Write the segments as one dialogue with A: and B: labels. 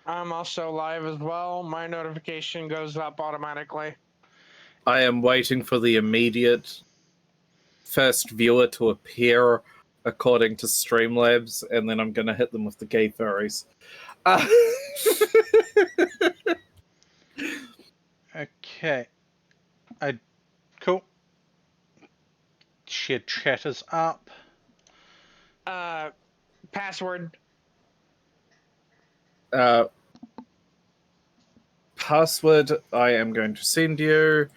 A: I'm also live as well. My notification goes up automatically.
B: I am waiting for the immediate first viewer to appear according to Streamlabs, and then I'm going to hit them with the gay furries.
C: Okay. Cool. Shared chat is up.
A: Password.
B: Password I am going to send you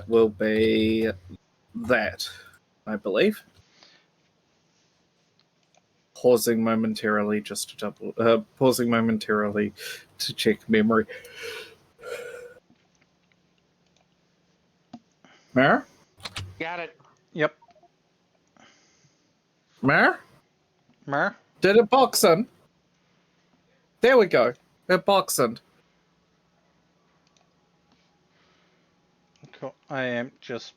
B: will be that, I believe. Pausing momentarily just to pausing momentarily to check memory. Mer?
A: Got it.
C: Yep.
B: Mer?
C: Mer?
B: Did it box in? There we go. It boxed in.
C: Cool. I am just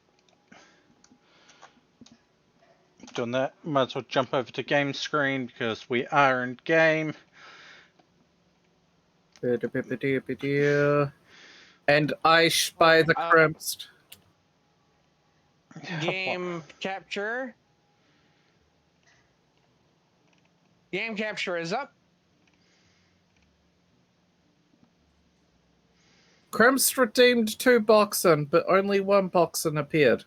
C: doing that. Might as well jump over to game screen because we are in game.
B: And I spy the crimps.
A: Game capture. Game capture is up.
B: Crimps redeemed 2 boxing, but only 1 boxing appeared.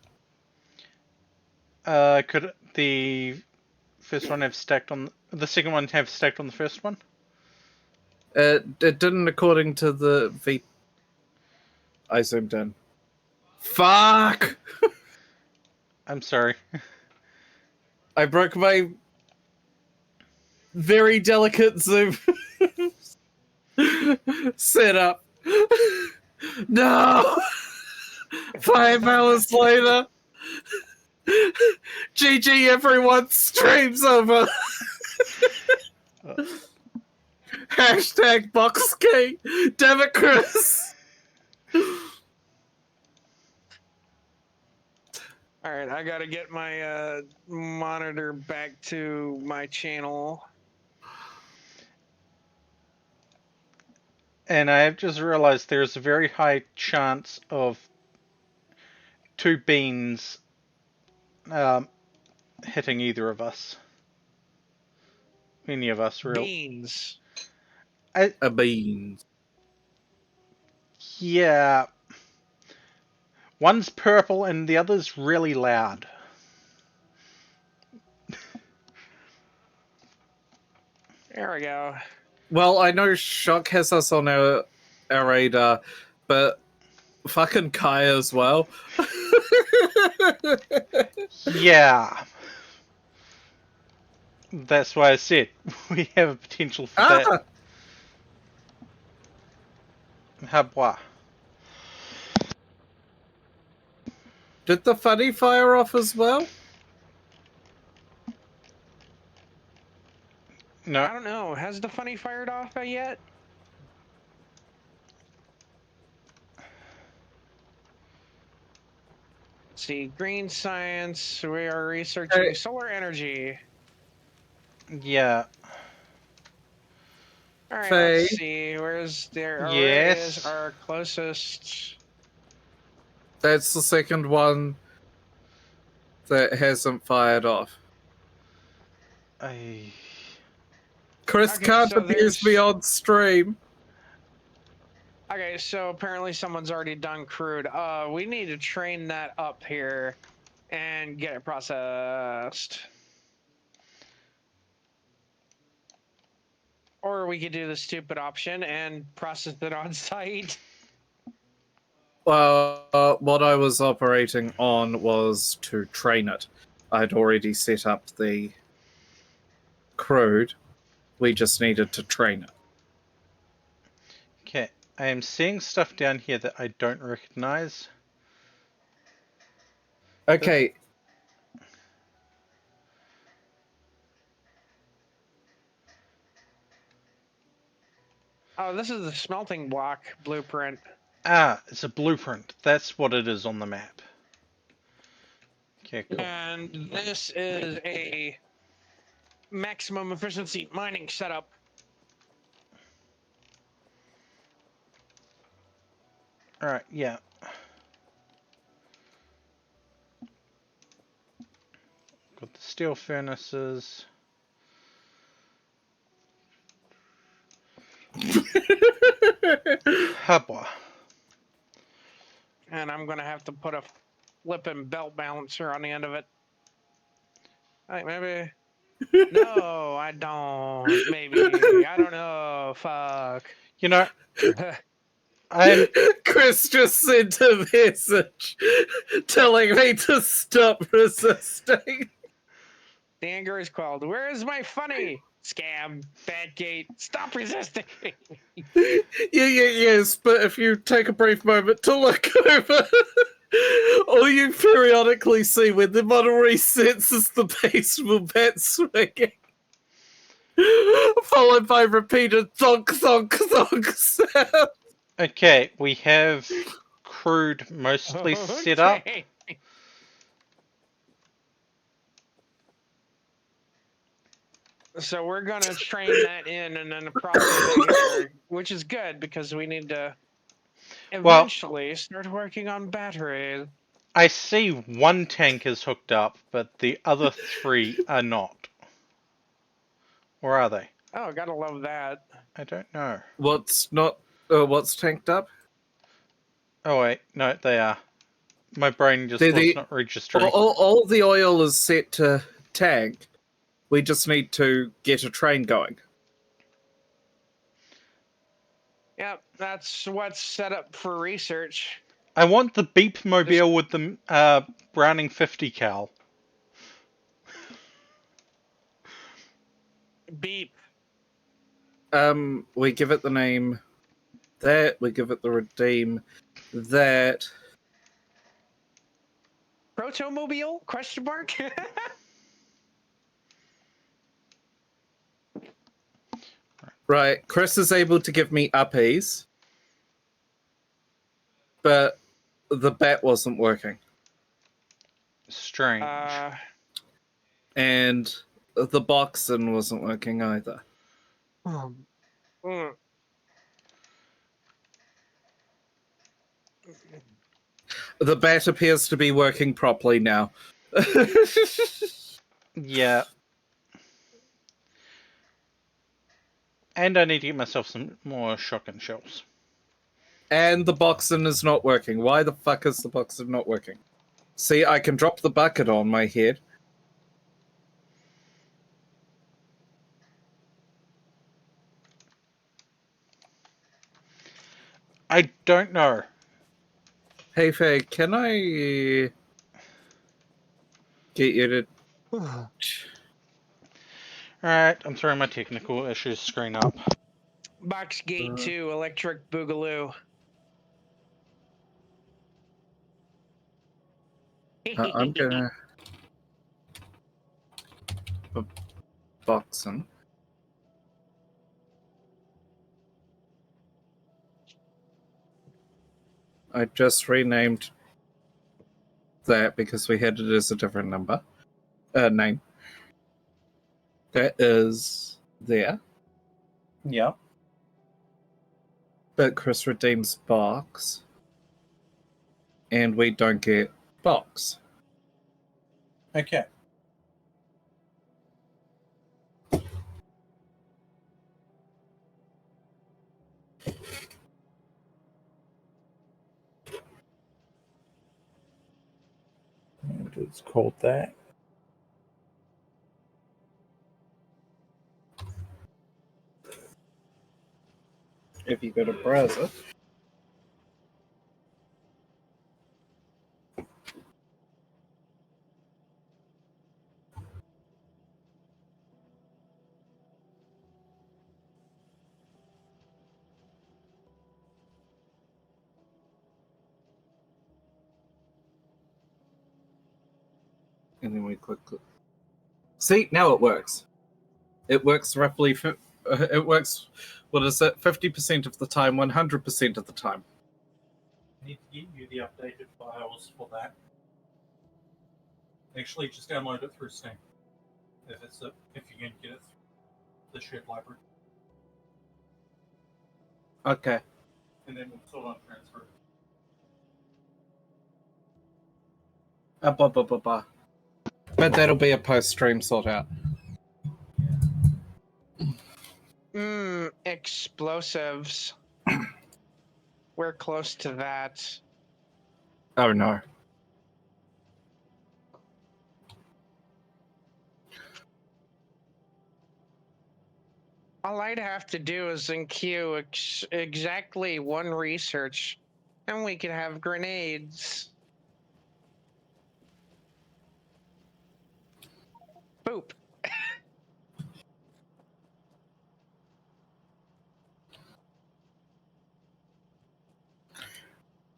C: Could the first one have stacked on the second one have stacked on the first one?
B: It didn't according to the V. I zoomed in. Fuck!
C: I'm sorry.
B: I broke my very delicate zoom setup. No! 5 hours later. GG everyone, streams over. Hashtag boxkey. Damn it, Chris.
A: Alright, I gotta get my monitor back to my channel.
C: And I have just realized there's a very high chance of 2 beans hitting either of us. Any of us, really.
A: Beans.
B: A bean.
C: Yeah. One's purple and the other's really loud.
A: There we go.
B: Well, I know Shock has us on our radar, but fucking Kai as well.
C: Yeah. That's why I said we have a potential for that. Habwa.
B: Did the funny fire off as well?
C: No.
A: I don't know. Has the funny fired off yet? Let's see, green science. We are researching solar energy.
C: Yeah.
A: All right,
B: Faye.
A: let's see. Where's there?
C: Yes.
A: Where is our closest?
B: That's the second one that hasn't fired off. Chris
A: Okay,
B: can't
A: so
B: abuse me on stream.
A: Okay, so apparently someone's already done crude. We need to train that up here and get it processed. Or we could do the stupid option and process it on site.
B: What I was operating on was to train it. I'd already set up the crude. We just needed to train it.
C: Okay. I am seeing stuff down here that I don't recognize.
B: Okay.
A: Oh, this is the smelting block blueprint.
C: Ah, it's a blueprint. That's what it is on the map. Okay, cool.
A: And this is a maximum efficiency mining setup.
C: Alright, yeah. Got the steel furnaces. Hubba.
A: And I'm gonna have to put a flipping belt balancer on the end of it. Like maybe. No, I don't. Maybe. I don't know. Fuck.
C: You know, I'm
B: Chris just sent a message telling me to stop resisting.
A: The anger is quelled. Where is my funny? Scam. Bad gate. Stop resisting.
B: Yes, but if you take a brief moment to look over, all you periodically see when the model resets is the baseball bat swinging, followed by repeated thunk, thunk, thunk sound.
C: okay. We have crude mostly set up.
A: Okay. So we're gonna train that in and then process it here, which is good because we need to eventually start working on batteries.
C: I see one tank is hooked up, but the other three are not. Or are they?
A: Oh, gotta love that.
C: I don't know.
B: What's not? What's tanked up?
C: Oh wait, no, they are. My brain just
B: They're
C: was
B: the-
C: not registering.
B: All the oil is set to tank. We just need to get a train going.
A: Yep, that's what's set up for research.
C: I want the beep mobile with the Browning 50 cal.
A: Beep.
B: We give it the name that. We give it the redeem that.
A: Protomobile? Question mark?
B: Right, Chris is able to give me uppies, but the bat wasn't working,
C: Strange.
B: and the boxing wasn't working either.
A: mm.
B: The bat appears to be working properly now.
C: Yeah. And I need to get myself some more shotgun shells.
B: And the boxing is not working. Why the fuck is the boxing not working? See, I can drop the bucket on my head.
C: I don't know.
B: Hey, Faye, can I get you to...
C: Alright, I'm throwing my technical issues screen up.
A: Box gate 2, electric boogaloo.
B: I'm gonna... Boxing. I just renamed that because we had it as a different number. Name. That is there.
D: Yeah.
B: But Chris redeems box. And we don't get box.
D: Okay. And it's called that.
B: If you go to browser. And then we click. See, now it works. It works roughly. It works. What is it? 50% of the time, 100% of the time.
D: I need to get you the updated files for that. Actually, just download it through Steam. If you can get it through the shared library,
B: Okay.
D: and then we'll sort on transfer.
B: Blah, blah, blah, blah. But that'll be a post-stream sort out.
A: Explosives. We're close to that.
B: Oh no.
A: All I'd have to do is queue exactly one research, and we could have grenades. Boop.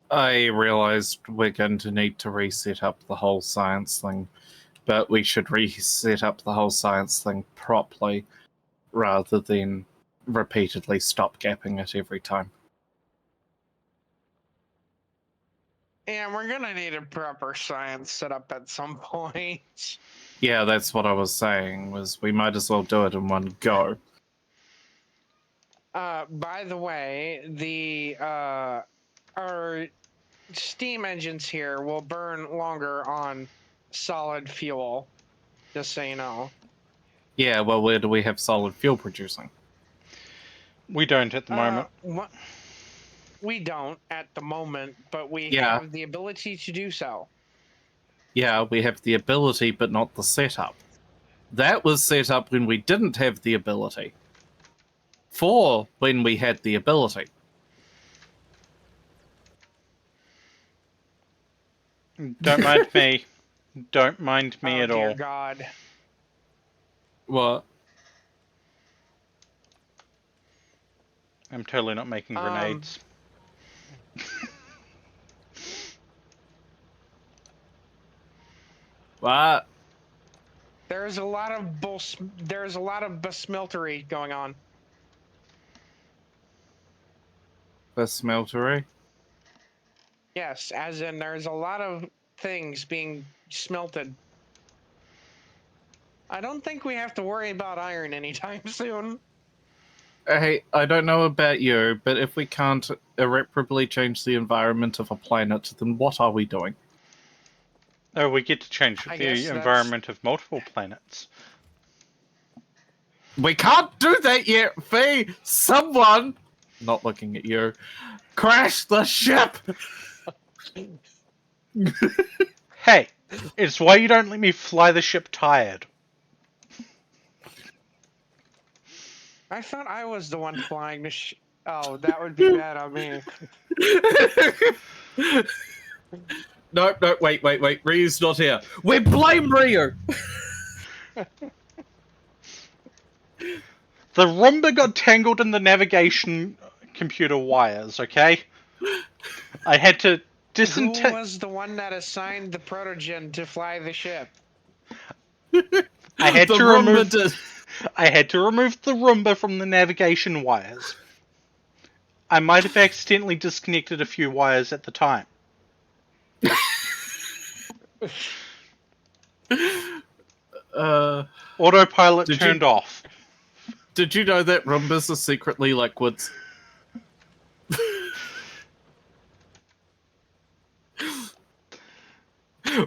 B: I realized we're going to need to reset up the whole science thing, but we should reset up the whole science thing properly rather than repeatedly stop-gapping it every time.
A: Yeah, we're gonna need a proper science setup at some point.
B: Yeah, that's what I was saying, was we might as well do it in one go.
A: By the way, our steam engines here will burn longer on solid fuel, just so you know.
B: Yeah, well, where do we have solid fuel producing?
C: We don't at the moment.
A: We don't at the moment, but we
B: Yeah.
A: have the ability to do so.
B: Yeah, we have the ability, but not the setup. That was set up when we didn't have the ability. For when we had the ability.
C: Don't mind me. Don't mind me
A: Oh,
C: at
A: dear
C: all.
A: God.
B: What?
C: I'm totally not making grenades.
B: What?
A: There's a lot of besmeltery going on.
B: The smeltery?
A: Yes, as in there's a lot of things being smelted. I don't think we have to worry about iron anytime soon.
B: Hey, I don't know about you, but if we can't irreparably change the environment of a planet, then what are we doing?
C: Oh, we get to change
A: I
C: the
A: guess that's-
C: environment of multiple planets.
B: We can't do that yet, Fee! Someone, not looking at you, crash the ship!
C: Hey, it's why you don't let me fly the ship tired.
A: I thought I was the one flying the Oh, that would be bad on me.
B: No, wait. Ryu's not here. We blame Ryu!
C: The Roomba got tangled in the navigation computer wires, okay? I had to
A: Who
C: disentangle.
A: was the one that assigned the protogen to fly the ship?
C: I had
B: The
C: to
B: Roomba
C: remove.
B: did.
C: I had to remove the Roomba from the navigation wires. I might have accidentally disconnected a few wires at the time. Autopilot turned off.
B: Did you know that Roombas are secretly liquids?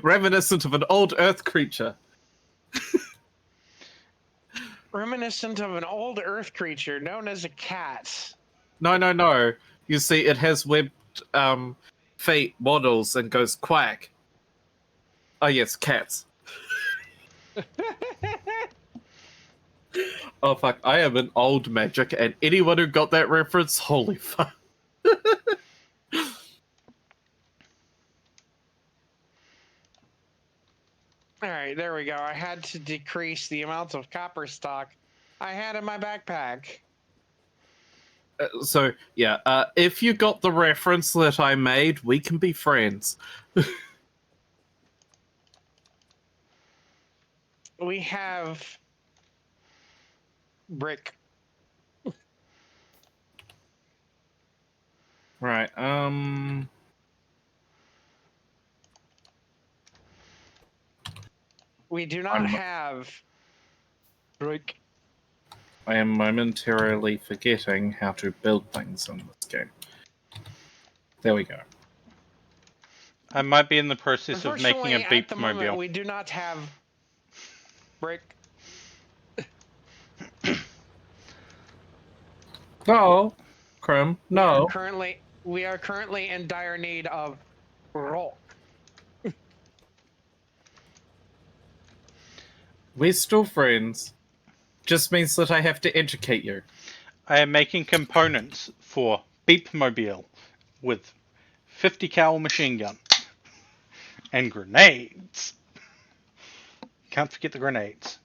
B: Reminiscent of an old Earth creature.
A: Reminiscent of an old Earth creature known as a cat.
B: No. You see, it has webbed feet, waddles, and goes quack. Oh yes, cats. Oh fuck, I am an old magic, and anyone who got that reference, holy fuck.
A: Alright, there we go. I had to decrease the amount of copper stock I had in my backpack.
B: So, yeah, if you got the reference that I made, we can be friends.
A: We have brick.
B: Right,
A: We do not have brick.
B: I am momentarily forgetting how to build things in this game. There we go.
C: I might be in the process of making a
A: Unfortunately, at the moment,
C: beep-mobile.
A: we do not have brick.
B: No, Crim, no.
A: We are currently in dire need of rock.
B: We're still friends. Just means that I have to educate you.
C: I am making components for beep-mobile with 50 cal machine gun and grenades. Can't forget the grenades.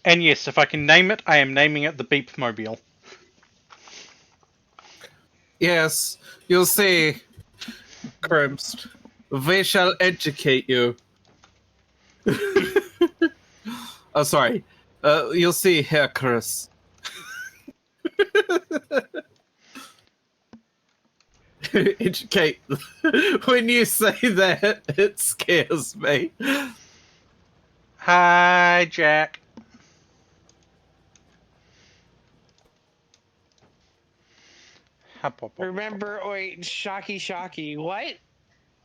C: And yes, if I can name it, I am naming it the beep-mobile.
B: Yes, you'll see, Crimst. We shall educate you. Oh, sorry. You'll see, Herr Chris. Educate. When you say that, it scares me.
C: Hi, Jack. Hop, hop, hop.
A: Remember, wait, Shocky, what?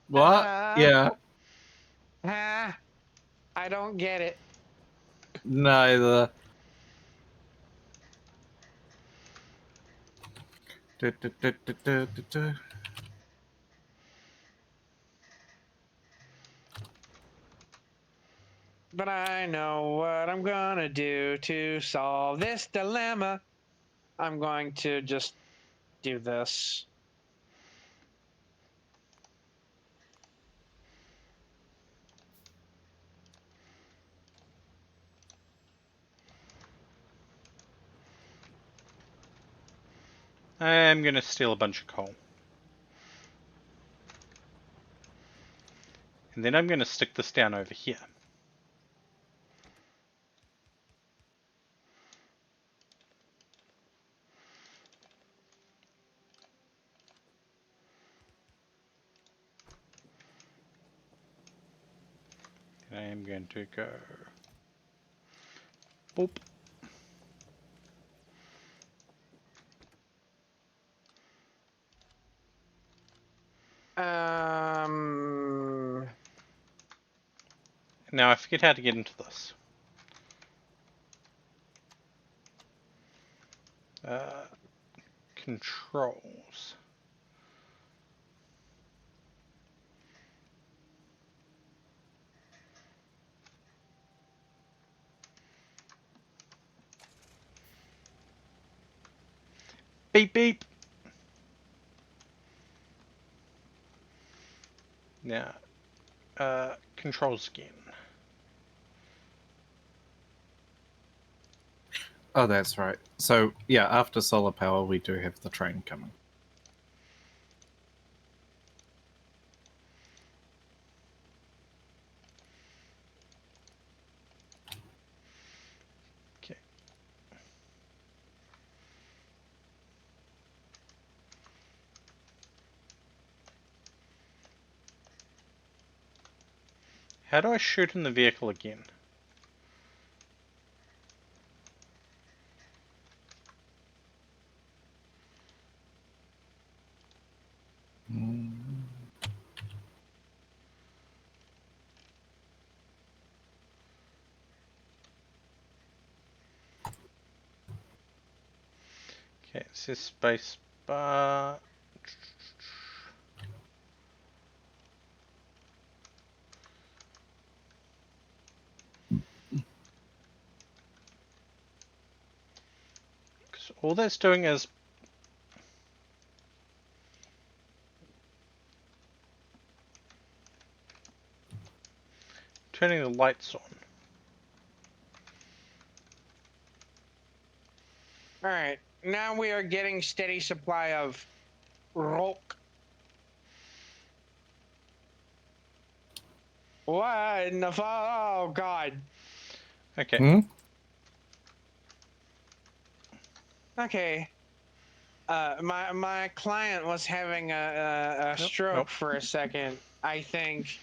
B: What? Yeah,
A: I don't get it.
B: neither. Du, du, du, du, du, du, du.
A: But I know what I'm gonna do to solve this dilemma. I'm going to just do this.
C: I'm gonna steal a bunch of coal. And then I'm gonna stick this down over here. And I am going to go... Boop. Now I forget how to get into this. Controls. Beep beep. Now, controls again.
B: Oh, that's right. So, yeah, after solar power, we do have the train coming.
C: Okay. How do I shoot in the vehicle again? Okay, it says space bar. Because all that's doing is turning the lights on.
A: All right, now we are getting steady supply of rock. What in the oh god.
C: Okay.
B: Hmm?
A: Okay. My client was having a
C: Nope,
A: stroke
C: nope.
A: for a second. I think.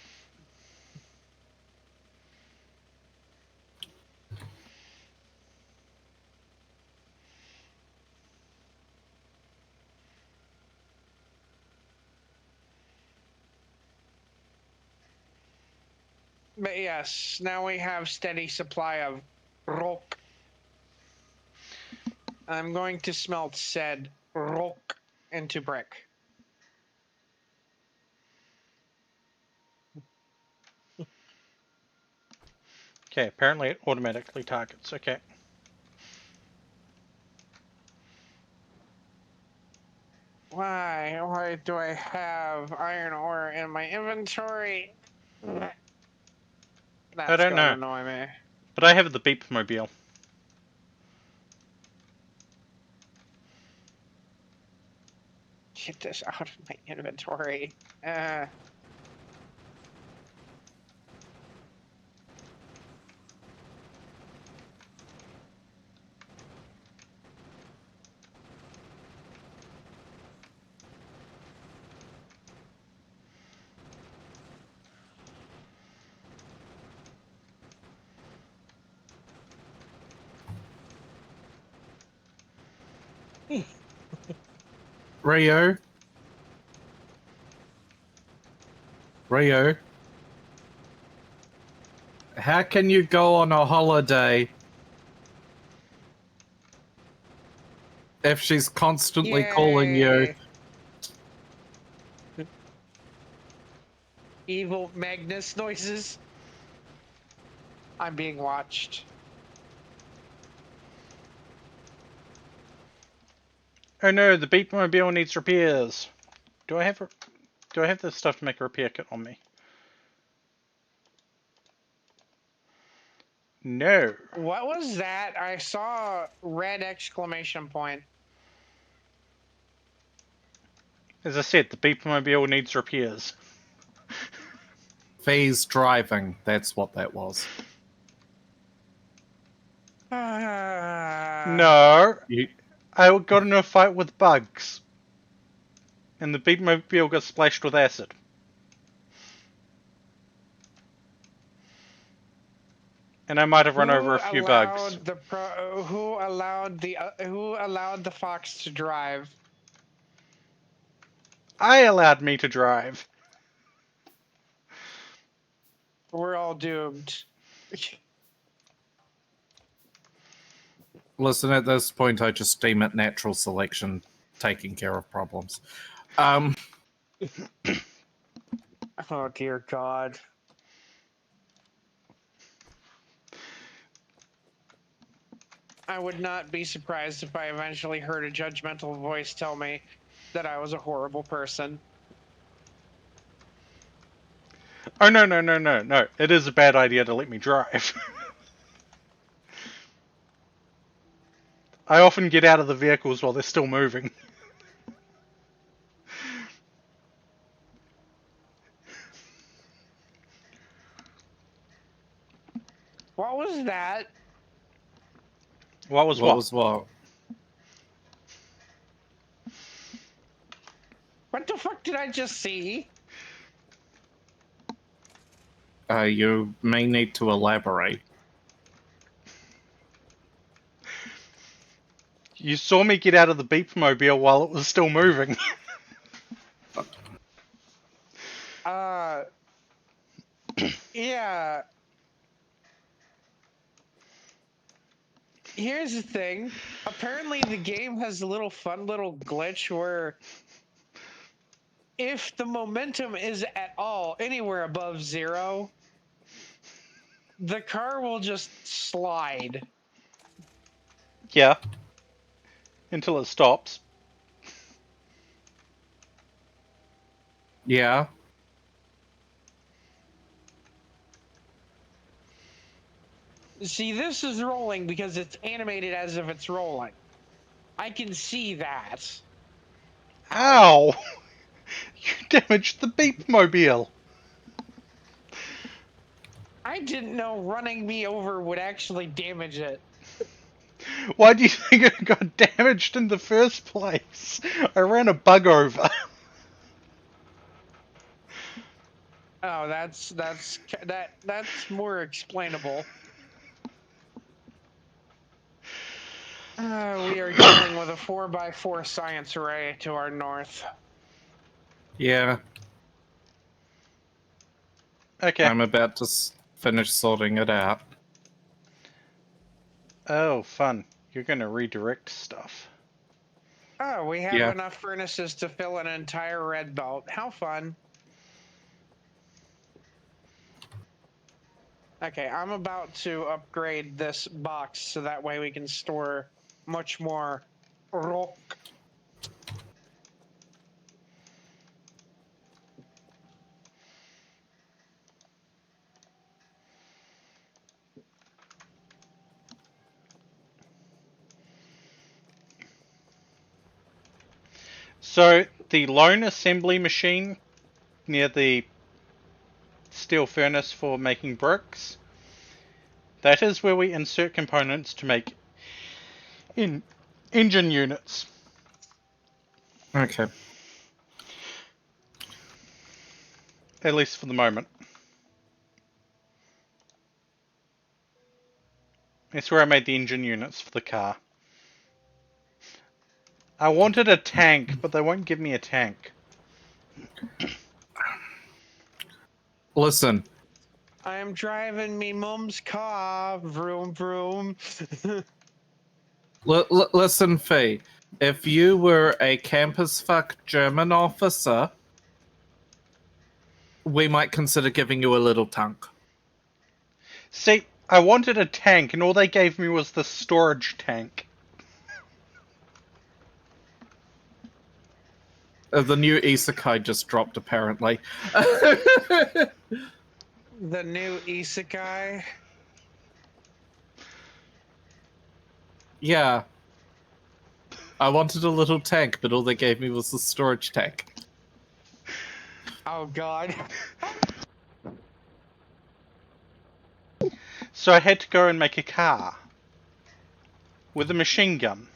A: But yes, now we have steady supply of rock. I'm going to smelt said rock into brick.
C: Okay, apparently it automatically targets. Okay.
A: Why? Why do I have iron ore in my inventory?
C: I
A: That's
C: don't
A: gonna
C: know,
A: annoy me.
C: but I have the beep mobile.
A: Get this out of my inventory.
B: Rio? Rio? How can you go on a holiday if she's constantly calling you?
A: Yay. Evil Magnus noises. I'm being watched.
C: Oh no, the beep mobile needs repairs. Do I have the stuff to make a repair kit on me? No.
A: What was that? I saw red exclamation point.
C: As I said, the beep mobile needs repairs.
B: Fee's driving. That's what that was.
C: No.
B: You,
C: I got in a fight with bugs. And the beep mobile got splashed with acid. And I might have run over a few bugs.
A: Who allowed the fox to drive?
C: I allowed me to drive.
A: We're all doomed.
B: listen, at this point, I just deem it natural selection taking care of problems.
A: Oh dear God. I would not be surprised if I eventually heard a judgmental voice tell me that I was a horrible person.
C: Oh no, no, no, no, no. It is a bad idea to let me drive. I often get out of the vehicles while they're still moving.
A: What was that?
C: What was
B: What
C: what?
B: was what?
A: What the fuck did I just see?
B: You may need to elaborate.
C: You saw me get out of the beep mobile while it was still moving.
A: Yeah. Here's the thing. Apparently the game has a fun little glitch where if the momentum is at all anywhere above 0, the car will just slide.
C: Yeah. Until it stops.
B: Yeah.
A: See, this is rolling because it's animated as if it's rolling. I can see that.
C: Ow! You damaged the beep mobile.
A: I didn't know running me over would actually damage it.
C: Why do you think it got damaged in the first place? I ran a bug over.
A: Oh, that's more explainable. We are dealing with a 4x4 science array to our north.
B: Yeah.
C: Okay.
B: I'm about to finish sorting it out.
C: Oh, fun. You're gonna redirect stuff.
A: Oh, we have
B: Yeah.
A: enough furnaces to fill an entire red belt. How fun. Okay, I'm about to upgrade this box so that way we can store much more rock.
C: So, the lone assembly machine near the steel furnace for making bricks, that is where we insert components to make engine units.
B: Okay.
C: At least for the moment. That's where I made the engine units for the car. I wanted a tank, but they won't give me a tank.
B: Listen,
A: I am driving me mum's car. Vroom, vroom.
B: listen, Fee. If you were a campus fuck German officer, we might consider giving you a little tank.
C: See, I wanted a tank, and all they gave me was the storage tank.
B: The new isekai just dropped, apparently.
A: The new isekai.
B: Yeah. I wanted a little tank, but all they gave me was the storage tank.
A: Oh god.
C: So I had to go and make a car. With a machine gun.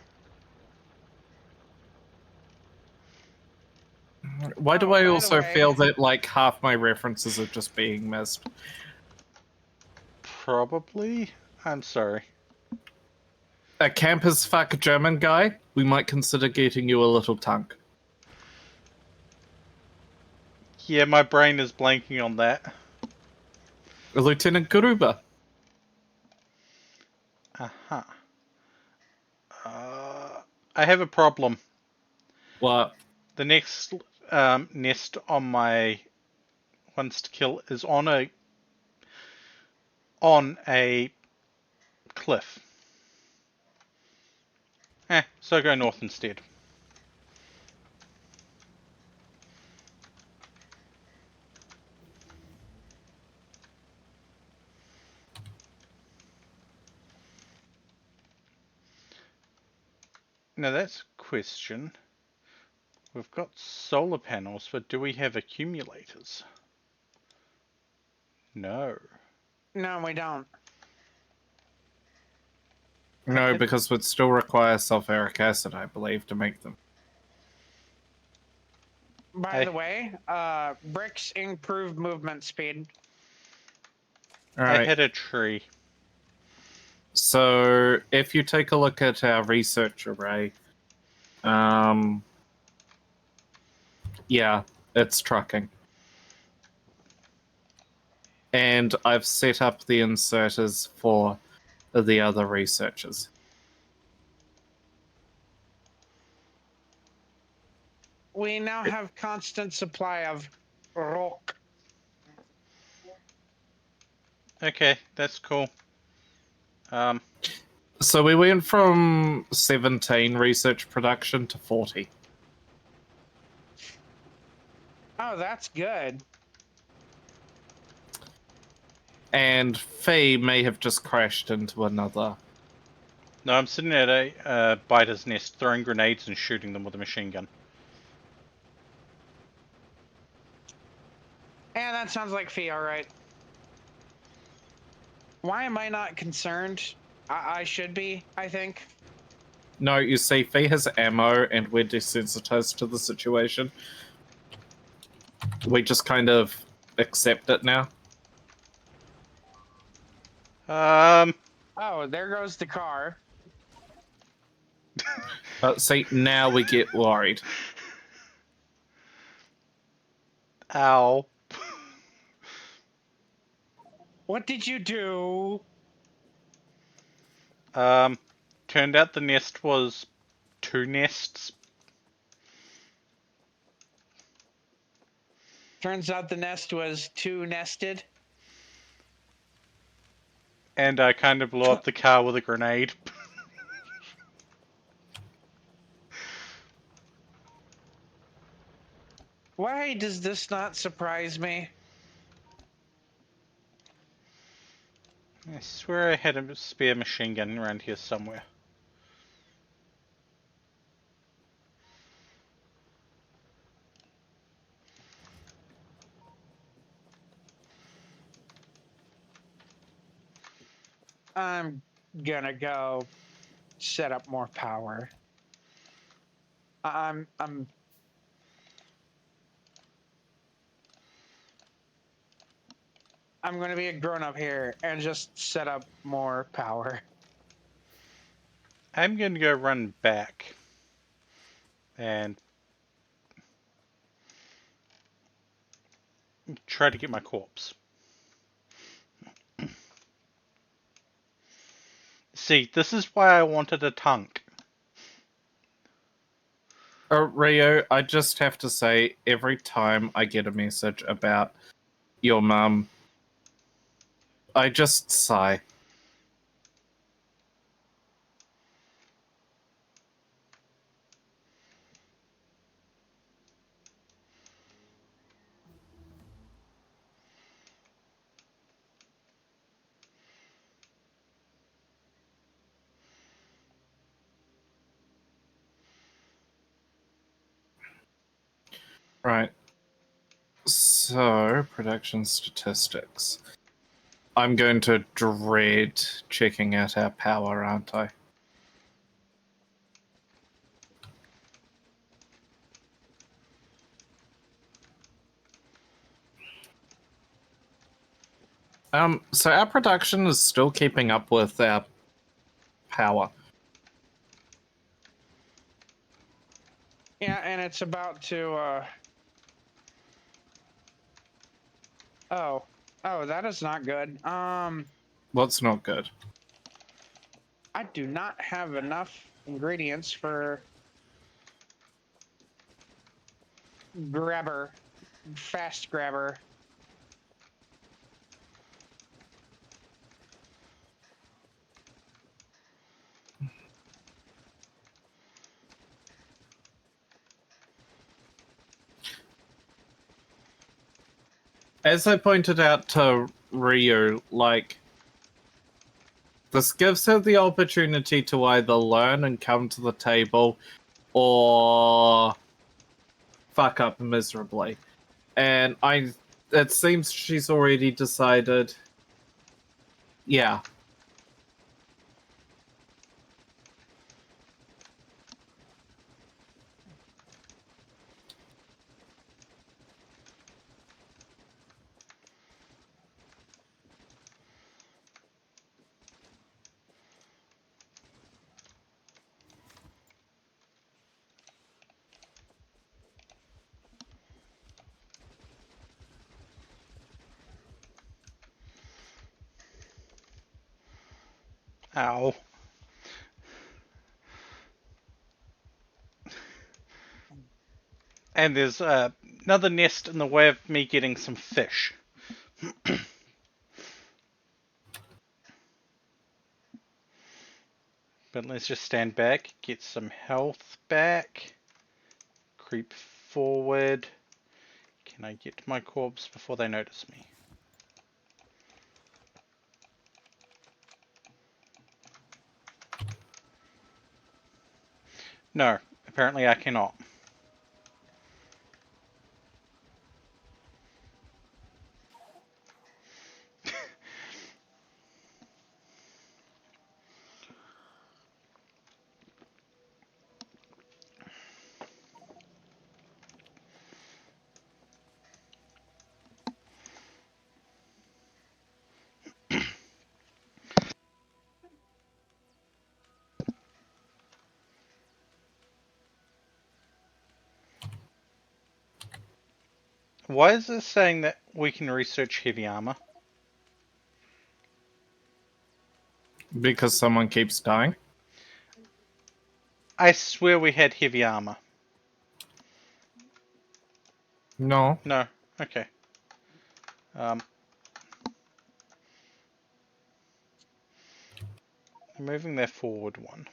B: Why do
A: Oh, by
B: I
A: the
B: also
A: way-
B: feel that, like, half my references are just being missed?
C: Probably? I'm sorry.
B: A campus fuck German guy, we might consider getting you a little tank.
C: Yeah, my brain is blanking on that.
B: Lieutenant Garuba.
C: Uh-huh. I have a problem.
B: What?
C: The next nest on my ones to kill is on a cliff. So go north instead. Now that's a question. We've got solar panels, but do we have accumulators? No.
A: No, we don't.
B: No, because we'd still require sulfuric acid, I believe, to make them.
A: By the way, bricks improve movement speed.
C: I
B: Alright,
C: hit a tree.
B: so if you take a look at our research array, yeah, it's trucking. And I've set up the inserters for the other researchers.
A: We now have constant supply of rock.
C: Okay, that's cool.
B: So we went from 17 research production to 40.
A: Oh, that's good.
B: And Faye may have just crashed into another.
C: No, I'm sitting at a biter's nest, throwing grenades and shooting them with a machine gun.
A: And that sounds like Fee, alright. Why am I not concerned? I should be, I think.
B: No, you see, Faye has ammo and we're desensitized to the situation. We just kind of accept it now.
A: Oh, there goes the car.
B: See, now we get worried.
C: Ow.
A: What did you do?
C: Turned out the nest was 2 nests.
A: Turns out the nest was 2 nested.
C: And I kind of blew up the car with a grenade.
A: Why does this not surprise me?
C: I swear I had a spare machine gun around here somewhere.
A: I'm gonna go set up more power. I'm gonna be a grown-up here and just set up more power.
C: I'm gonna go run back. And try to get my corpse. See, this is why I wanted a tank.
B: Rio, I just have to say, every time I get a message about your mum, I just sigh. Right. So, production statistics. I'm going to dread checking out our power, aren't I? So our production is still keeping up with our power.
A: Yeah, and it's about to oh, that is not good.
B: What's not good?
A: I do not have enough ingredients for fast grabber.
B: As I pointed out to Ryu, like, this gives her the opportunity to either learn and come to the table or fuck up miserably. And it seems she's already decided, yeah.
C: Ow. And there's another nest in the way of me getting some fish. But let's just stand back, get some health back, creep forward. Can I get to my corpse before they notice me? No, apparently I cannot. Why is this saying that we can research heavy armor?
B: Because someone keeps dying.
C: I swear we had heavy armor.
B: No.
C: No. Okay. Moving their forward one.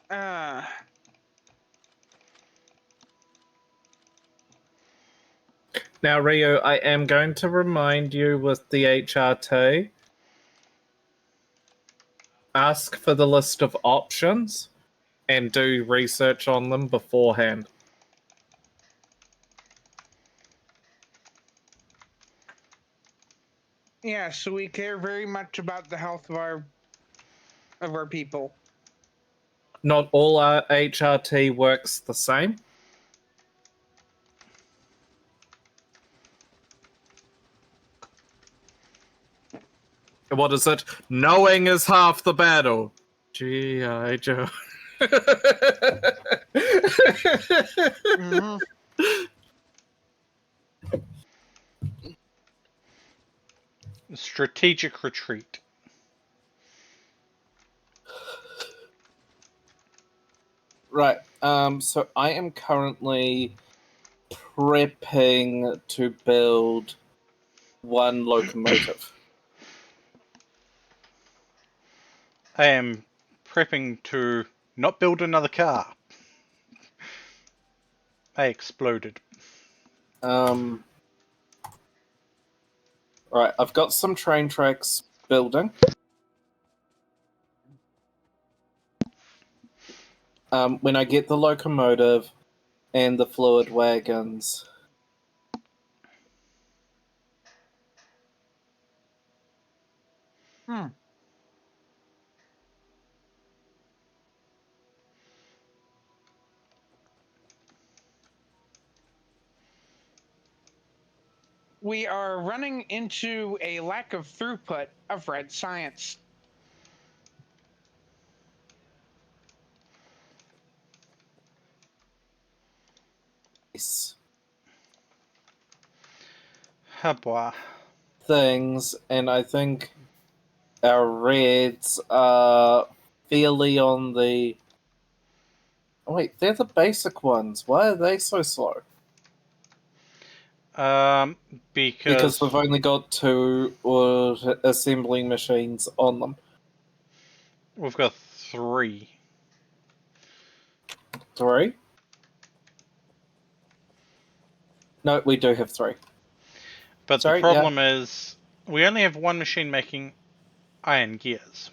A: Uh,
B: Now, Rio, I am going to remind you with the HRT. Ask for the list of options and do research on them beforehand.
A: yeah, so we care very much about the health of our people.
B: Not all our HRT works the same. What is it? Knowing is half the battle. G.I. Joe.
A: Mhm.
C: Strategic retreat.
B: Right. So I am currently prepping to build one locomotive.
C: I am prepping to not build another car. I exploded.
B: Right. I've got some train tracks building. When I get the locomotive and the fluid wagons.
A: Hmm. We are running into a lack of throughput of red science.
C: Habwa.
B: Things, and I think our reds are fairly on the. Oh, wait, they're the basic ones. Why are they so slow? Because
C: Because
B: we've only got two assembling machines on them.
C: we've got 3.
B: Three? No, we do have 3.
C: But the
B: Sorry, yeah.
C: problem is, we only have one machine making iron gears.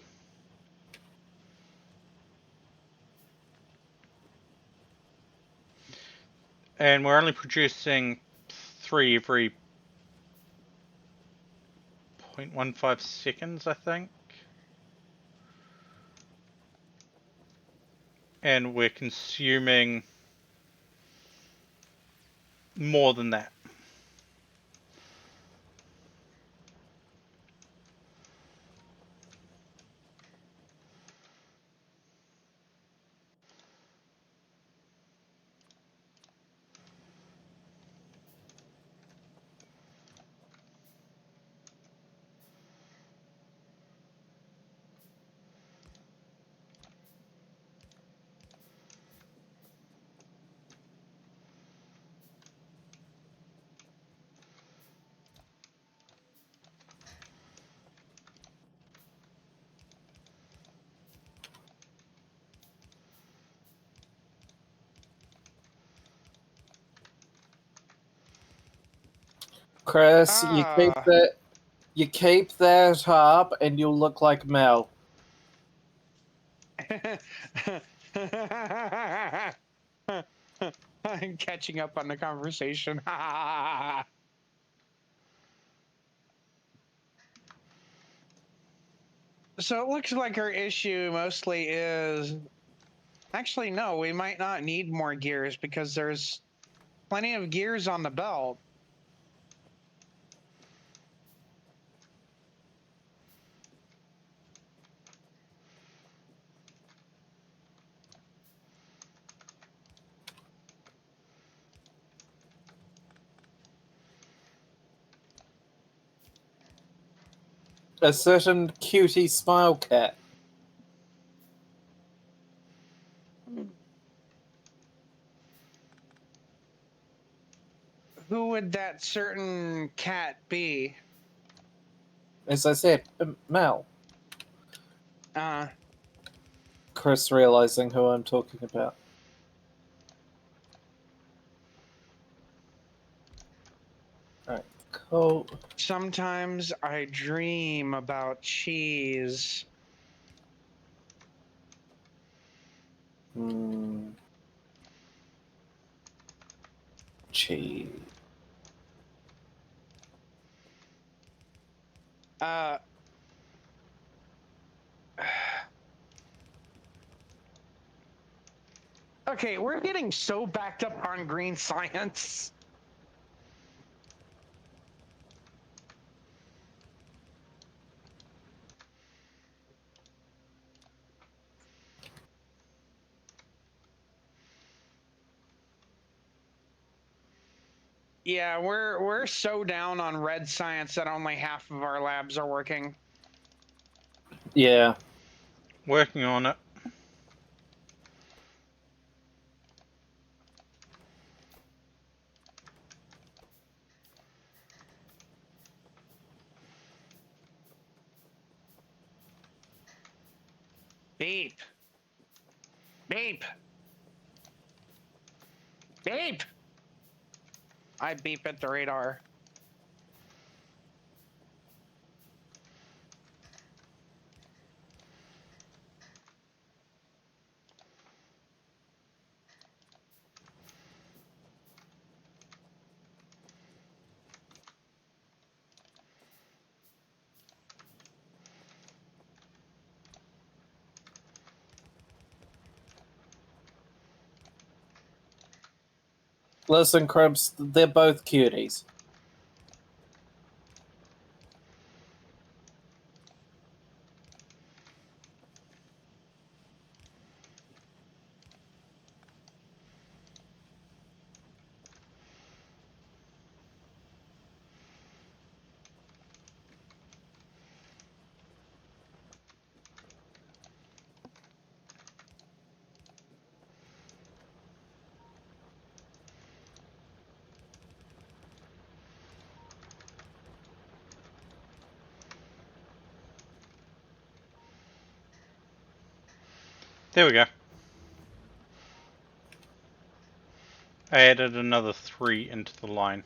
C: And we're only producing 3 every 0.15 seconds, I think. And we're consuming more than that.
B: Chris,
A: Ah.
B: you keep that up, and you'll look like Mel.
A: I'm catching up on the conversation. So it looks like our issue mostly is... Actually, no, we might not need more gears because there's plenty of gears on the belt.
B: A certain cutie smile cat.
A: Who would that certain cat be?
B: As I said, Mel.
A: Uh,
B: Chris realizing who I'm talking about. Alright, cool.
A: sometimes I dream about cheese.
B: Cheese.
A: Uh, okay, we're getting so backed up on green science. Yeah, we're so down on red science that only half of our labs are working.
B: Yeah.
C: Working on it.
A: Beep. Beep. Beep. I beep at the radar.
B: Listen, Cribs, they're both cuties.
C: There we go. I added another 3 into the line.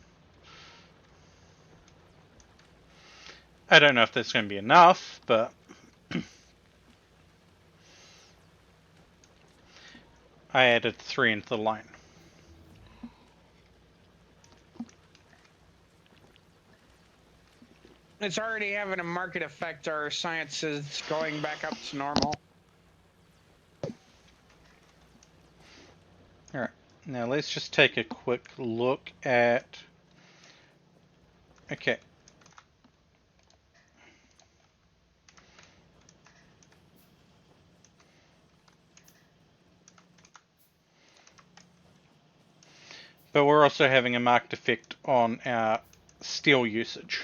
C: I don't know if that's going to be enough, but I added 3 into the line.
A: It's already having a market effect. Our science is going back up to normal.
C: Alright, now let's just take a quick look at... Okay. But we're also having a marked effect on our steel usage.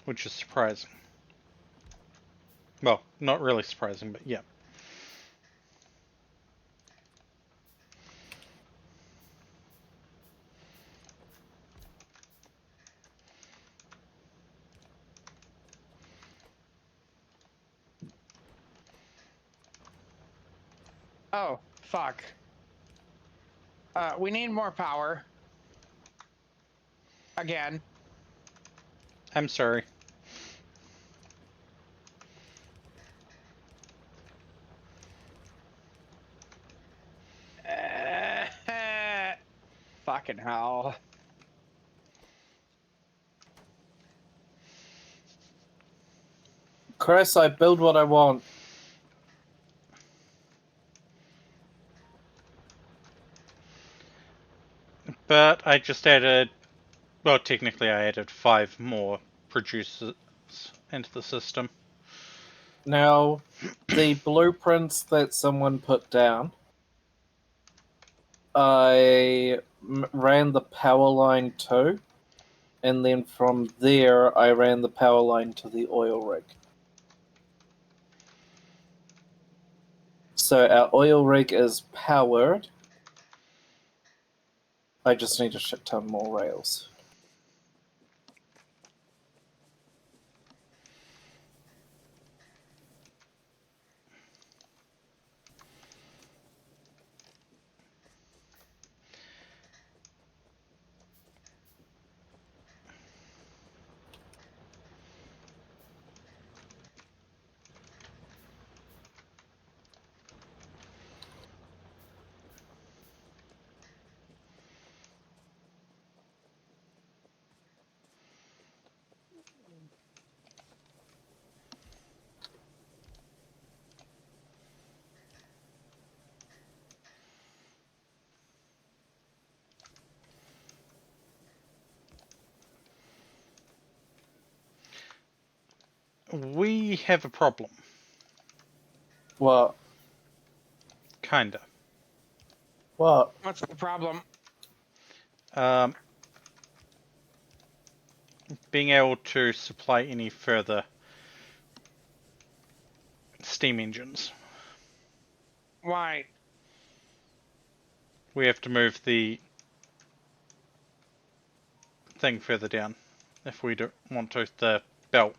C: Which is surprising. Well, not really surprising, but yeah.
A: Oh, fuck. We need more power. Again.
C: I'm sorry.
A: Fucking hell.
B: Chris, I build what I want.
C: But I just added, well, technically I added 5 more producers into the system.
B: Now, the blueprints that someone put down, I ran the power line to, and then from there I ran the power line to the oil rig. So our oil rig is powered. I just need a shit ton more rails.
C: We have a problem.
B: What?
C: Kinda.
B: What?
A: What's the problem?
C: Being able to supply any further steam engines.
A: Why?
C: We have to move the thing further down if we don't want to, the belt.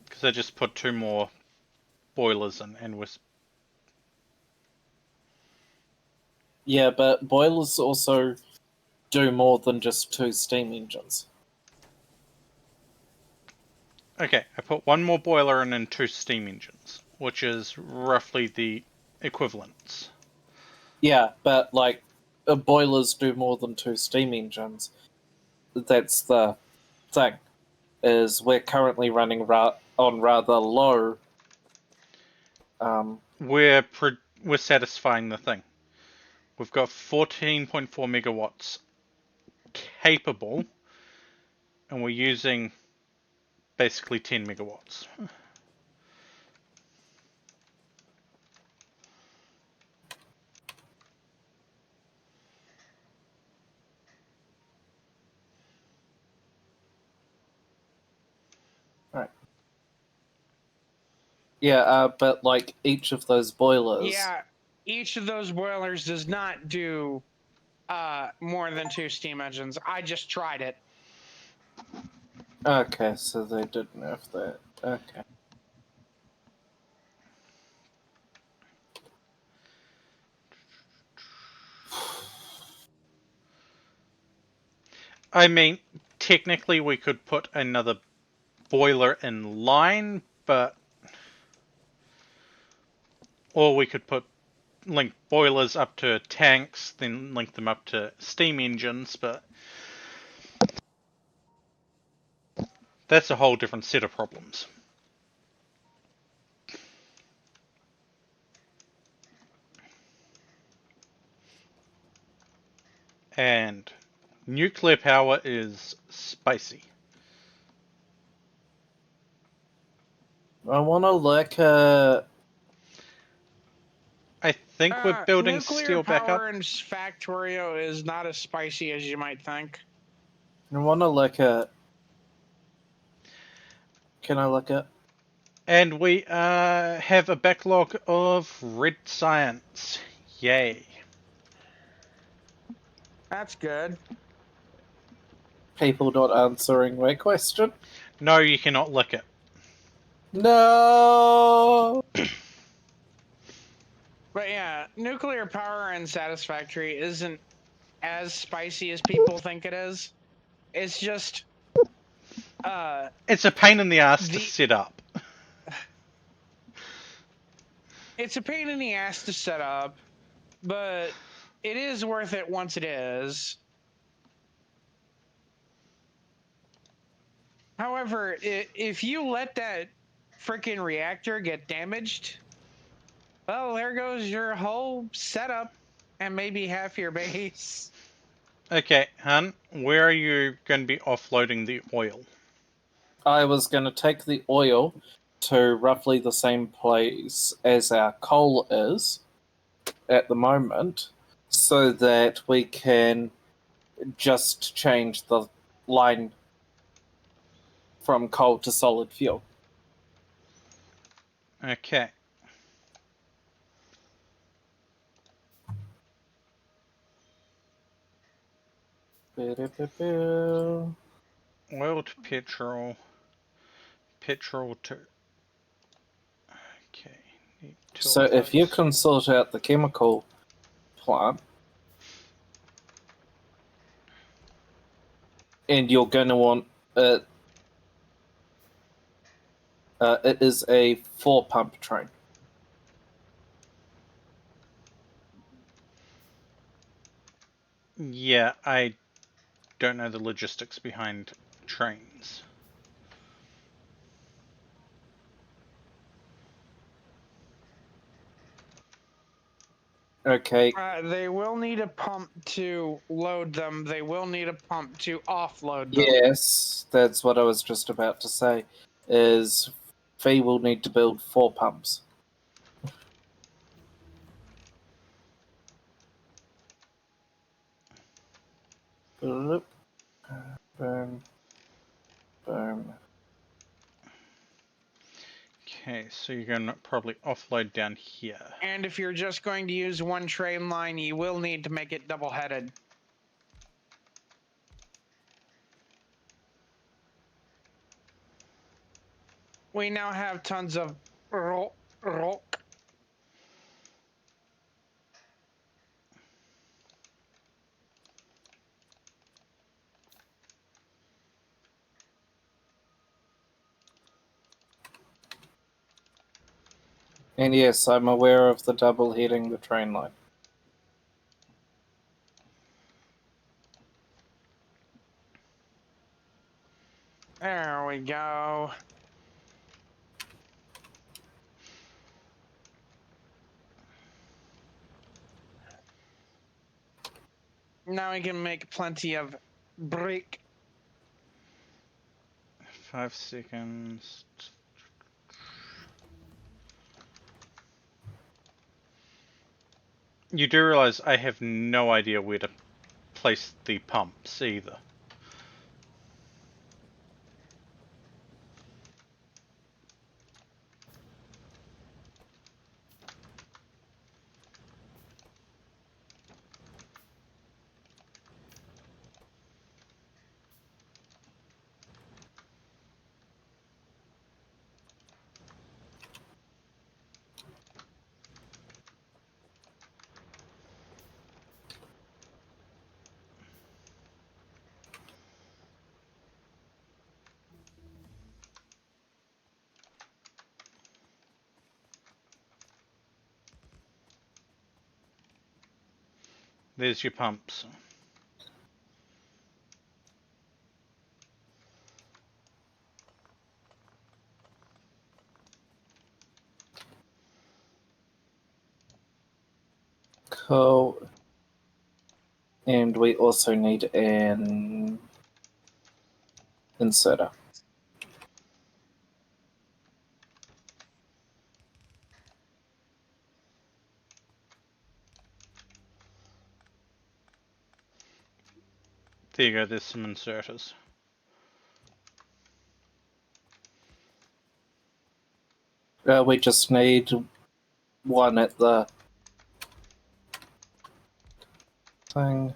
C: Because I just put 2 more boilers in and was.
B: Yeah, but boilers also do more than just 2 steam engines.
C: Okay, I put 1 more boiler in and 2 steam engines, which is roughly the equivalents.
B: Yeah, but like boilers do more than 2 steam engines. That's the thing. Is we're currently running on rather low.
C: We're satisfying the thing. We've got 14.4 megawatts capable, and we're using basically 10 megawatts.
B: Right. Yeah, but like each of those boilers.
A: Yeah, each of those boilers does not do more than 2 steam engines. I just tried it.
B: Okay, so they did nerf that. Okay.
C: I mean, technically we could put another boiler in line, but. Or we could link boilers up to tanks, then link them up to steam engines, but. That's a whole different set of problems. And nuclear power is spicy.
B: I want to look at.
C: I think we're building
A: nuclear
C: steel back up.
A: power in Factorio is not as spicy as you might think.
B: I want to look at. Can I look at?
C: And we have a backlog of red science. Yay.
A: That's good.
B: People not answering my question.
C: No, you cannot lick it.
B: No.
A: But yeah, nuclear power and Satisfactory isn't as spicy as people think it is. It's just
C: It's a pain in the ass to
A: the
C: set up.
A: it's a pain in the ass to set up, but it is worth it once it is. However, if you let that freaking reactor get damaged, well, there goes your whole setup and maybe half your base.
C: Okay, hun, where are you going to be offloading the oil?
B: I was going to take the oil to roughly the same place as our coal is at the moment, so that we can just change the line from coal to solid fuel.
C: Okay.
B: Ba-da-ba-ba.
C: Oil to petrol. Petrol to... Okay. Need two
B: So
C: of
B: if you
C: those.
B: can sort out the chemical plant, and you're going to want it. It is a 4-pump train.
C: Yeah, I don't know the logistics behind trains.
B: Okay.
A: They will need a pump to load them. They will need a pump to offload them.
B: Yes, that's what I was just about to say. Is Fee will need to build 4 pumps. Boom, boom, boom.
C: Okay, so you're going to probably offload down here.
A: And if you're just going to use one train line, you will need to make it double-headed. We now have tons of rock.
B: And yes, I'm aware of the double heading the train line.
A: There we go. Now we can make plenty of brick.
C: 5 seconds. You do realize I have no idea where to place the pumps either. There's your pumps.
B: Cool. And we also need an inserter.
C: There you go, there's some inserters.
B: We just need one at the thing.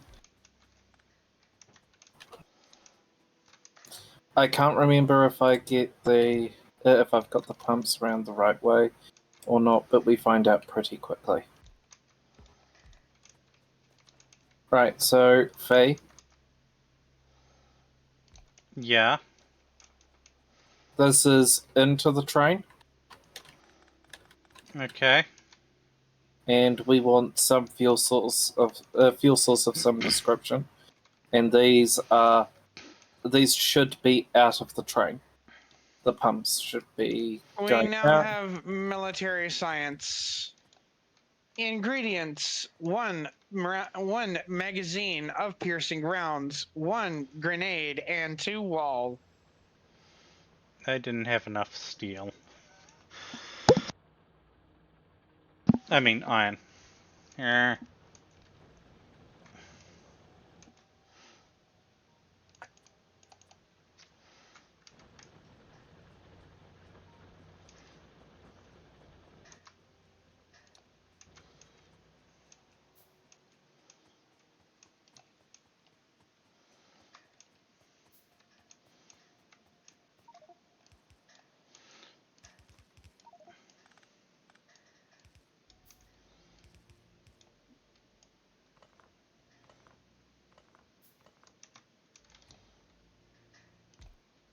B: I can't remember if I get the if I've got the pumps around the right way or not, but we find out pretty quickly. Right, so Faye,
C: Yeah.
B: this is into the train,
C: Okay.
B: and we want some fuel source of some description, and these should be out of the train. The pumps should be
A: We
B: going
A: now
B: out.
A: have military science. Ingredients: one magazine of piercing rounds, 1 grenade, and 2 wall.
C: They didn't have enough steel. I mean, iron. Eh.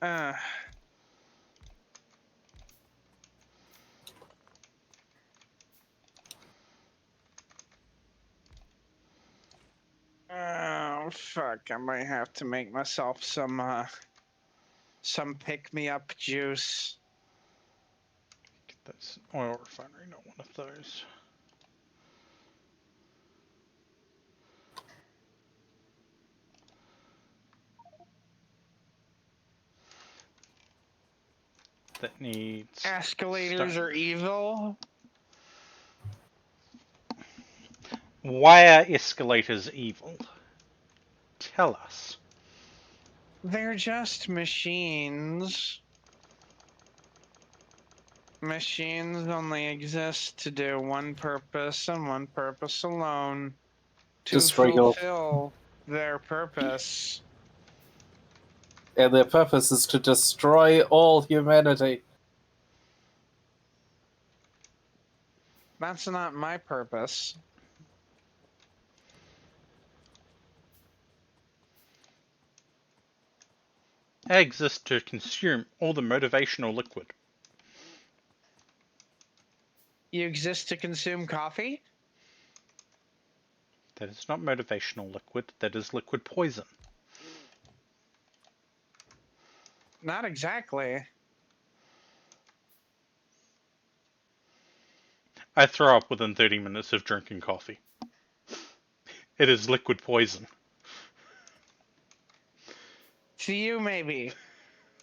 A: Uh, oh fuck! I might have to make myself some pick-me-up juice.
C: That's an oil refinery, not one of those. That needs
A: Escalators
C: stone.
A: are evil.
C: Why are escalators evil? Tell us.
A: They're just machines. Machines only exist to do one purpose and one purpose alone. To
B: Destroy all.
A: fulfill their purpose.
B: And their purpose is to destroy all humanity.
A: That's not my purpose.
C: They exist to consume all the motivational liquid.
A: You exist to consume coffee?
C: That is not motivational liquid, that is liquid poison.
A: Not exactly.
C: I throw up within 30 minutes of drinking coffee. It is liquid poison.
A: To you, maybe.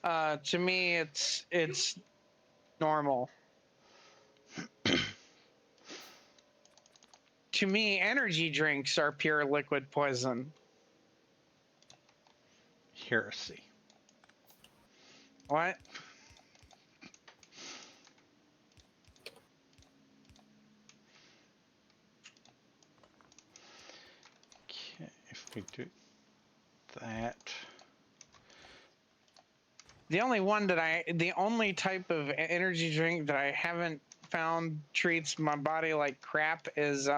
A: To me, it's normal. To me, energy drinks are pure liquid poison.
C: Heresy.
A: What?
C: Okay, if we do that.
A: The only type of energy drink that I haven't found treats my body like crap is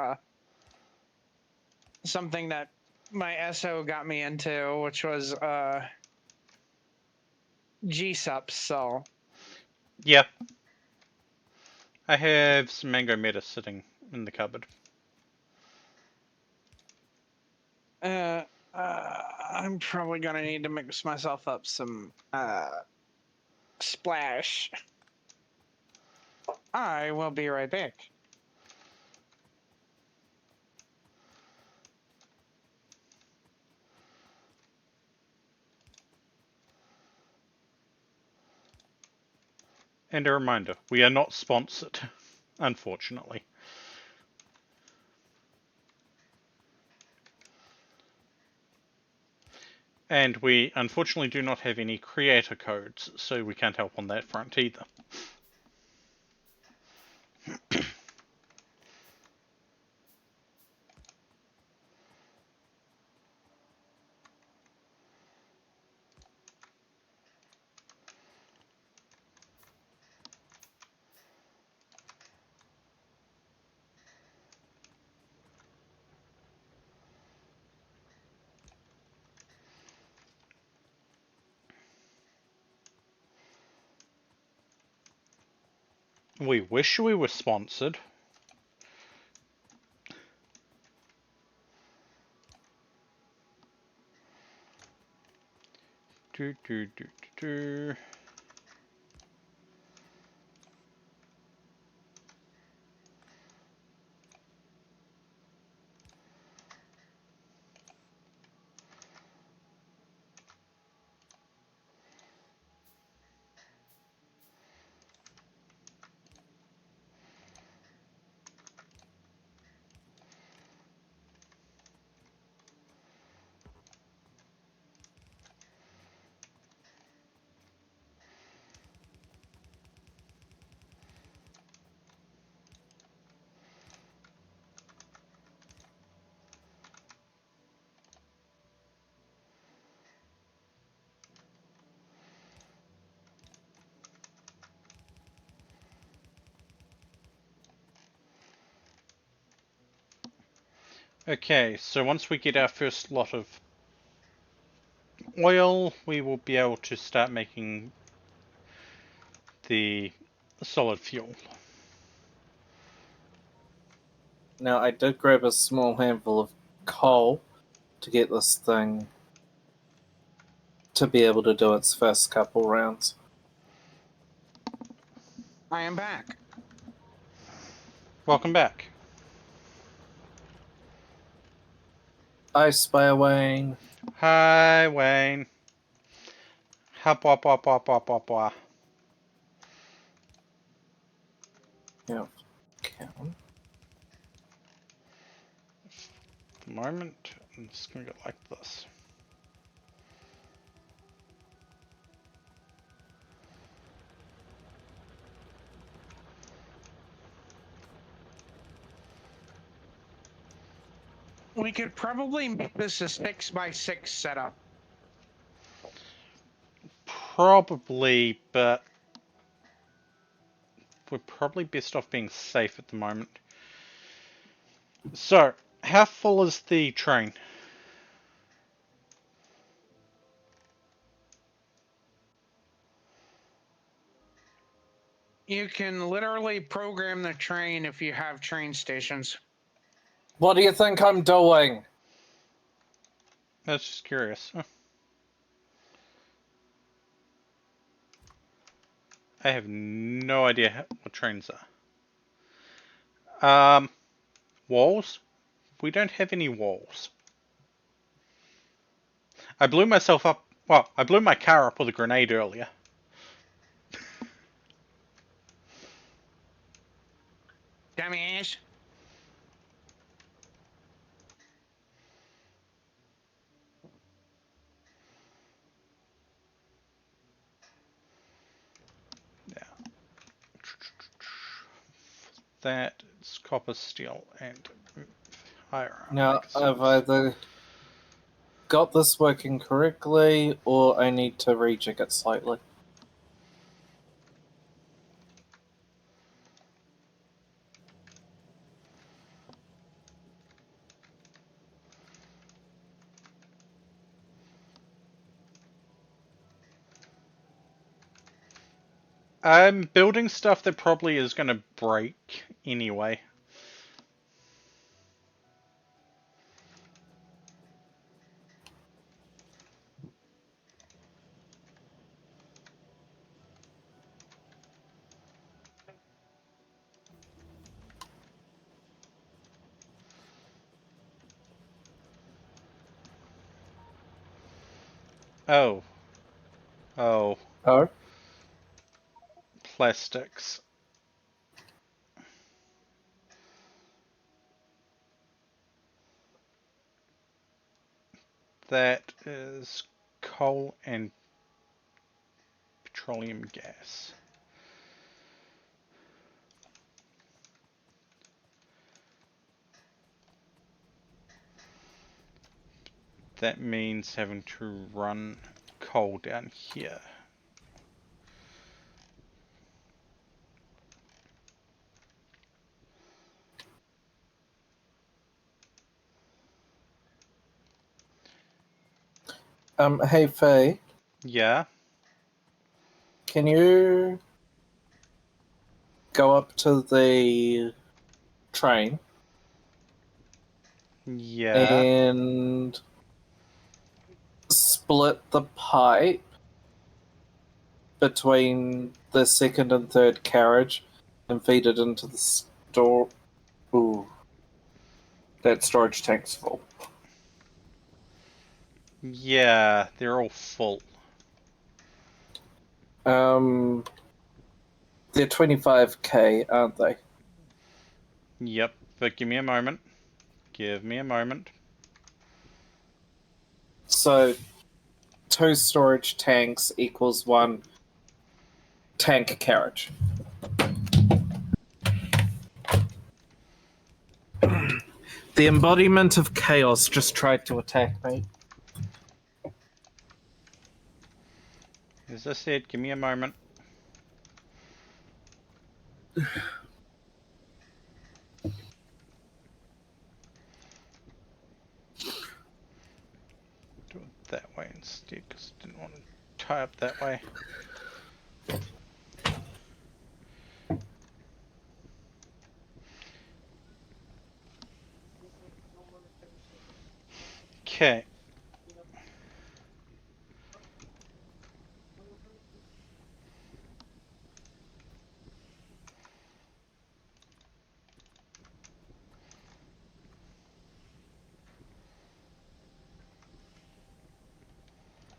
A: something that my SO got me into, which was G-Sups. So
C: Yeah. I have some mango meta sitting in the cupboard.
A: I'm probably gonna need to mix myself up some splash. I will be right back.
C: And a reminder, we are not sponsored, unfortunately. And we unfortunately do not have any creator codes, so we can't help on that front either. We wish we were sponsored. Do, do, do, do, do. Okay, so once we get our first lot of oil, we will be able to start making the solid fuel.
B: Now, I did grab a small handful of coal to get this thing to be able to do its first couple rounds.
A: I am back.
C: Welcome back.
B: I spy Wayne.
C: Hi, Wayne. Hop, wop, wop, wop, wop, wop, wop.
B: Yeah. Count.
C: The moment, I'm just gonna go like this.
A: We could probably make this a 6x6 setup.
C: Probably, but we're probably best off being safe at the moment. So, how full is the train?
A: You can literally program the train if you have train stations.
B: What do you think I'm doing?
C: I was just curious. I have no idea what trains are. Walls? We don't have any walls. I blew myself up. Well, I blew my car up with a grenade earlier.
A: Dumbass.
C: Yeah. That is copper, steel, and iron.
B: Now, I've either got this working correctly, or I need to rejig it slightly.
C: I'm building stuff that probably is going to break anyway. Oh. Oh.
B: Oh?
C: Plastics. That is coal and petroleum gas. That means having to run coal down here.
B: Hey Faye,
C: Yeah.
B: can you go up to the train
C: Yeah.
B: and split the pipe between the second and third carriage and feed it into the store. Ooh, that storage tank's full.
C: Yeah, they're all full.
B: They're 25k, aren't they?
C: Yep, but give me a moment. Give me a moment.
B: So, 2 storage tanks equals 1 tank carriage. The embodiment of chaos just tried to attack me.
C: As I said, give me a moment. Do it that way instead, because I didn't want to tie up that way. Okay.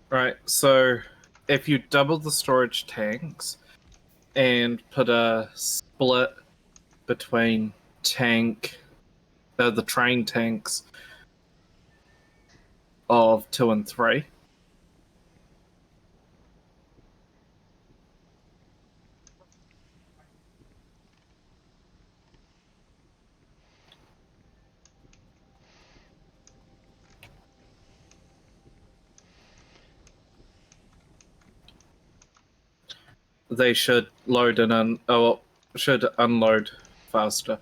B: Right, so if you double the storage tanks and put a split between the train tanks of 2 and 3, they should load should unload faster.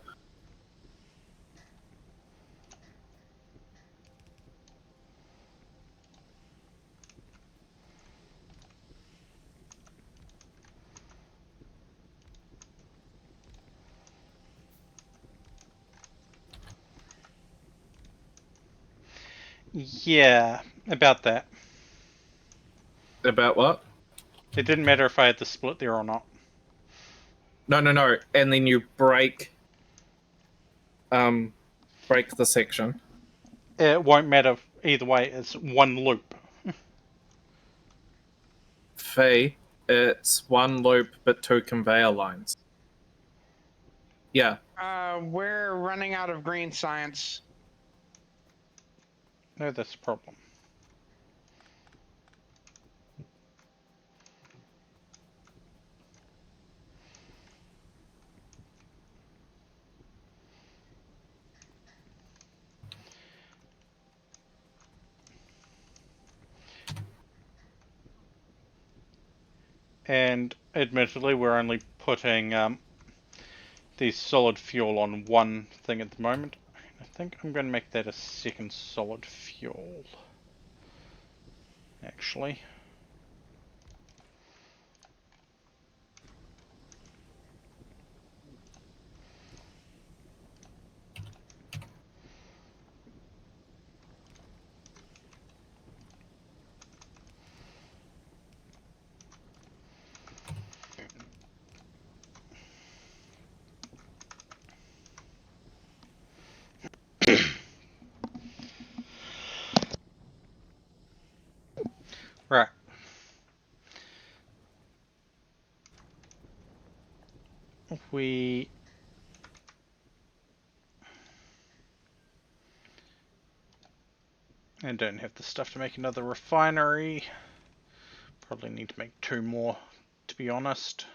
C: Yeah, about that.
B: About what?
C: It didn't matter if I had the split there or not.
B: No. And then you break the section.
C: It won't matter either way, it's one loop.
B: Fee, it's 1 loop but 2 conveyor lines. Yeah.
A: We're running out of green science.
C: No, that's a problem. And admittedly, we're only putting the solid fuel on one thing at the moment. I think I'm going to make that a second solid fuel. Actually. Right. We and don't have the stuff to make another refinery. Probably need to make 2 more, to be honest.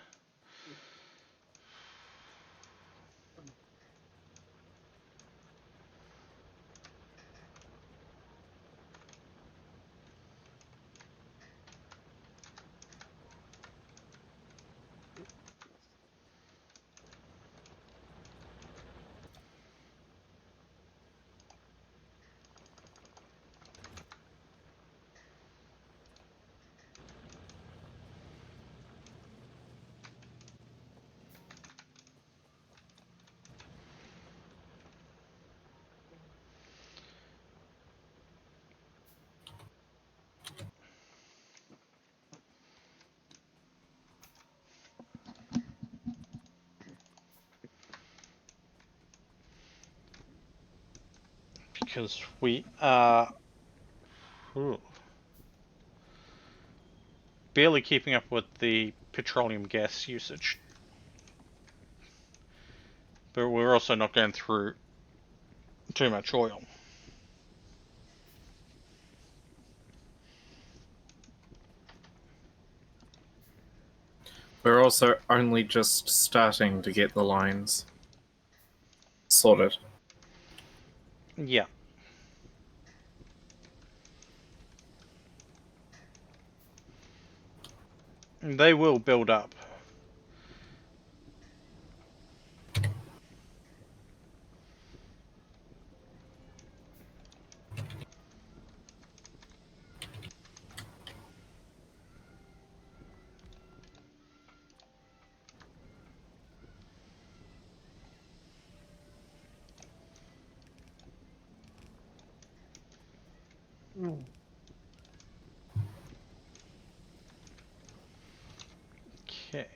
C: because we are barely keeping up with the petroleum gas usage. But we're also not going through too much oil.
B: We're also only just starting to get the lines sorted.
C: Yeah. They will build up. Okay.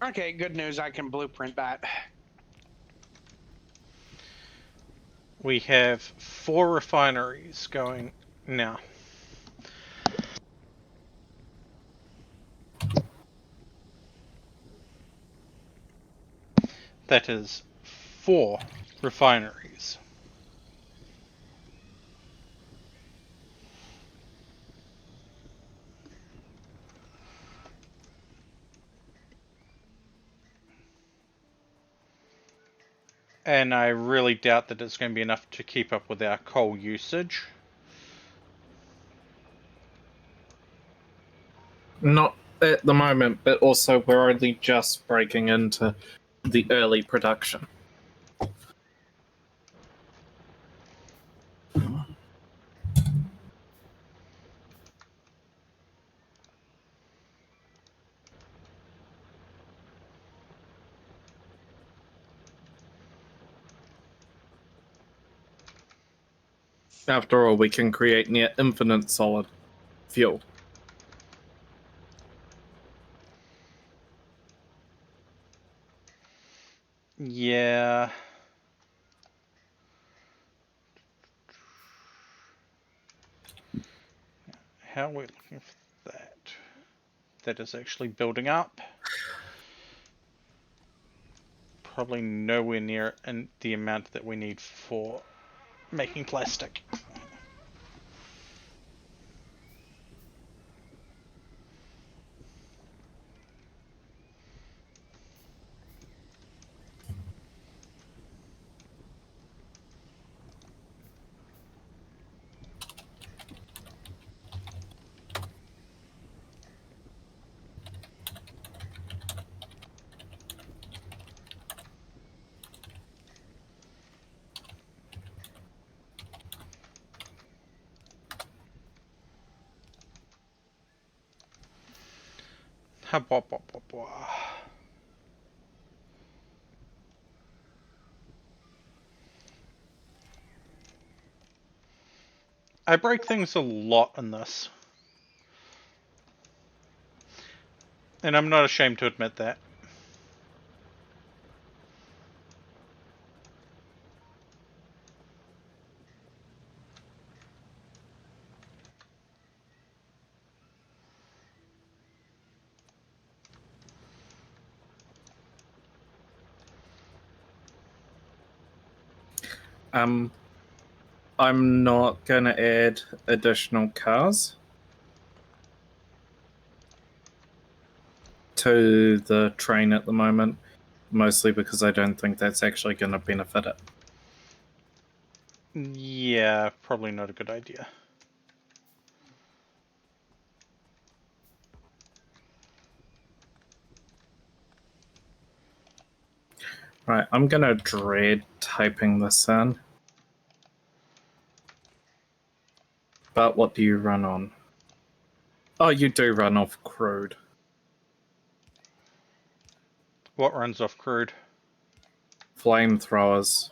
A: Okay, good news. I can blueprint that.
C: We have 4 refineries going now. That is 4 refineries. And I really doubt that it's going to be enough to keep up with our coal usage.
B: Not at the moment, but also we're only just breaking into the early production. After all, we can create near infinite solid fuel.
C: Yeah. How are we looking for that? That is actually building up. Probably nowhere near the amount that we need for making plastic. I break things a lot in this. And I'm not ashamed to admit that.
B: I'm not going to add additional cars to the train at the moment, mostly because I don't think that's actually going to benefit it.
C: Yeah, probably not a good idea.
B: Right, I'm going to dread typing this in. But what do you run on? Oh, you do run off crude.
C: What runs off crude?
B: Flamethrowers.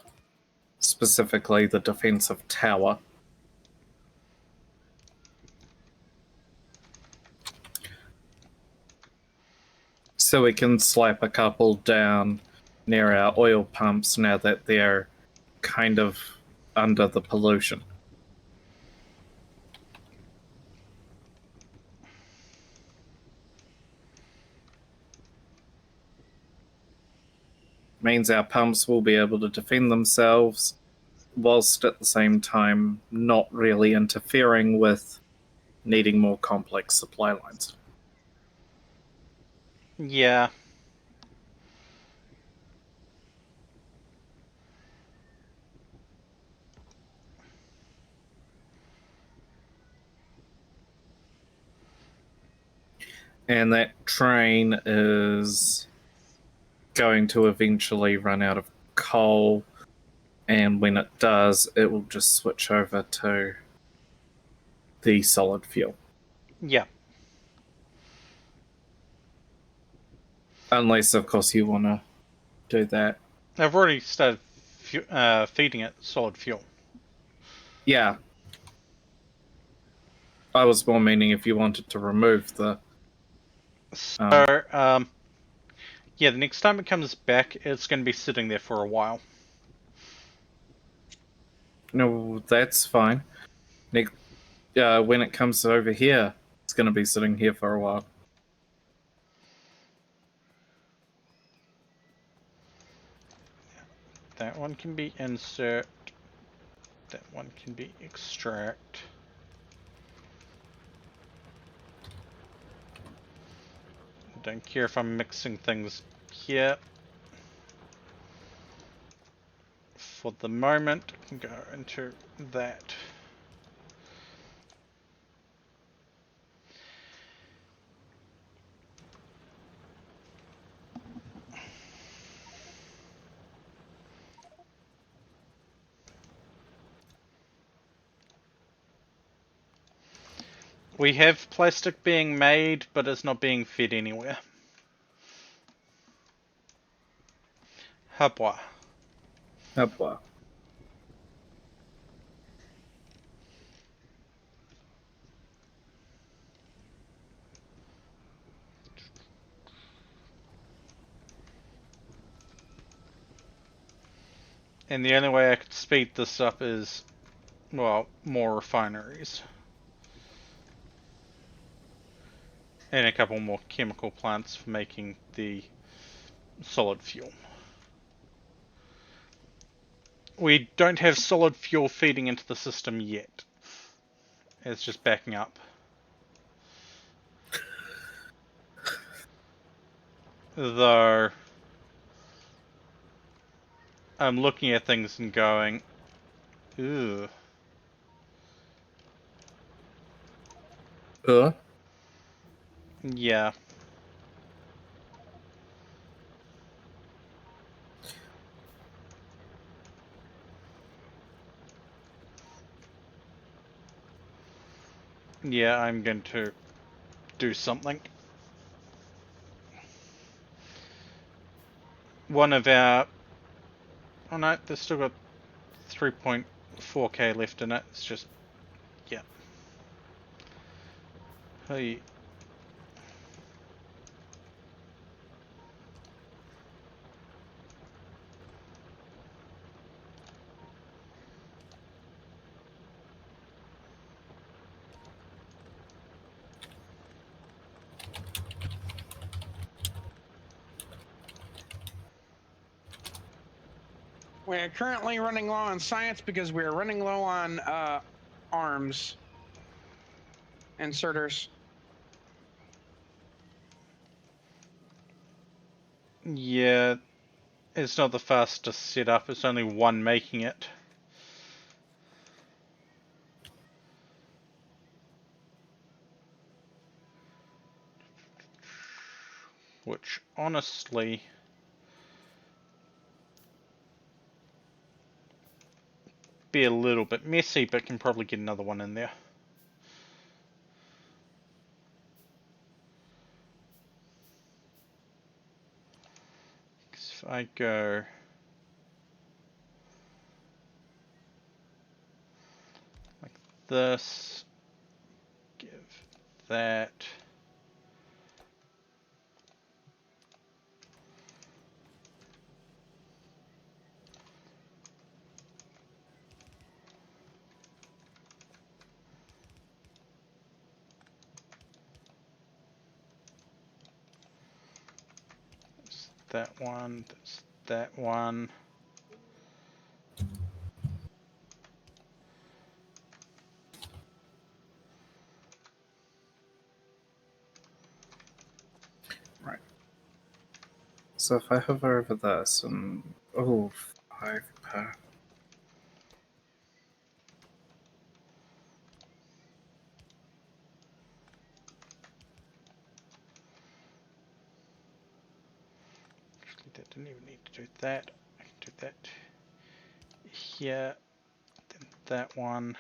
B: Specifically the defensive tower. So we can slap a couple down near our oil pumps now that they're kind of under the pollution. Means our pumps will be able to defend themselves whilst at the same time not really interfering with needing more complex supply lines.
C: Yeah.
B: And that train is going to eventually run out of coal, and when it does, it will just switch over to the solid fuel.
C: Yeah.
B: Unless, of course, you want to do that.
C: I've already started feeding it solid fuel.
B: Yeah. I was more meaning if you wanted to remove the...
C: So, yeah, the next time it comes back, it's going to be sitting there for a while.
B: No, that's fine. When it comes over here, it's going to be sitting here for a while.
C: That one can be insert. That one can be extract. Don't care if I'm mixing things here. For the moment, I can go into that. We have plastic being made, but it's not being fed anywhere. Hubwa.
B: Hopla.
C: And the only way I could speed this up is, well, more refineries. And a couple more chemical plants for making the solid fuel. We don't have solid fuel feeding into the system yet. It's just backing up. Though I'm looking at things and going, ooh. Yeah. Yeah, I'm going to do something. One of our... Oh no, there's still got 3.4k left in it. It's just... Yeah. Hey.
A: We're currently running low on science because we're running low on arms inserters.
C: Yeah, it's not the fastest setup. It's only one making it. Which, honestly... be a little bit messy, but can probably get another one in there. I go like this, give that. That one, that's that one.
B: Right. So if I hover over this and... Oh, 5 per...
C: Actually, that didn't even need to do that. I can do that here, then that one.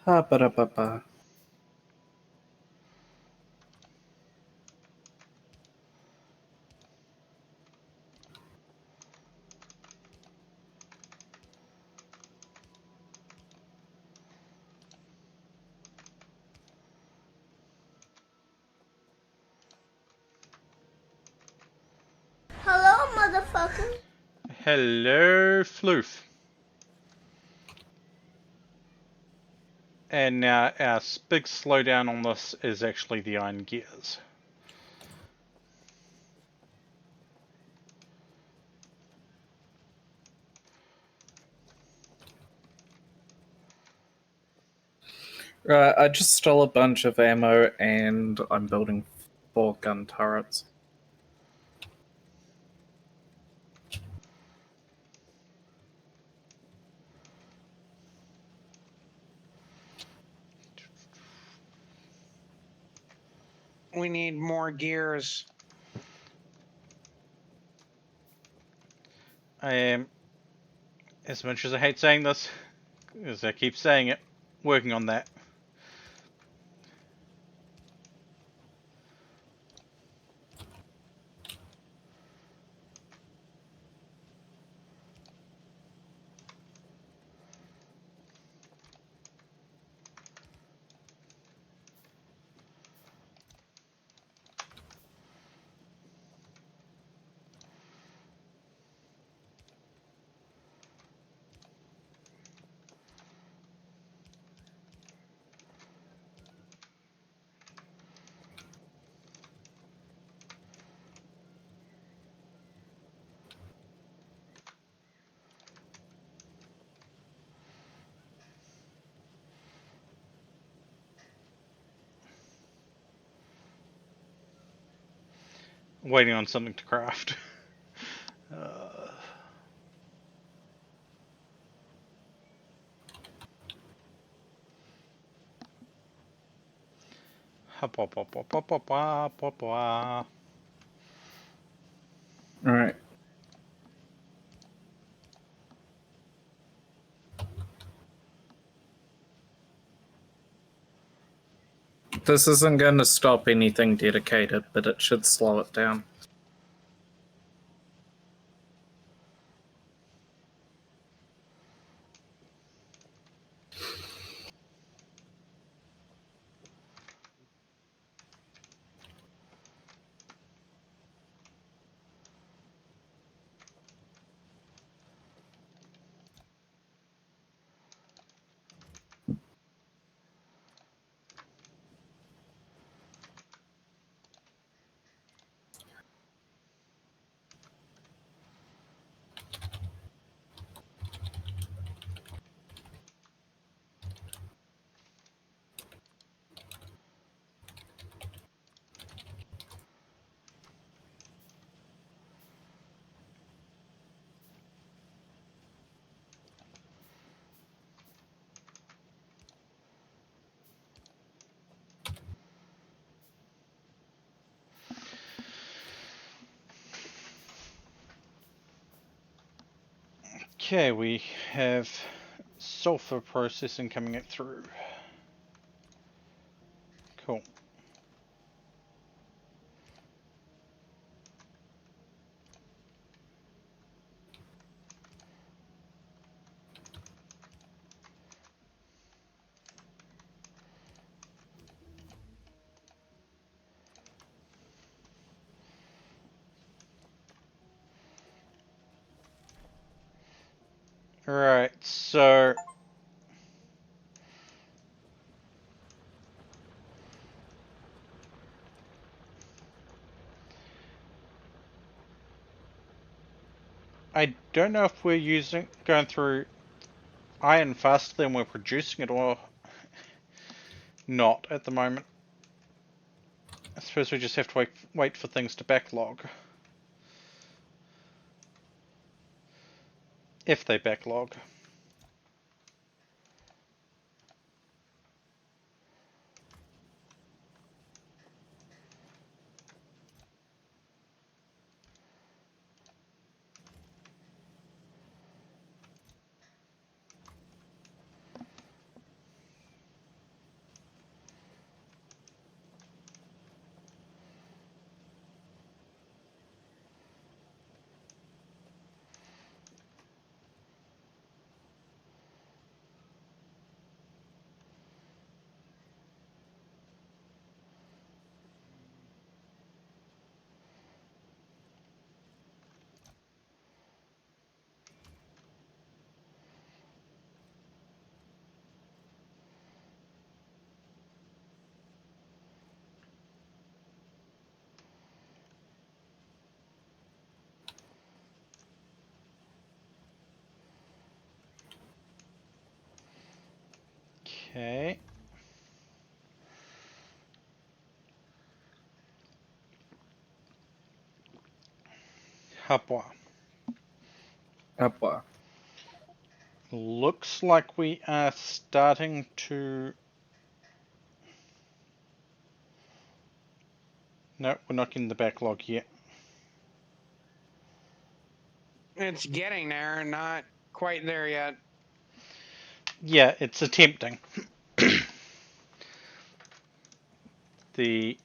B: Ha ba da ba ba.
E: Hello, motherfucker.
C: Hello, Floof. And now our big slowdown on this is actually the iron gears.
B: Right, I just stole a bunch of ammo and I'm building 4 gun turrets.
A: We need more gears.
C: I am, as much as I hate saying this, as I keep saying it, working on that. Waiting on something to craft.
B: Alright. This isn't going to stop anything dedicated, but it should slow it down.
C: Okay, we have sulfur processing coming it through. Cool. Right, so I don't know if we're going through iron faster than we're producing it or not at the moment. I suppose we just have to wait for things to backlog. If they backlog. Okay. Hapwa.
B: Upwa.
C: Looks like we are starting to... No, we're not in the backlog yet.
A: It's getting there, not quite there yet.
C: Yeah, it's attempting. The...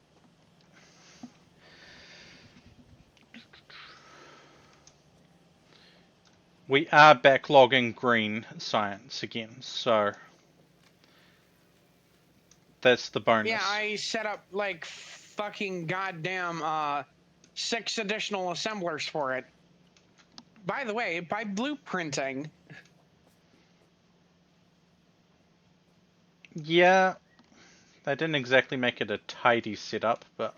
C: We are backlogging green science again, so... That's the bonus.
A: Yeah, I set up like fucking goddamn 6 additional assemblers for it. By the way, by blueprinting.
C: Yeah, they didn't exactly make it a tidy setup, but...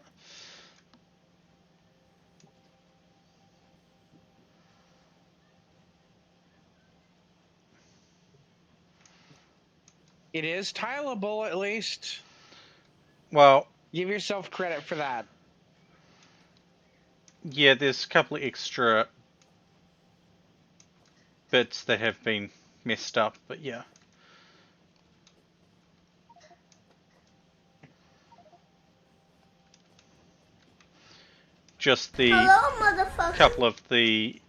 A: It is tileable, at least.
C: Well,
A: Give yourself credit for that.
C: yeah, there's a couple of extra bits that have been messed up, but yeah. Just the couple of the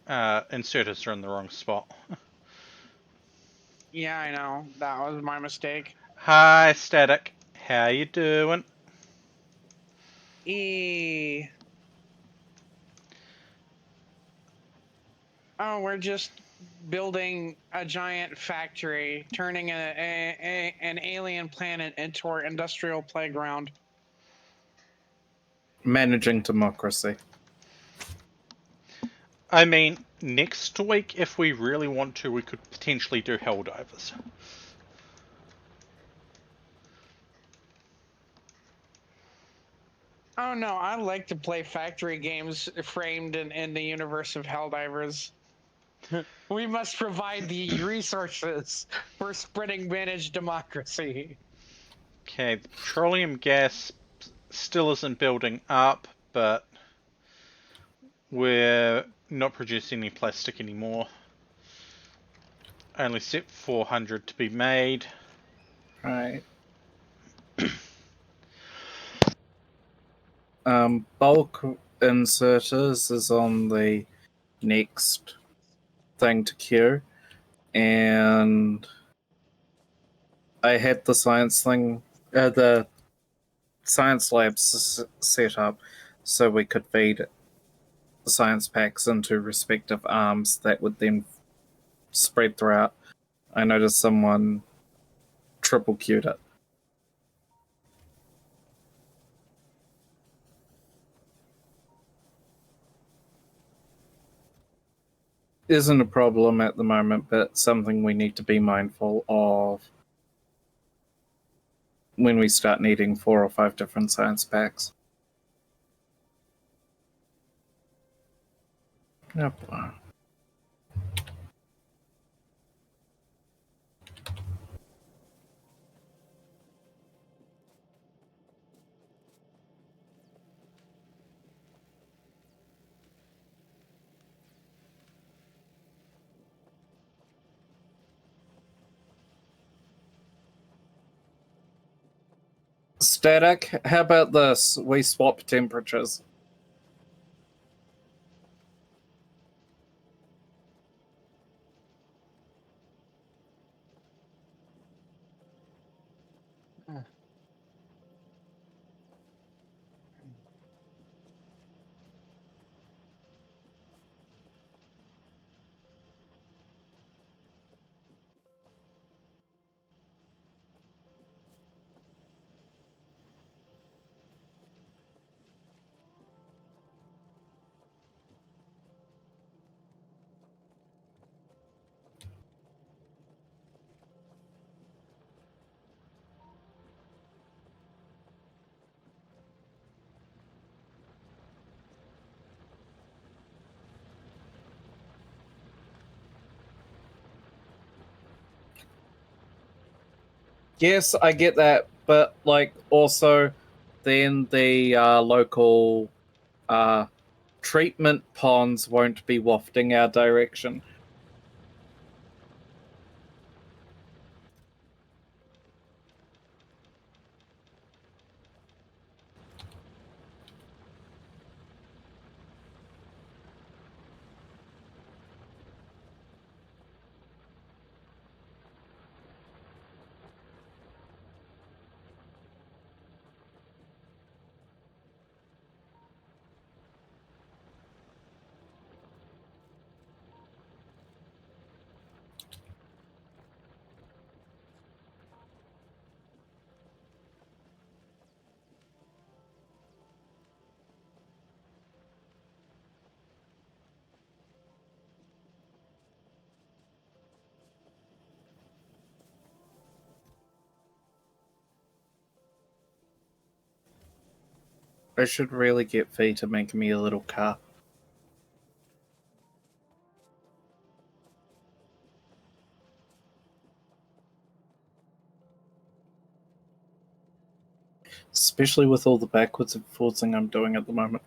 C: inserters are in the wrong spot.
A: Yeah, I know. That was my mistake.
C: Hi, Static. How you doing?
A: Oh, we're just building a giant factory, turning an alien planet into our industrial playground.
B: Managing democracy.
C: I mean, next week, if we really want to, we could potentially do Helldivers.
A: Oh no, I like to play factory games framed in the universe of Helldivers. We must provide the resources for spreading managed democracy.
C: Okay, the petroleum gas still isn't building up, but we're not producing any plastic anymore. Only set 400 to be made.
B: Right. Bulk inserters is on the next thing to queue, and I had the the science labs set up so we could feed science packs into respective arms that would then spread throughout. I noticed someone triple queued it. isn't a problem at the moment, but something we need to be mindful of when we start needing 4 or 5 different science packs. Oh, boy. Static, how about this? We swap temperatures. Yes, I get that, but like also then the local treatment ponds won't be wafting our direction. I should really get Fee to make me a little car. Especially with all the backwards and forwardsing I'm doing at the moment.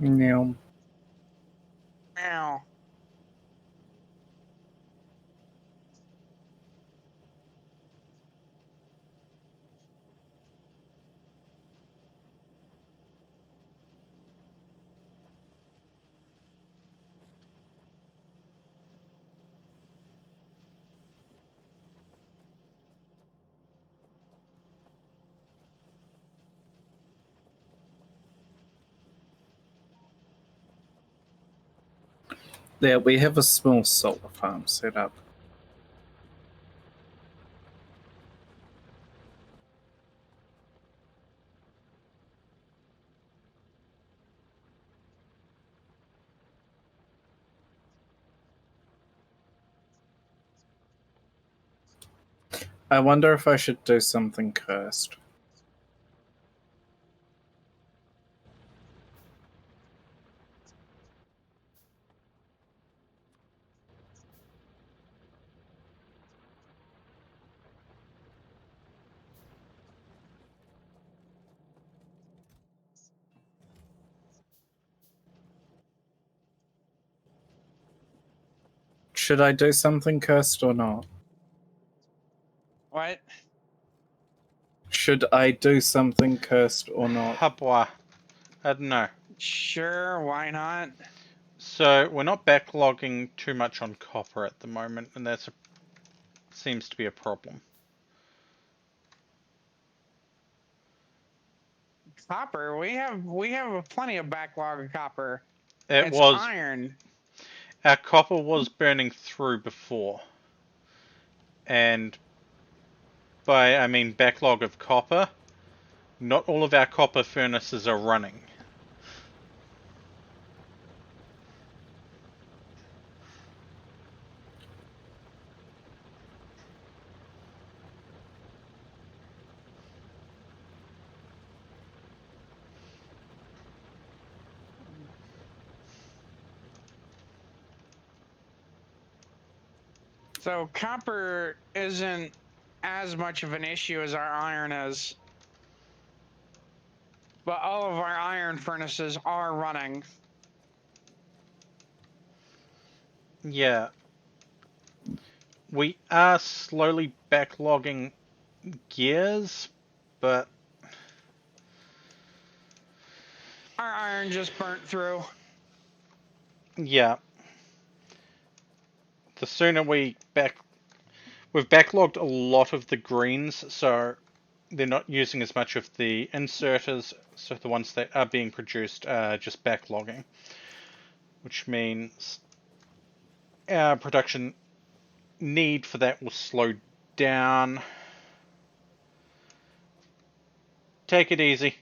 B: No.
A: Ow.
B: Yeah, we have a small solar farm set up. I wonder if I should do something cursed. Should I do something cursed or not?
A: What?
B: Should I do something cursed or not?
C: Habwa. I don't know.
A: Sure, why not?
C: So we're not backlogging too much on copper at the moment, and that seems to be a problem.
A: Copper, we have plenty of backlog of copper.
C: It
A: It's
C: was
A: iron.
C: our copper was burning through before, and by I mean backlog of copper. Not all of our copper furnaces are running.
A: So copper isn't as much of an issue as our iron is. But all of our iron furnaces are running.
C: Yeah. We are slowly backlogging gears, but
A: Our iron just burnt through.
C: yeah. The sooner we've backlogged a lot of the greens, so they're not using as much of the inserters, so the ones that are being produced are just backlogging, which means our production need for that will slow down. Take it easy.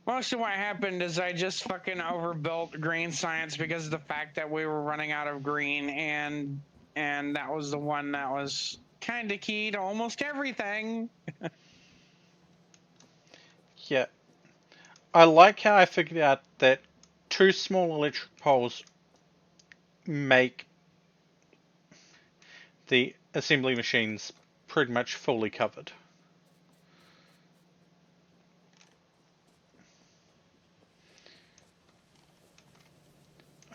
A: Most of what happened is I just fucking overbuilt green science because of the fact that we were running out of green, and that was the one that was kind of key to almost everything.
C: Yeah. I like how I figured out that 2 small electric poles make the assembly machines pretty much fully covered.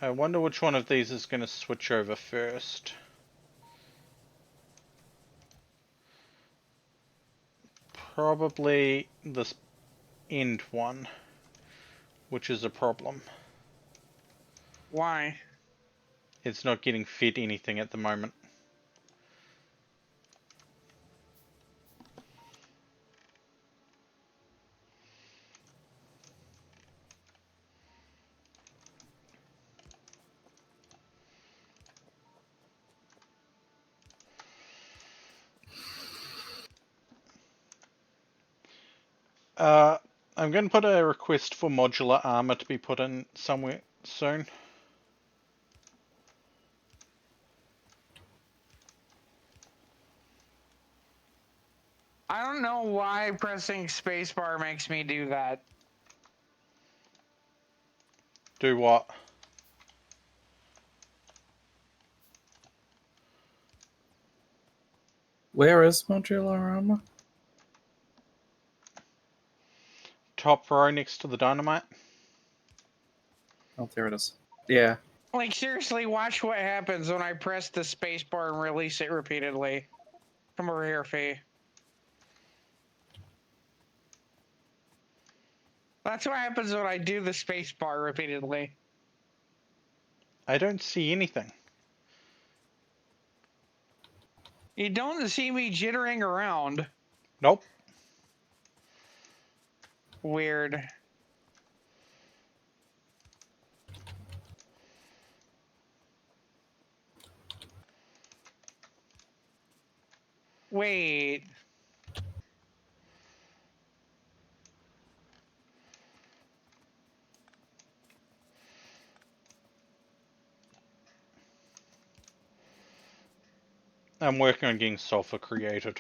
C: I wonder which one of these is going to switch over first. Probably this end one, which is a problem.
A: Why?
C: It's not getting fed anything at the moment. I'm going to put a request for modular armor to be put in somewhere soon.
A: I don't know why pressing spacebar makes me do that.
C: Do what?
B: Where is modular armor?
C: Top row next to the dynamite.
B: Oh, there it is. Yeah.
A: Like, seriously, watch what happens when I press the space bar and release it repeatedly. Come over here, Fee. That's what happens when I do the space bar repeatedly.
C: I don't see anything.
A: You don't see me jittering around.
C: Nope.
A: Weird. Wait.
C: I'm working on getting sulfur created.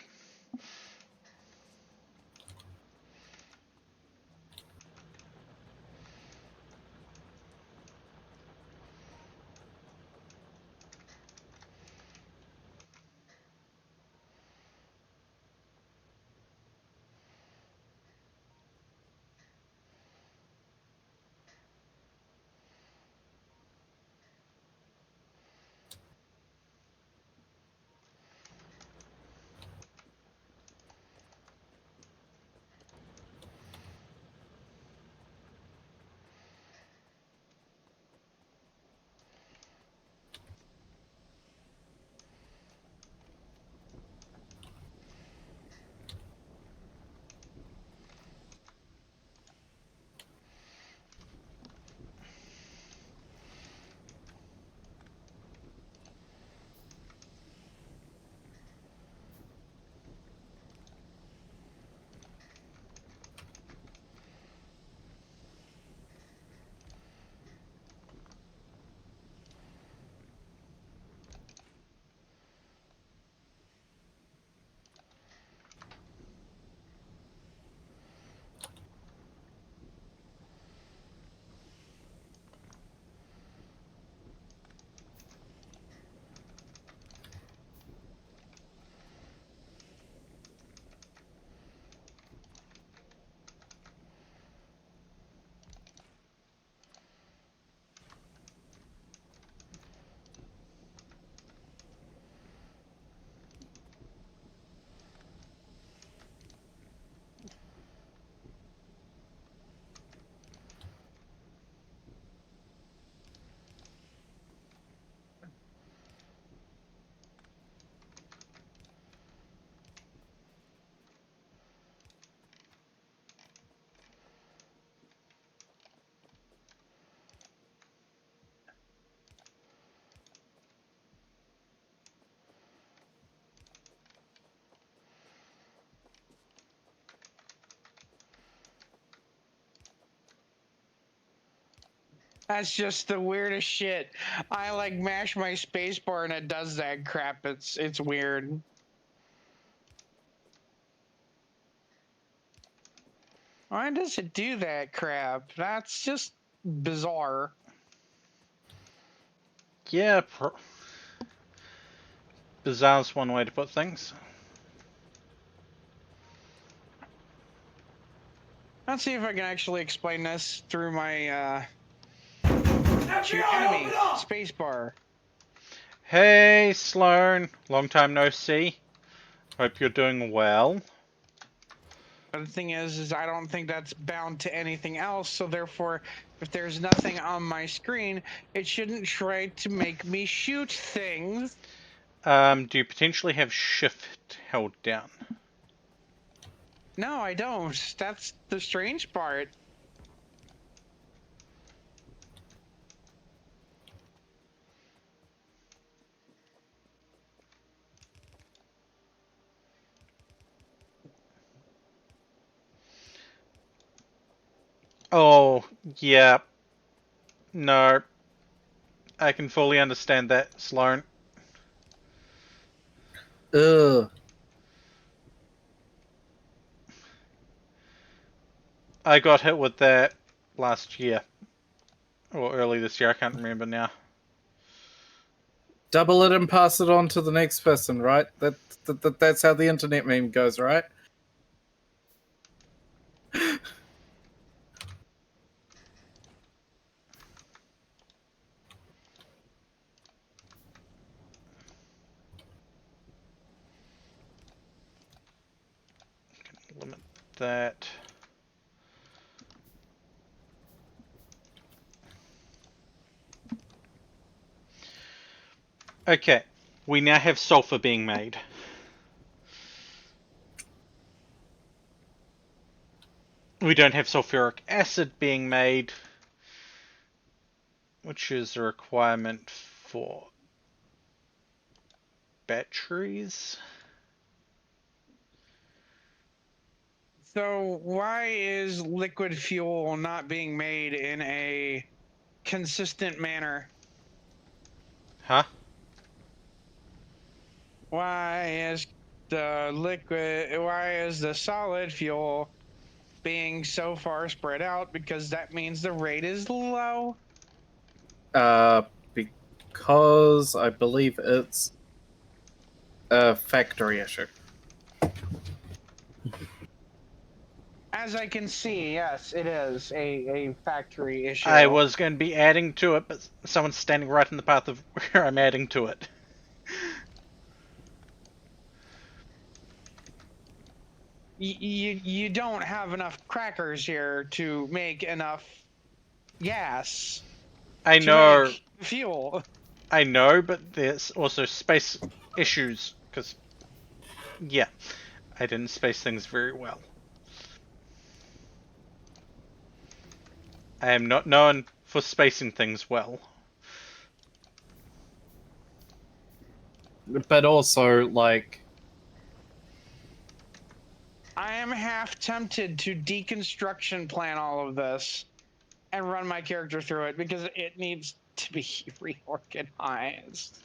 A: That's just the weirdest shit. I like mash my space bar and it does that crap. It's weird. Why does it do that crap? That's just bizarre.
C: Yeah, bizarre's one way to put things.
A: Let's see if I can actually explain this through my shoot enemy space bar.
C: Hey, Sloan. Long time no see. Hope you're doing well.
A: But the thing is I don't think that's bound to anything else. So therefore, if there's nothing on my screen, it shouldn't try to make me shoot things.
C: Do you potentially have shift held down?
A: No, I don't. That's the strange part.
C: Oh, yeah. No. I can fully understand that, Sloan.
B: Ugh.
C: I got hit with that last year. Or early this year, I can't remember now.
B: double it and pass it on to the next person, right? That's how the internet meme goes, right?
C: Limit that. Okay, we now have sulfur being made. We don't have sulfuric acid being made, which is a requirement for batteries.
A: So why is liquid fuel not being made in a consistent manner?
C: Huh?
A: Why is the solid fuel being so far spread out? Because that means the rate is low.
B: Because I believe it's a factory issue.
A: As I can see, yes, it is a factory issue.
C: I was going to be adding to it, but someone's standing right in the path of where I'm adding to it.
A: You don't have enough crackers here to make enough gas
C: I
A: to
C: know,
A: make fuel.
C: I know, but there's also space issues, because, yeah, I didn't space things very well. I am not known for spacing things well.
B: But also, like,
A: I am half tempted to deconstruction plan all of this and run my character through it because it needs to be reorganized.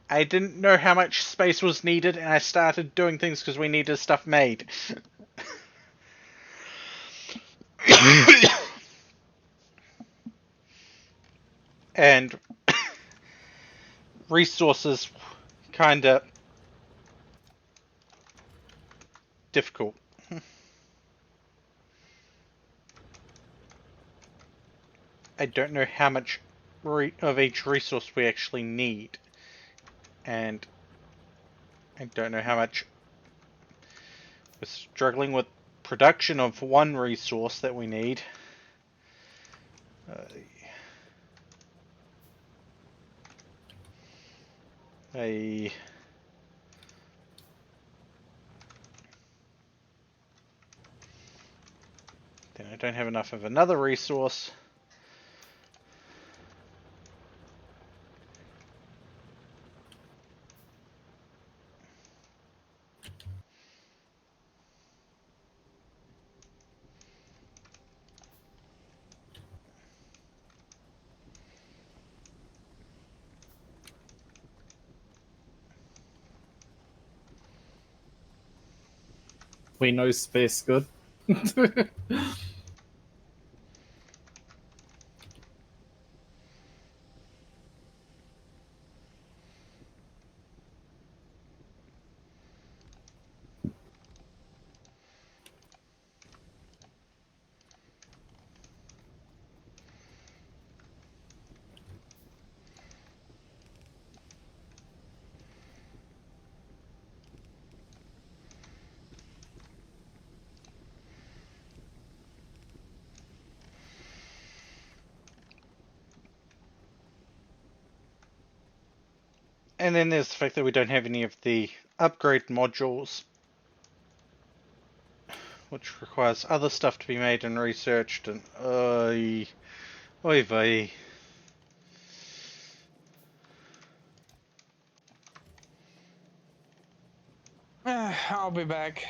C: I didn't know how much space was needed, and I started doing things because we needed stuff made. And resources kinda difficult. I don't know how much of each resource we actually need. And I don't know how much we're struggling with production of one resource that we need. Then I don't have enough of another resource.
B: we know space good.
C: And then there's the fact that we don't have any of the upgrade modules, which requires other stuff to be made and researched, and oy vey.
A: I'll be back.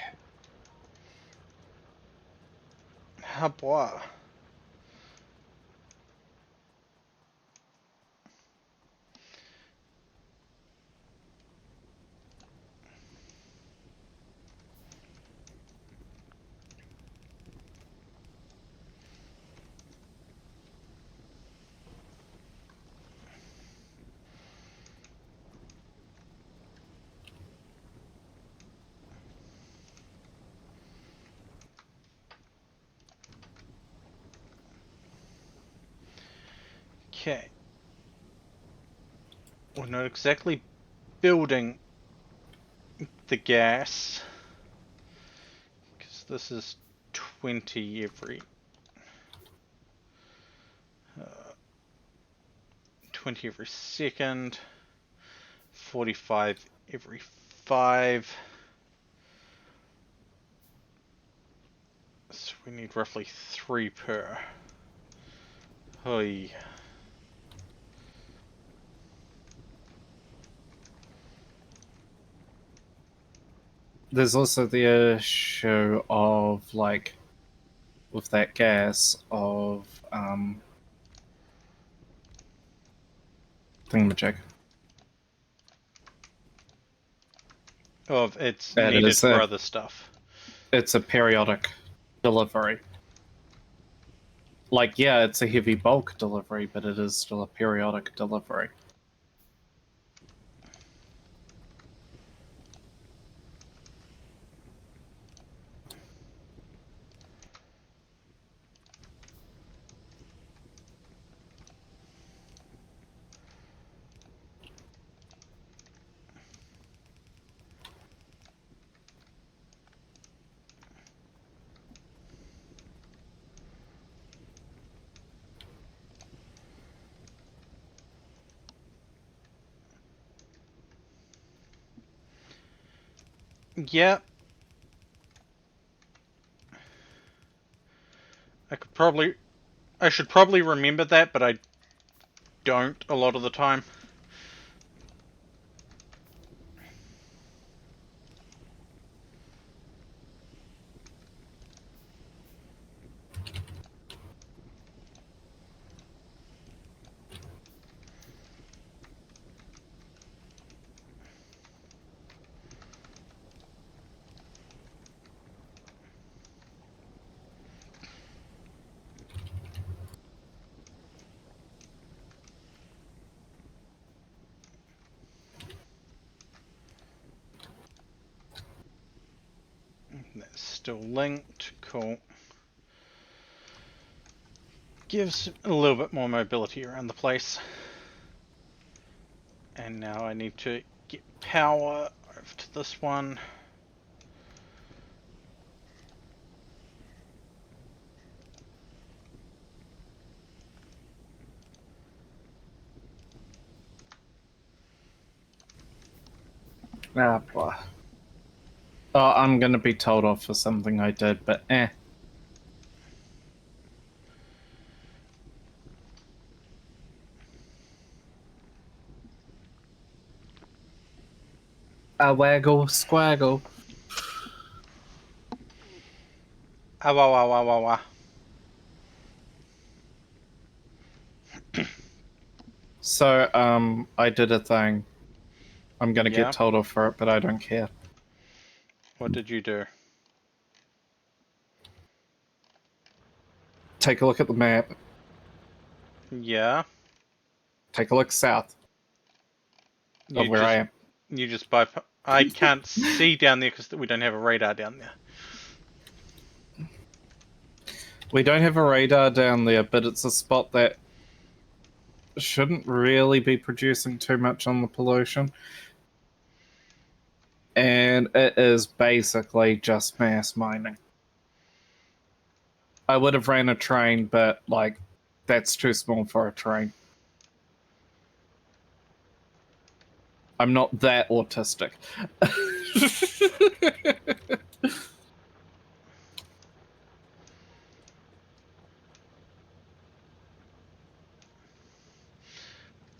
C: Ah, boy. Okay. We're not exactly building the gas, because this is 20 every 20 every second, 45 every 5. So we need roughly 3 per. Hoi.
B: There's also the issue of, like, with that gas of, thingamajig.
C: Of it's
B: That
C: needed
B: is
C: for other stuff.
B: It's a periodic delivery. Like, yeah, it's a heavy bulk delivery, but it is still a periodic delivery.
C: Yeah. I should probably remember that, but I don't a lot of the time. That's still linked. Cool. Gives a little bit more mobility around the place. And now I need to get power over to this one.
B: Ah, blah. Oh, I'm gonna be told off for something I did, but eh. A waggle squaggle.
C: Ah, wah, wah, wah, wah, wah.
B: So, I did a thing. I'm gonna
C: Yeah.
B: get told off for it, but I don't care.
C: What did you do?
B: Take a look at the map.
C: Yeah.
B: Take a look south of where I am.
C: You just bypass. I can't see down there because we don't have a radar down there.
B: We don't have a radar down there, but it's a spot that shouldn't really be producing too much on the pollution. And it is basically just mass mining. I would have ran a train, but, like, that's too small for a train. I'm not that autistic.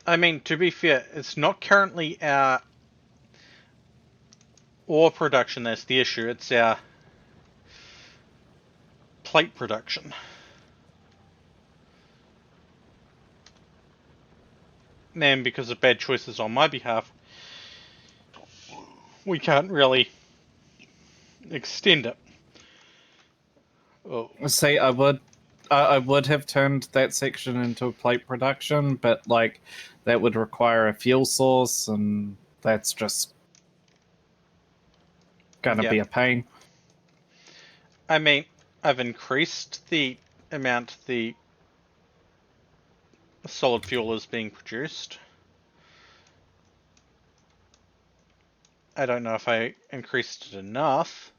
C: I mean, to be fair, it's not currently our ore production that's the issue. It's our plate production. And because of bad choices on my behalf, we can't really extend it. Oh.
B: See, I would have turned that section into plate production, but, like, that would require a fuel source, and that's just gonna be a pain.
C: I mean, I've increased the amount solid fuel is being produced. I don't know if I increased it enough.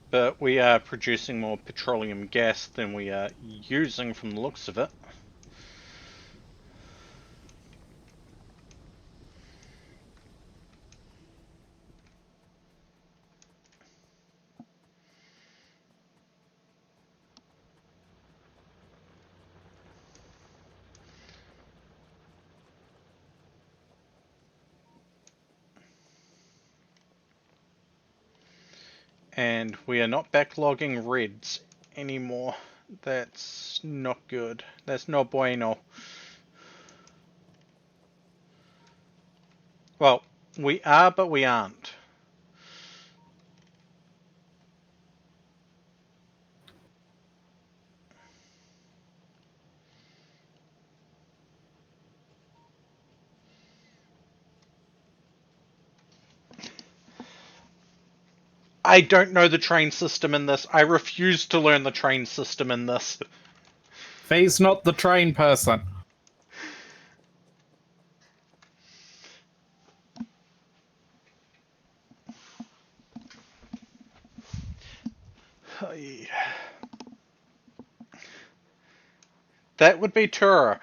C: But we are producing more petroleum gas than we are using from the looks of it. And we are not backlogging reds anymore. That's not good. That's no bueno. Well, we are, but we aren't. I don't know the train system in this. I refuse to learn the train system in this.
B: Faye's not the train person.
C: That would be Tura.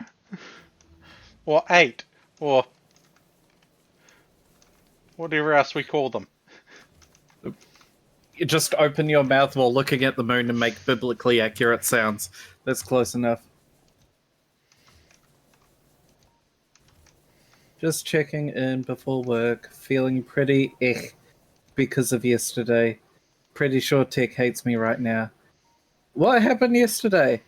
C: Or 8. Or whatever else we call them.
B: You just open your mouth while looking at the moon and make biblically accurate sounds. That's close enough. Just checking in before work. Feeling pretty because of yesterday. Pretty sure Tech hates me right now. What happened yesterday?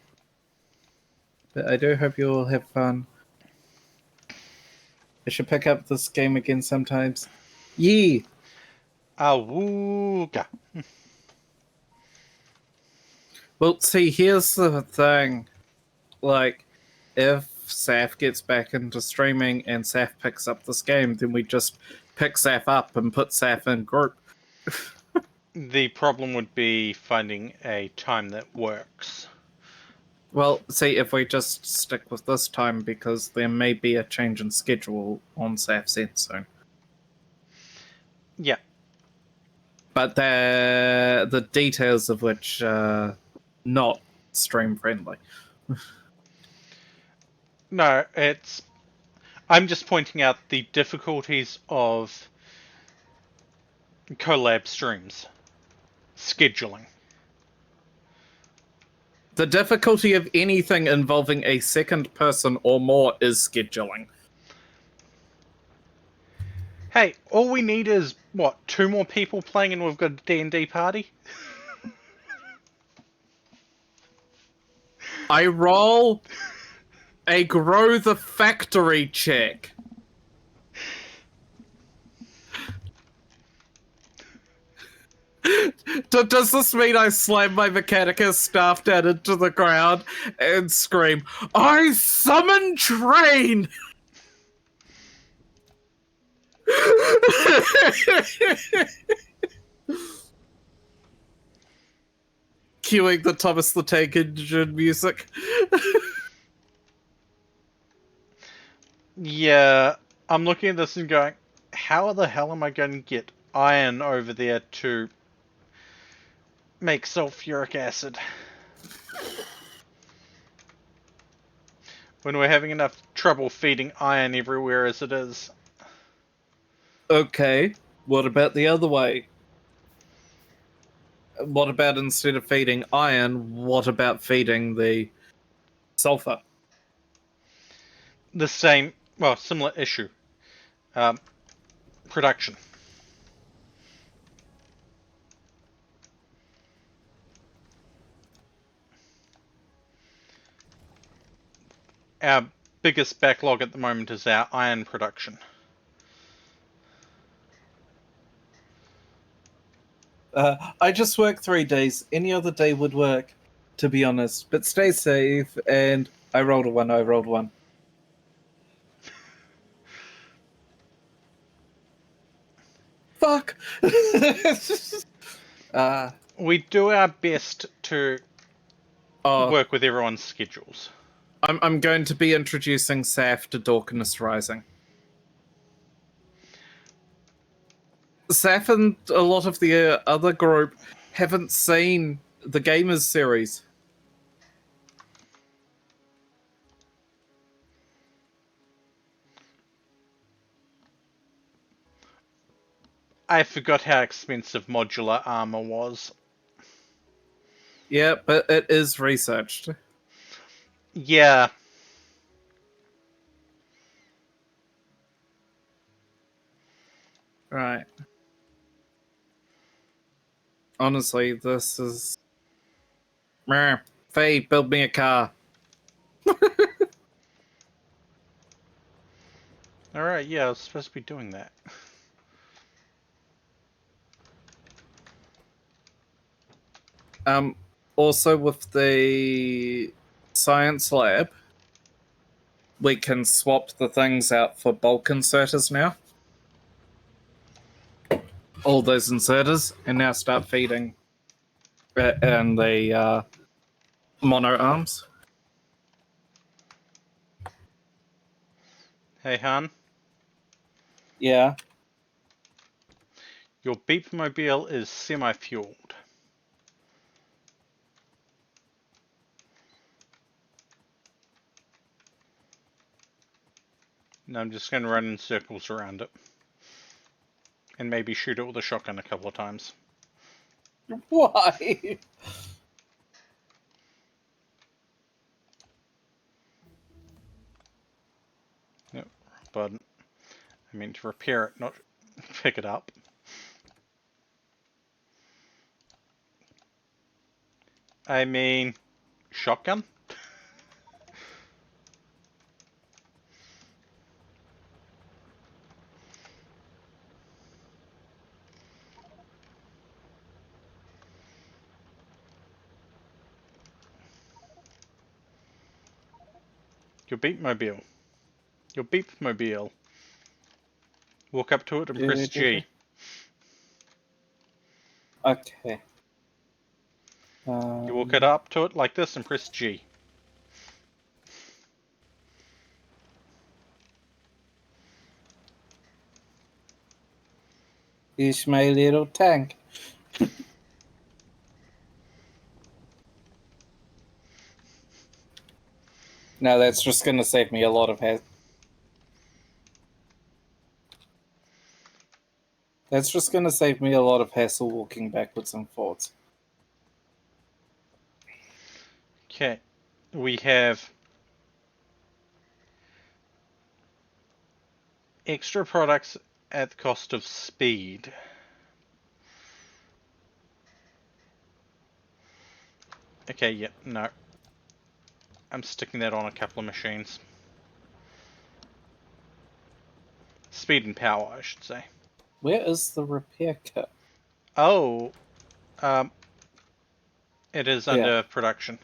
B: But I do hope you all have fun. I should pick up this game again sometimes. Yee!
C: Awooga.
B: Well, see, here's the thing. Like, if Saf gets back into streaming and Saf picks up this game, then we just pick Saf up and put Saf in group.
C: The problem would be finding a time that works.
B: Well, see, if we just stick with this time, because there may be a change in schedule on Saf's end soon.
C: Yeah.
B: But the details of which not stream friendly.
C: No, it's... I'm just pointing out the difficulties of collab streams. Scheduling.
B: The difficulty of anything involving a second person or more is scheduling.
C: Hey, all we need is, what, 2 more people playing and we've got a D&D party?
B: I roll a grow the factory check. Does this mean I slam my Mechanicus staff down into the ground and scream, I summon train! Cueing the Thomas the Tank Engine music.
C: Yeah, I'm looking at this and going, how the hell am I going to get iron over there to make sulfuric acid? When we're having enough trouble feeding iron everywhere as it is.
B: Okay, what about the other way? What about instead of feeding iron, what about feeding the sulfur?
C: The same, well, similar issue. Production. our biggest backlog at the moment is our iron production.
B: I just work 3 days. Any other day would work, to be honest. But stay safe. And I rolled a 1. I rolled 1. Fuck.
C: We do our best to work with everyone's schedules.
B: I'm going to be introducing Saf to Darkness Rising. Saf and a lot of the other group haven't seen the Gamers series.
C: I forgot how expensive modular armor was.
B: Yeah, but it is researched.
C: Yeah.
B: Right. Honestly, this is... Meh. Faye, build me a car.
C: Alright, yeah, I was supposed to be doing that.
B: Also, with the science lab, we can swap the things out for bulk inserters now. All those inserters, and now start feeding and the mono arms.
C: Hey, Han,
B: Yeah.
C: your beepmobile is semi-fueled. Now I'm just going to run in circles around it. And maybe shoot it with a shotgun a couple of times.
B: Why?
C: No, but I mean to repair it, not pick it up. I mean, shotgun? Your beepmobile. Your beepmobile. Walk up to it and press G.
B: Okay.
C: You walk it up to it like this and press G.
B: Here's my little tank. Now that's just going to save me a lot of hassle. That's just going to save me a lot of hassle walking backwards and forwards.
C: Okay. We have extra products at the cost of speed. Okay, yeah, no. I'm sticking that on a couple of machines. Speed and power, I should say.
B: Where is the repair kit?
C: Oh, it is under production.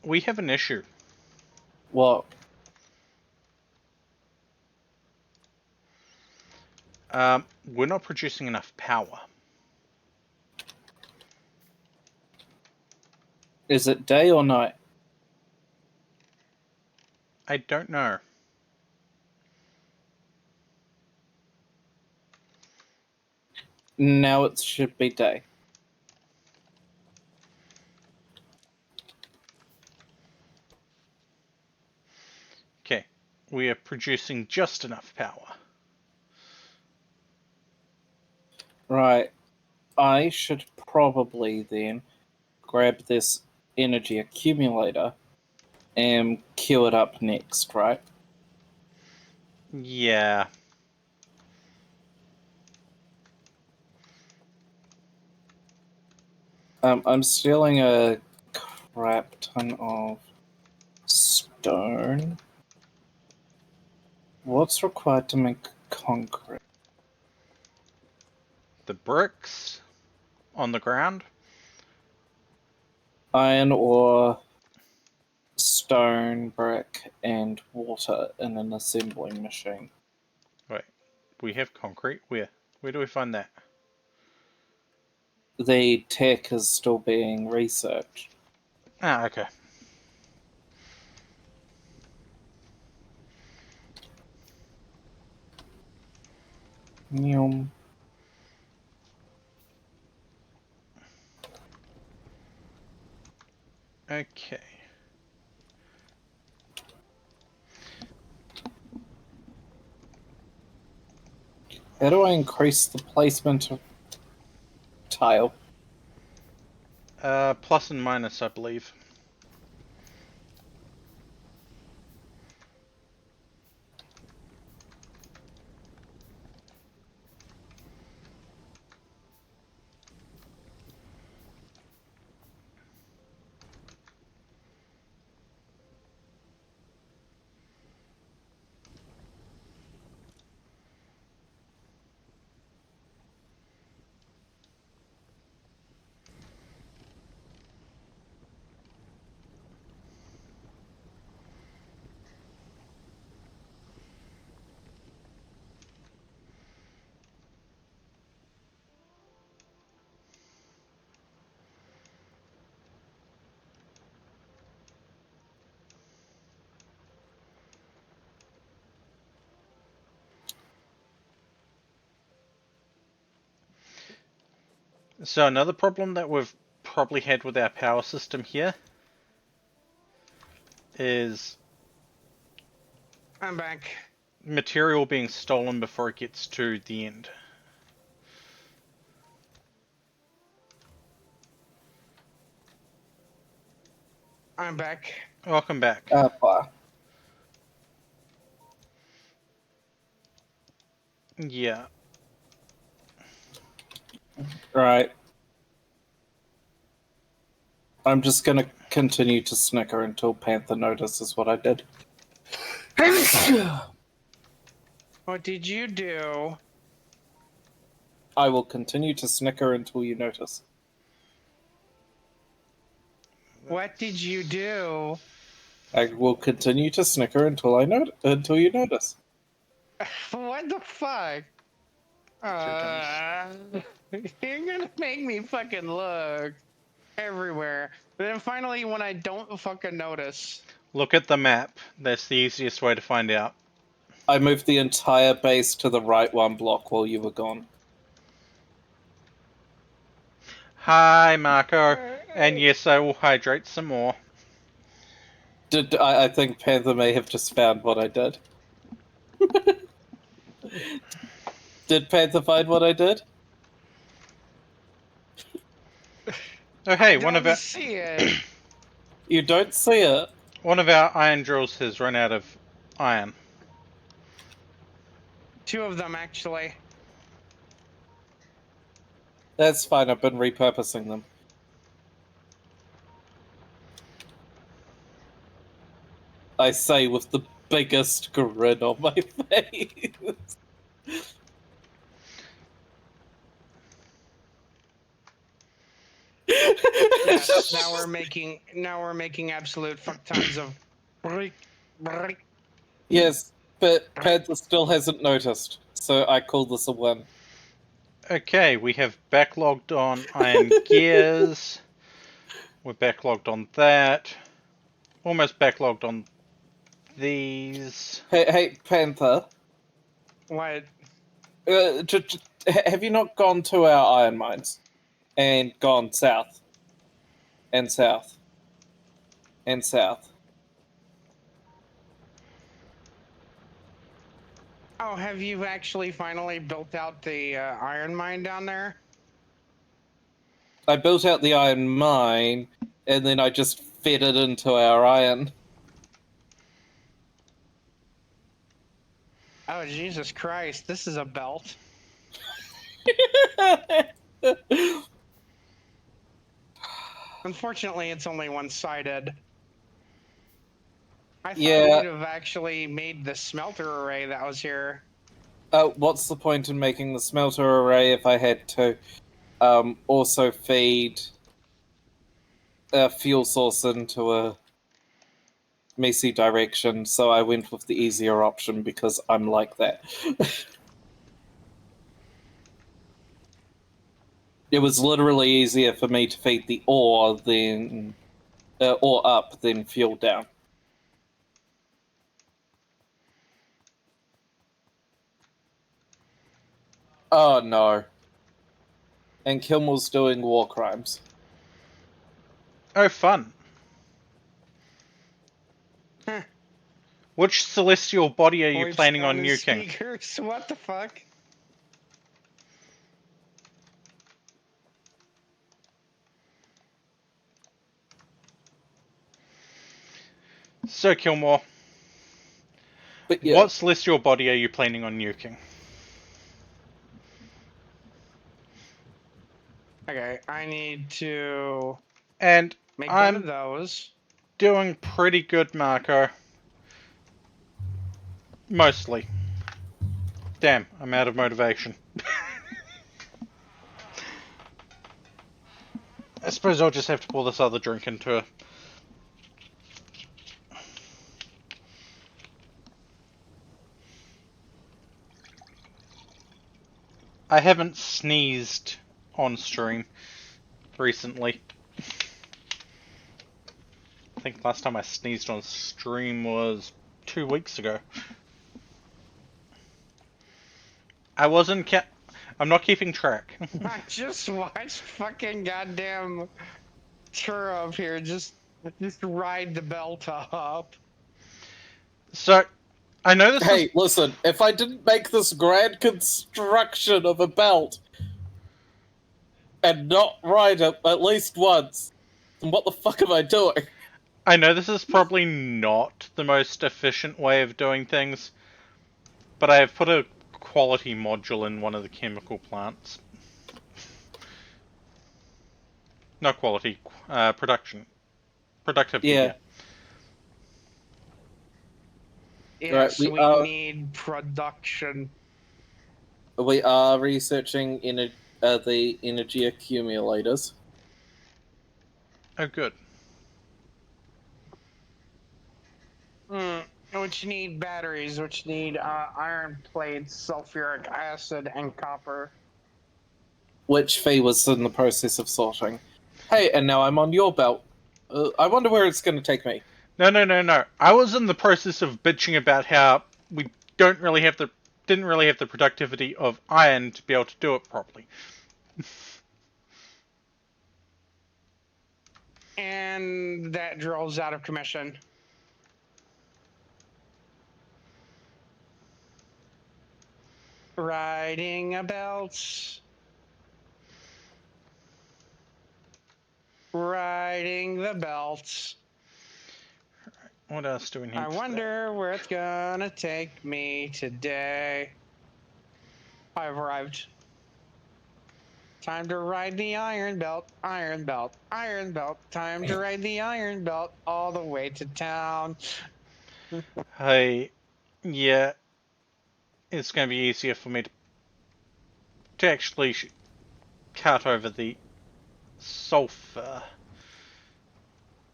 C: We have an issue.
B: What?
C: We're not producing enough power.
B: Is it day or night?
C: I don't know.
B: Now it should be day.
C: Okay, we are producing just enough power.
B: Right. I should probably then grab this energy accumulator and queue it up next, right?
C: Yeah.
B: I'm stealing a crap ton of stone. What's required to make concrete?
C: The bricks on the ground.
B: Iron ore, stone, brick, and water in an assembling machine.
C: Wait, we have concrete. Where? Where do we find that?
B: The tech is still being researched.
C: Ah, okay.
B: Yum.
C: Okay.
B: How do I increase the placement of tile?
C: Plus and minus, I believe. So another problem that we've probably had with our power system here is
A: I'm back.
C: material being stolen before it gets to the end.
A: I'm back.
C: Welcome back.
B: Fire.
C: Yeah.
B: Right. I'm just gonna continue to snicker until Panther notices what I did.
A: What did you do?
B: I will continue to snicker until you notice.
A: What did you do?
B: I will continue to snicker until until you notice.
A: What the fuck? You're gonna make me fucking look everywhere. Then finally, when I don't fucking notice.
C: Look at the map. That's the easiest way to find out.
B: I moved the entire base to the right one block while you were gone.
C: Hi, Marco. And yes, I will hydrate some more.
B: I think Panther may have just found what I did. Did Panther find what I did?
C: Oh, hey,
A: Don't see it.
B: You don't see it.
C: one of our iron drills has run out of iron.
A: Two of them, actually.
B: That's fine, I've been repurposing them. I say with the biggest grin on my face.
A: Yes, now we're making absolute fuck tons of break.
B: Yes, but Panther still hasn't noticed, so I call this a win.
C: Okay, we have backlogged on iron gears. We're backlogged on that. Almost backlogged on these.
B: Hey, Panther.
A: What?
B: Have you not gone to our iron mines and gone south and south and south?
A: Oh, have you actually finally built out the iron mine down there?
B: I built out the iron mine, and then I just fed it into our iron.
A: Oh, Jesus Christ, this is a belt. Unfortunately, it's only one-sided. I thought
B: Yeah.
A: we'd have actually made the smelter array that was here.
B: What's the point in making the smelter array if I had to also feed a fuel source into a messy direction? So I went with the easier option because I'm like that. It was literally easier for me to feed the ore up than fuel down. Oh no. And Kilmore's doing war crimes.
C: Oh, fun.
A: Huh.
C: Which celestial body are you
A: Voice
C: planning on
A: sound and
C: nuking?
A: Speakers. What the fuck?
C: So, Kilmore,
B: But yeah,
C: what celestial body are you planning on nuking?
A: Okay, I need to
C: And
A: make one of
C: I'm
A: those.
C: doing pretty good, Marco. Mostly. Damn, I'm out of motivation. I suppose I'll just have to pour this other drink into her. I haven't sneezed on stream recently. I think last time I sneezed on stream was 2 weeks ago. I'm not keeping track.
A: I just watched fucking goddamn Churro up here just ride the belt up.
C: So, I know this is...
B: hey, listen, if I didn't make this grand construction of a belt and not ride it at least once, then what the fuck am I doing?
C: I know this is probably not the most efficient way of doing things, but I have put a quality module in one of the chemical plants. Not quality, production. Productivity,
B: Yeah.
A: Yes,
B: Right,
A: we need production.
B: we are researching the energy accumulators.
C: Oh, good.
A: Which need batteries, which need iron plates, sulfuric acid, and copper.
B: Which Fee was in the process of sorting. Hey, and now I'm on your belt. I wonder where it's going to take me.
C: No. I was in the process of bitching about how we didn't really have the productivity of iron to be able to do it properly.
A: And that drill's out of commission. Riding a belt. Riding the belt.
C: What else do we need?
A: I wonder where it's gonna take me today. I've arrived. Time to ride the iron belt, iron belt, iron belt. Time to ride the iron belt all the way to town.
C: Hey, yeah, it's going to be easier for me to actually cut over the sulfur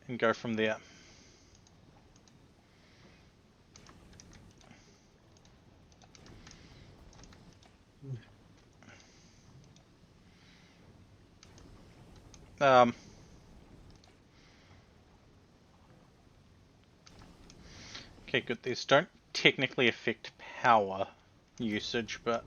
C: and go from there. Okay, good. These don't technically affect power usage, but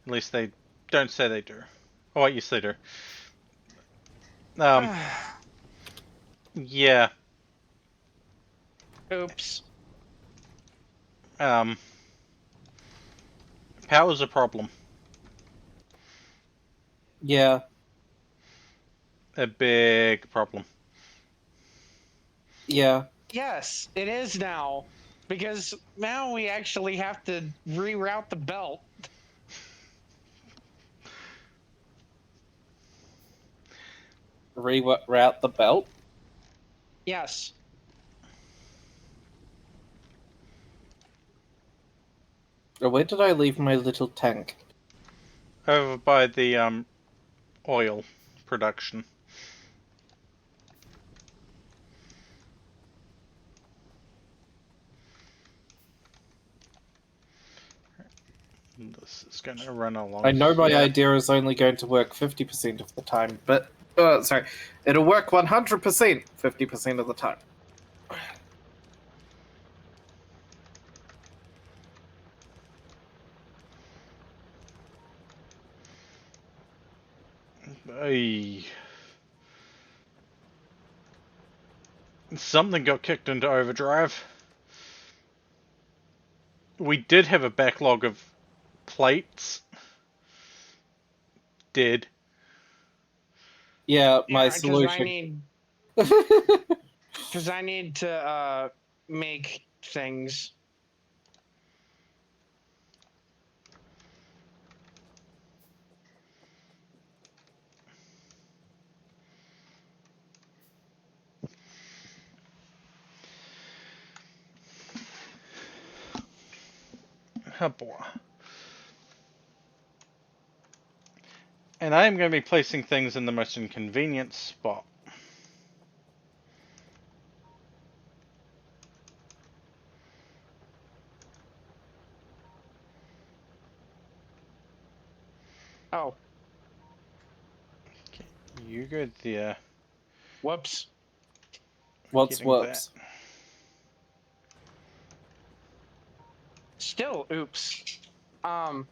C: at least they don't say they do. Oh, wait, yes, they do. Yeah.
A: Oops.
C: Power's a problem.
B: Yeah.
C: A big problem.
B: Yeah.
A: Yes, it is now. Because now we actually have to reroute the belt.
B: reroute the belt?
A: Yes.
B: Or where did I leave my little tank?
C: Over by the oil production. This is going to run along.
B: I know my
C: here.
B: idea is only going to work 50% of the time, but sorry, it'll work 100% 50% of the time.
C: Ay. Something got kicked into overdrive. We did have a backlog of plates. Did.
B: Yeah, my
A: Yeah,
B: solution.
A: Because I need to make things.
C: Oh boy. And I am going to be placing things in the most inconvenient spot.
A: Oh,
C: Okay, you go there.
A: whoops.
B: What's
C: Getting
B: whoops?
C: that.
A: Still, oops. Hmm.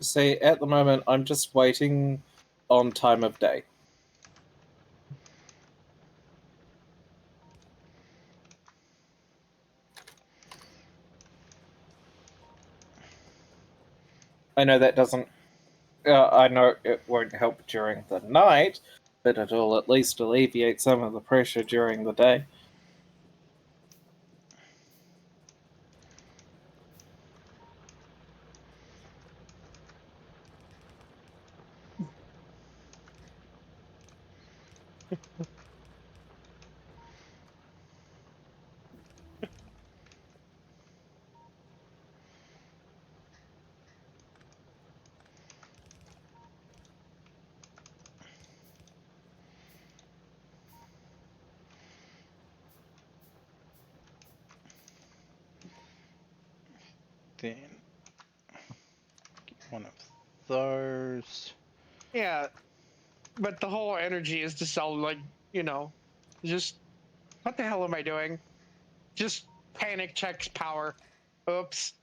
B: See, at the moment, I'm just waiting on time of day. I know that doesn't. I know it won't help during the night, but it'll at least alleviate some of the pressure during the day.
C: Then get one of those.
A: Yeah, but the whole energy is to sell, like, just what the hell am I doing? Just panic checks power. Oops.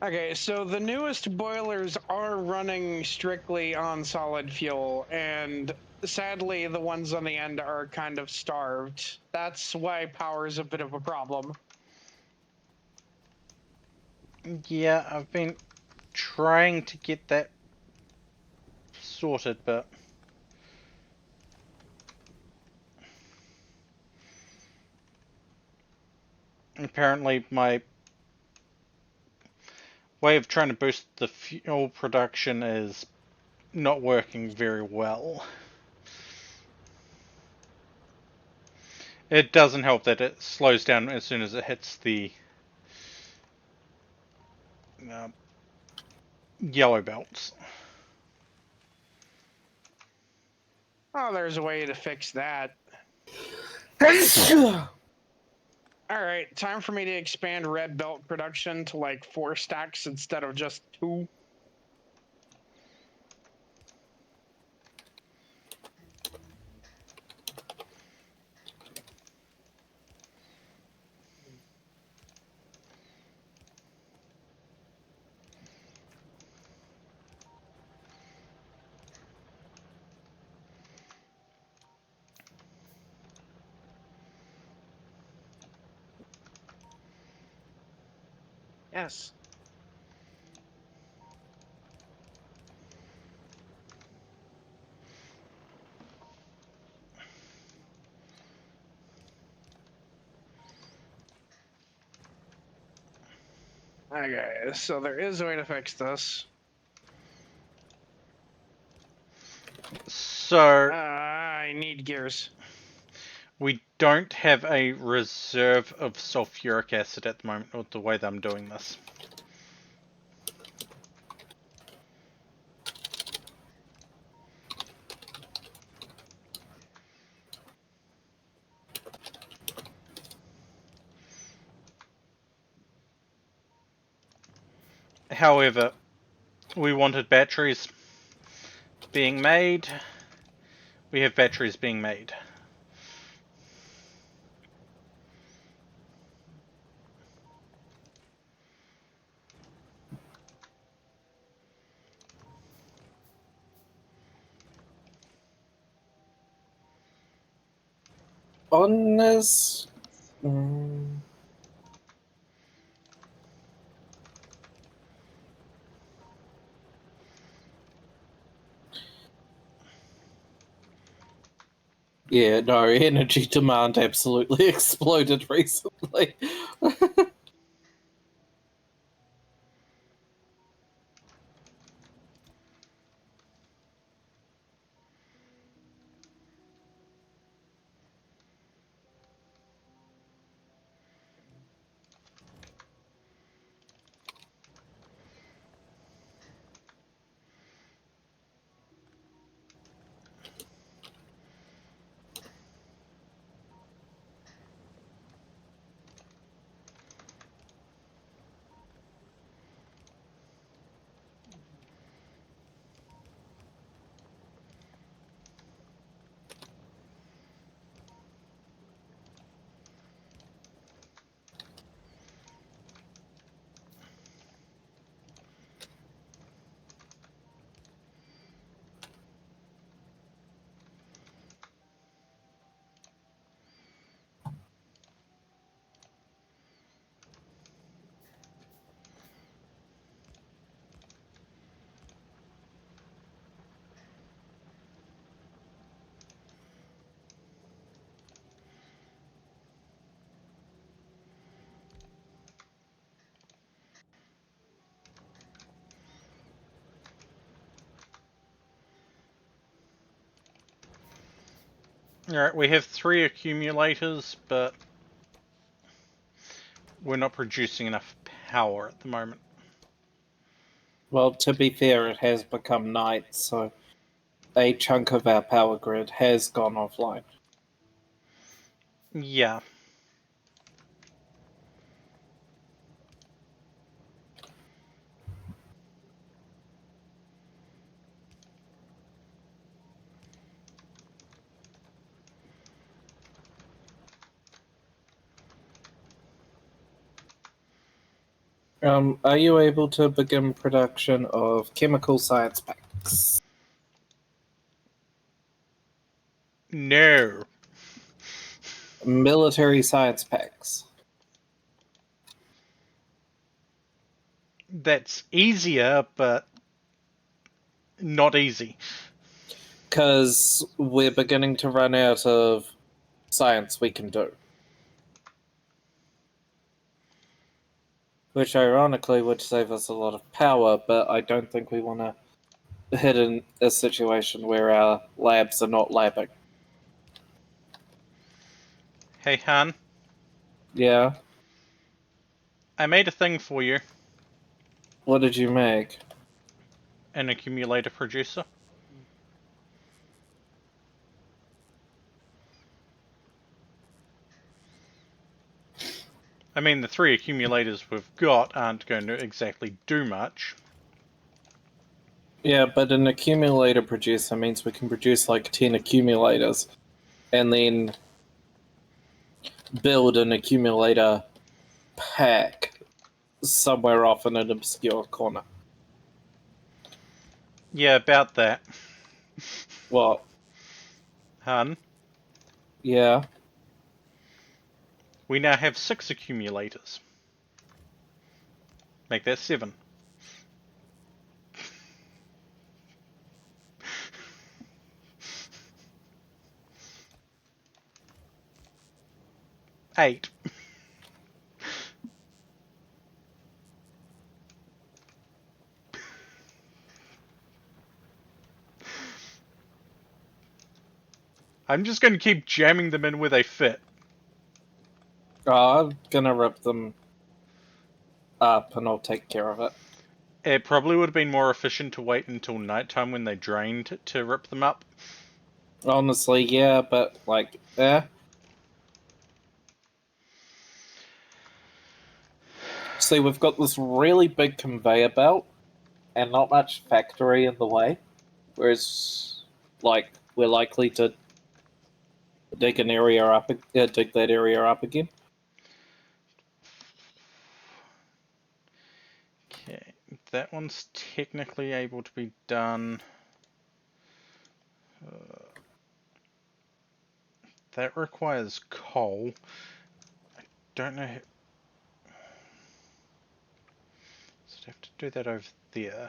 A: Okay, so the newest boilers are running strictly on solid fuel, and sadly, the ones on the end are kind of starved. That's why power is a bit of a problem.
C: Yeah, I've been trying to get that sorted, but apparently my way of trying to boost the fuel production is not working very well. It doesn't help that it slows down as soon as it hits the yellow belts.
A: Oh, there's a way to fix that. All right, time for me to expand red belt production to like 4 stacks instead of just 2. Yes. Okay, so there is a way to fix this.
C: So
A: I need gears.
C: we don't have a reserve of sulfuric acid at the moment with the way that I'm doing this. However, we wanted batteries being made. We have batteries being made.
B: On this. Yeah, no, energy demand absolutely exploded recently.
C: Alright, we have 3 accumulators, but we're not producing enough power at the moment.
B: Well, to be fair, it has become night, so a chunk of our power grid has gone offline.
C: Yeah.
B: Are you able to begin production of chemical science packs?
C: No.
B: Military science packs?
C: That's easier, but not easy.
B: Because we're beginning to run out of science we can do. Which ironically would save us a lot of power, but I don't think we want to hit in a situation where our labs are not labbing.
C: Hey, Han,
B: Yeah?
C: I made a thing for you.
B: What did you make?
C: An accumulator producer. I mean, the 3 accumulators we've got aren't going to exactly do much.
B: Yeah, but an accumulator producer means we can produce like 10 accumulators and then build an accumulator pack somewhere off in an obscure corner.
C: Yeah, about that.
B: What?
C: Han,
B: Yeah?
C: we now have 6 accumulators. Make that 7. Eight. I'm just going to keep jamming them in where they fit.
B: I'm gonna rip them up and I'll take care of it.
C: It probably would have been more efficient to wait until nighttime when they drained to rip them up.
B: Honestly, yeah, but like, See, we've got this really big conveyor belt and not much factory in the way. Whereas, like, we're likely to dig an area up, dig that area up again.
C: Okay, that one's technically able to be done. That requires coal. I don't know. So I'd have to do that over there.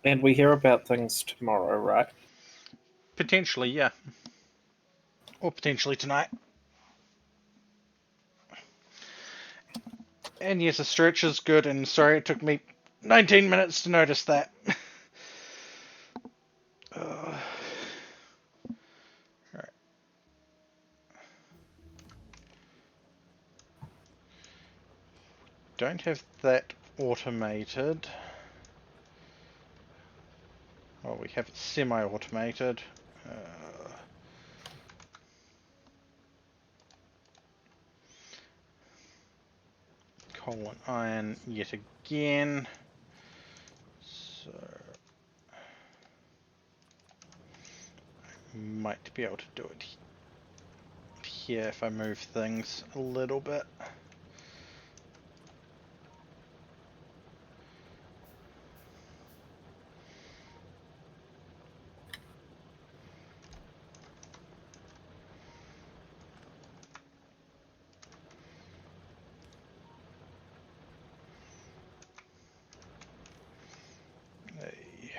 B: And we hear about things tomorrow, right?
C: Potentially, yeah. Or potentially tonight. And yes, a stretch is good, and sorry it took me 19 minutes to notice that. Alright. Don't have that automated. Well, we have it semi-automated. Coal and iron yet again. So I might be able to do it here if I move things a little bit. Hey.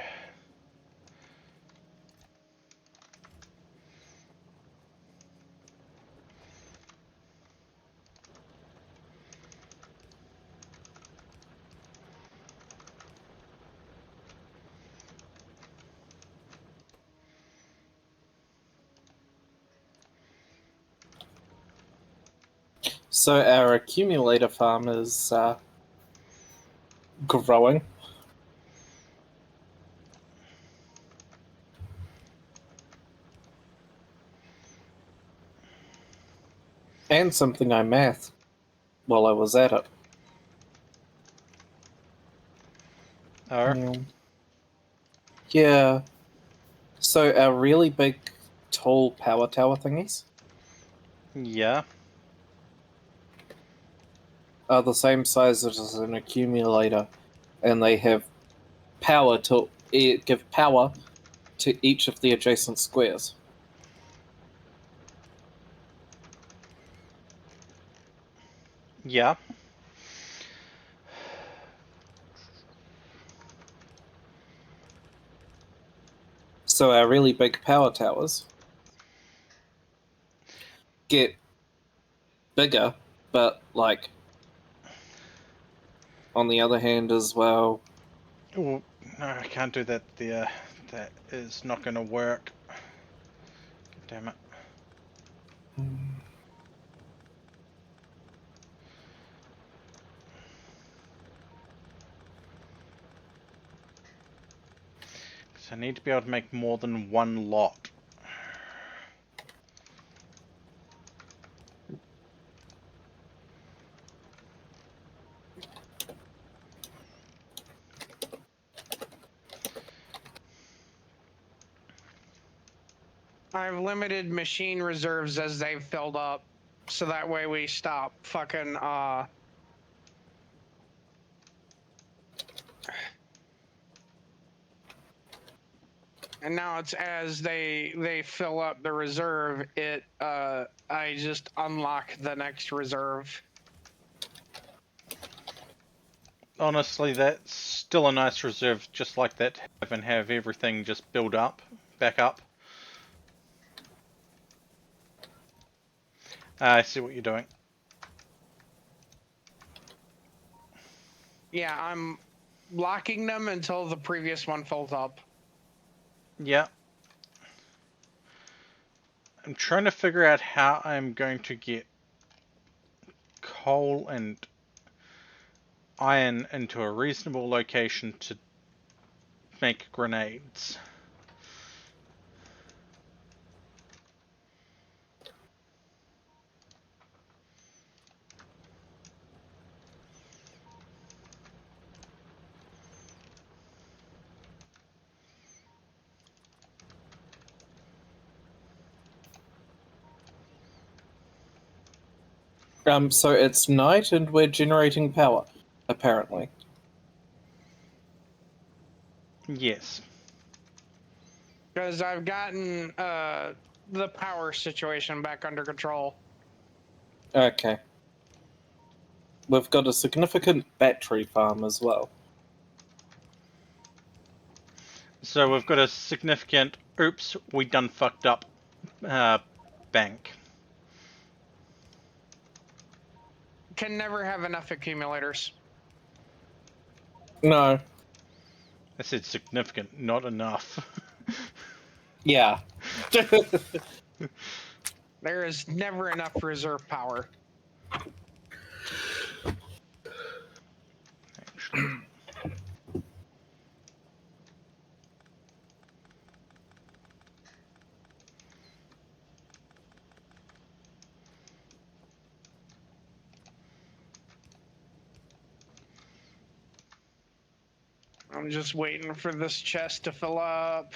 B: So our accumulator farm is growing. And something I mathed while I was at it.
C: Oh,
B: Yeah. So our really big, tall power tower thingies
C: yeah.
B: are the same size as an accumulator, and they have power to give power to each of the adjacent squares.
C: Yeah.
B: So our really big power towers get bigger, but like on the other hand as well,
C: Oh, no, I can't do that there. That is not going to work. Damn it. So I need to be able to make more than one lot.
A: I've limited machine reserves as they've filled up. So that way we stop fucking and now it's as they fill up the reserve, I just unlock the next reserve.
C: Honestly, that's still a nice reserve, just like that, to have and have everything just build up, back up. I see what you're doing.
A: Yeah, I'm locking them until the previous one fills up.
C: Yeah. I'm trying to figure out how I'm going to get coal and iron into a reasonable location to make grenades.
B: So it's night and we're generating power, apparently.
C: Yes.
A: Because I've gotten the power situation back under control.
B: Okay. We've got a significant battery farm as well.
C: So we've got a significant, oops, we done fucked up bank.
A: Can never have enough accumulators.
B: No.
C: I said significant, not enough.
B: Yeah.
A: There is never enough reserve power.
C: Actually.
A: I'm just waiting for this chest to fill up.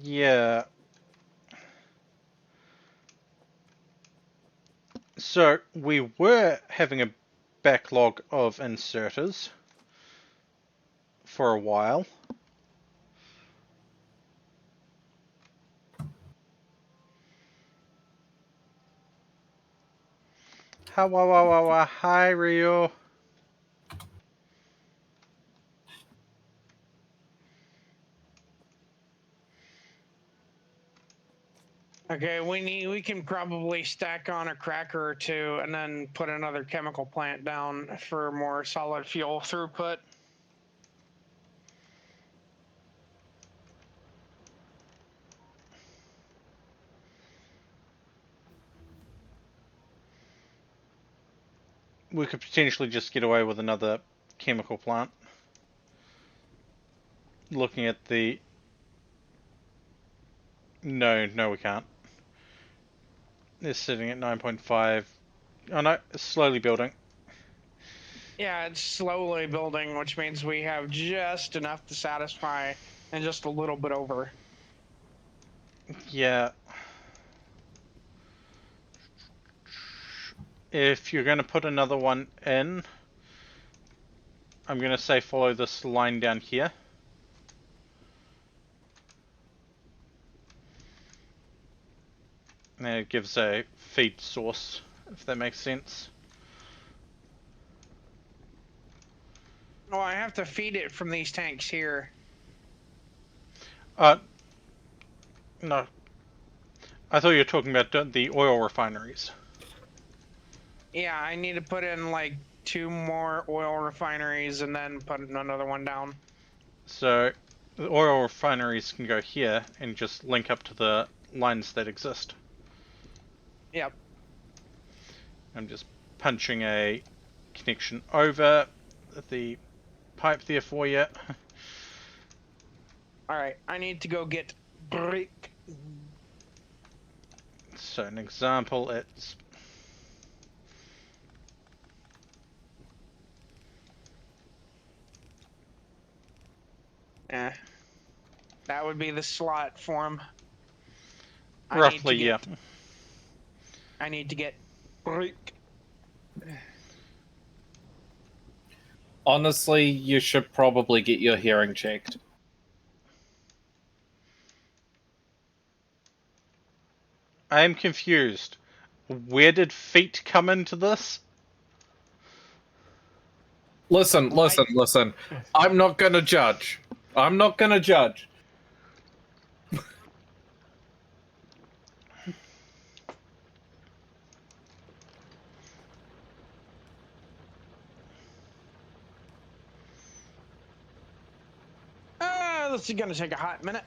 A: Yeah. So we were having a backlog of inserters for a while. Hi Rio. Okay, we can probably stack on a cracker or two and then put another chemical plant down for more solid fuel throughput.
C: We could potentially just get away with another chemical plant. Looking at the... No, we can't. It's sitting at 9.5. Oh no, it's slowly building.
A: Yeah, it's slowly building, which means we have just enough to satisfy and just a little bit over.
C: Yeah. If you're going to put another one in, I'm going to say follow this line down here. And it gives a feed source, if that makes sense.
A: Oh, I have to feed it from these tanks here.
C: No. I thought you were talking about the oil refineries.
A: Yeah, I need to put in like 2 more oil refineries and then put another one down.
C: So the oil refineries can go here and just link up to the lines that exist.
A: Yep.
C: I'm just punching a connection over the pipe there for you.
A: Alright, I need to go get brick.
C: So an example, it's...
A: That would be the slot for him.
C: Roughly, yeah.
A: I need to get brick.
B: Honestly, you should probably get your hearing checked.
C: I am confused. Where did feet come into this?
B: Listen. I'm not gonna judge.
A: This is gonna take a hot minute.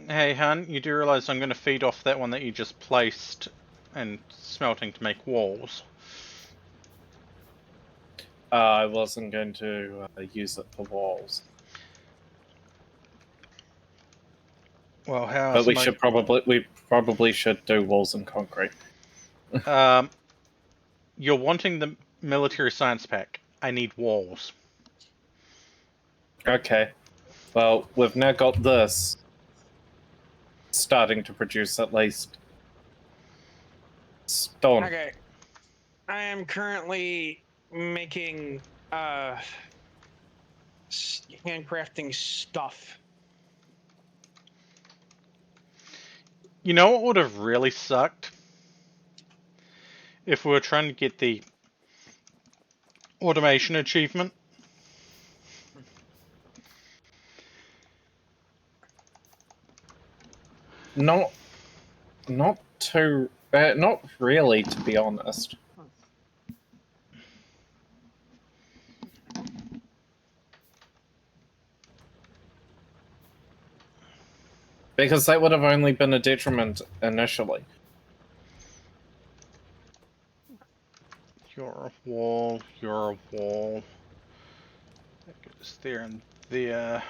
C: Hey, hun, you do realize I'm going to feed off that one that you just placed and smelting to make walls.
B: I wasn't going to use it for walls.
C: Well, how
B: But we probably should do walls and concrete.
C: You're wanting the military science pack. I need walls.
B: Okay. Well, we've now got this starting to produce at least stone.
A: Okay. I am currently making handcrafting stuff.
C: You know what would have really sucked? If we were trying to get the automation achievement.
B: Not really, to be honest. Because that would have only been a detriment initially.
C: You're a wall, you're a wall. That goes there and there.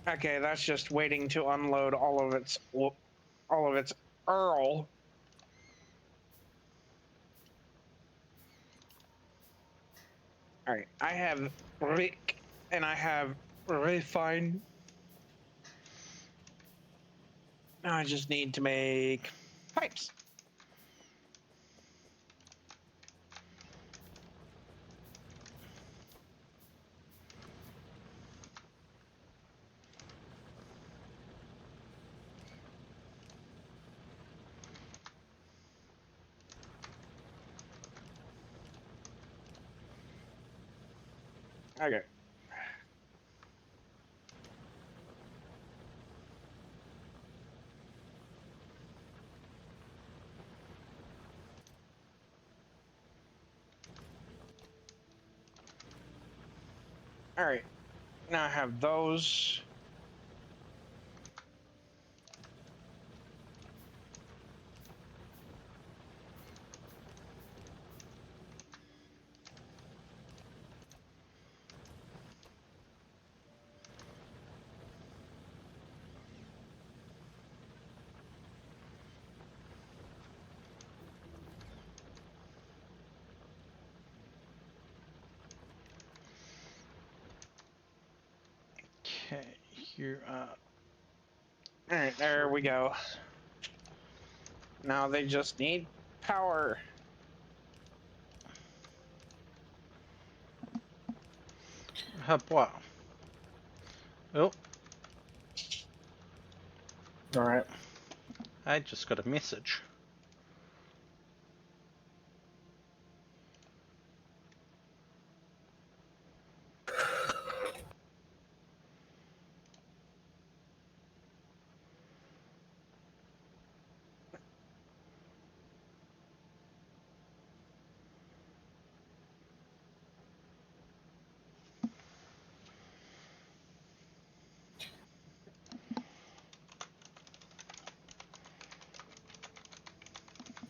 A: Okay, that's just waiting to unload all of its Earl. All right, I have brick and I have refine. Now I just need to make pipes. Okay. All right. Now I have those.
C: Okay, you are.
A: All right, there we go. Now they just need power.
C: Wow. Oh,
B: All right.
C: I just got a message.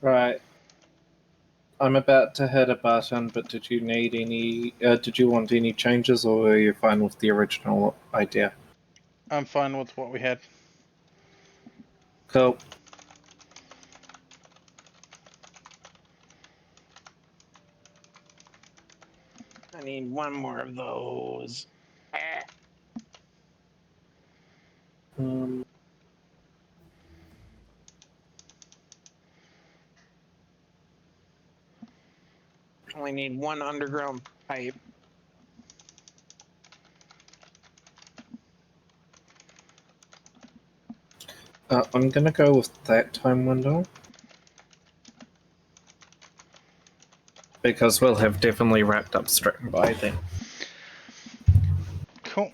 B: Right. I'm about to hit a button, but did you need any? Did you want any changes, or were you fine with the original idea?
C: I'm fine with what we had.
B: Cool.
A: I need one more of those. Ah.
B: Um,
A: Only need one underground pipe.
B: I'm gonna go with that time window because we'll have definitely wrapped up string by then.
C: Cool.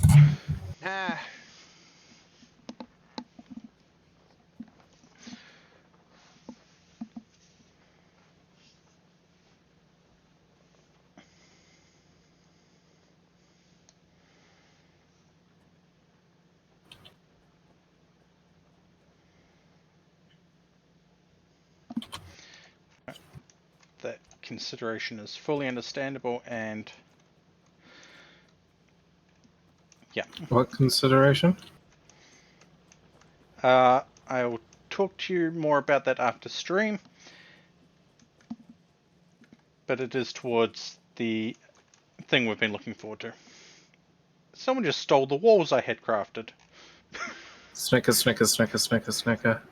A: Ah.
C: That consideration is fully understandable, and yeah.
B: What consideration?
C: I will talk to you more about that after stream, but it is towards the thing we've been looking forward to. Someone just stole the walls I had crafted.
B: Snicker, snicker, snicker, snicker, snicker.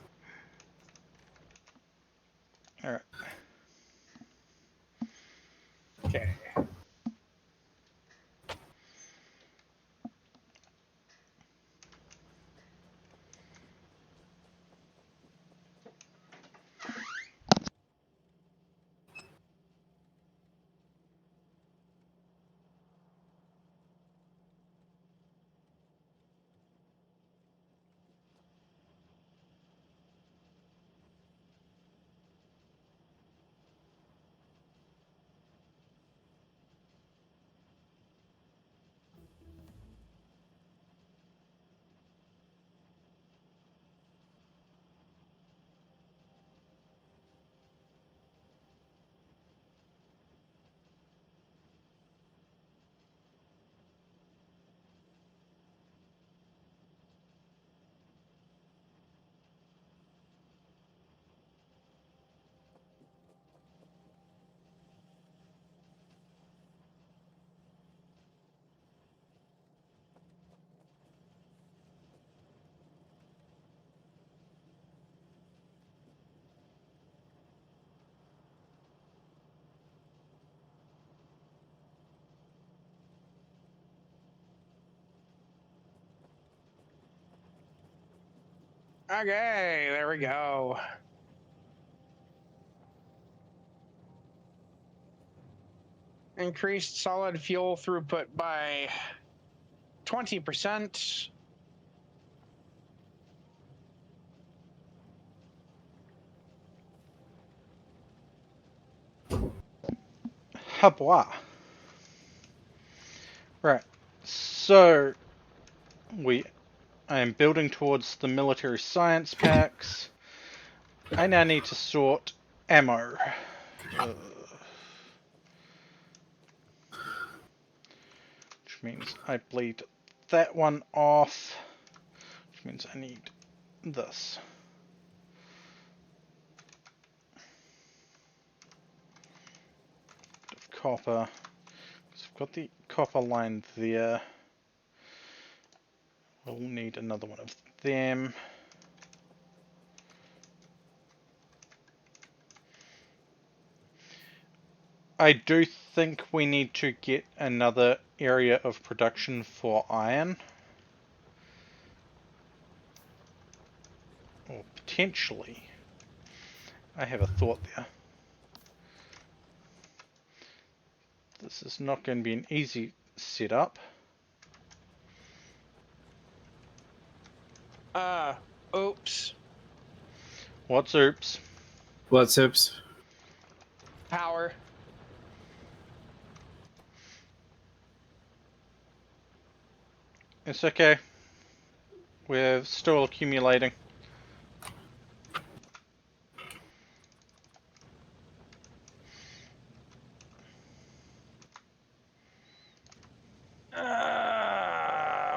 C: Alright.
A: Okay. Okay, there we go. Increased solid fuel throughput by 20%.
C: Habois. Right. So I am building towards the military science packs. I now need to sort ammo. Which means I bleed that one off. Which means I need this. Bit of copper. So I've got the copper line there. We'll need another one of them. I do think we need to get another area of production for iron. Or potentially. I have a thought there. This is not going to be an easy setup.
A: Oops.
C: What's oops?
B: What's oops?
A: Power.
C: It's okay. We're still accumulating.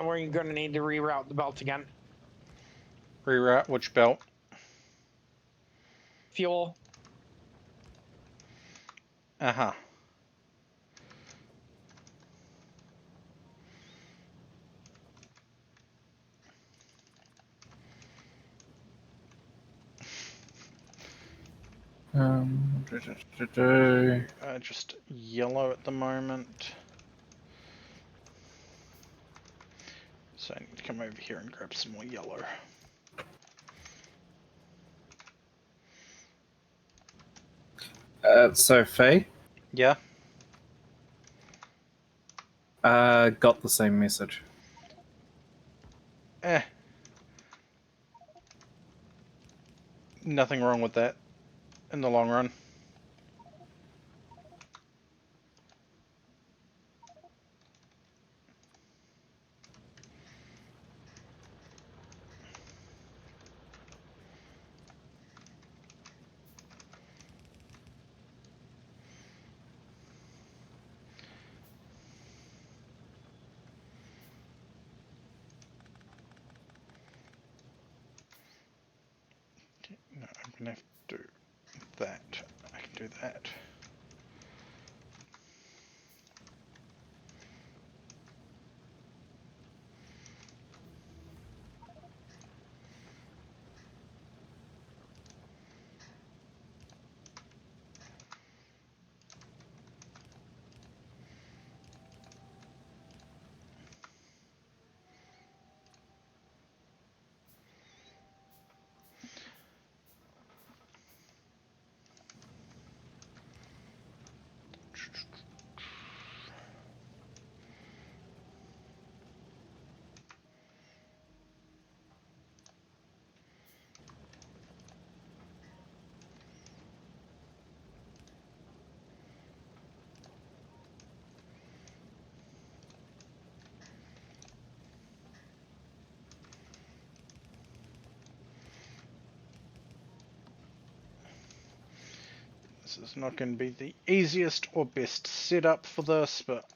A: We're going to need to reroute the belt again.
C: Reroute which belt?
A: Fuel.
C: Uh-huh. Just yellow at the moment. So I need to come over here and grab some more yellow.
B: So Faye,
C: Yeah?
B: got the same message.
C: Nothing wrong with that in the long run. No, I'm gonna have to do that. I can do that. This is not going to be the easiest or best setup for this, but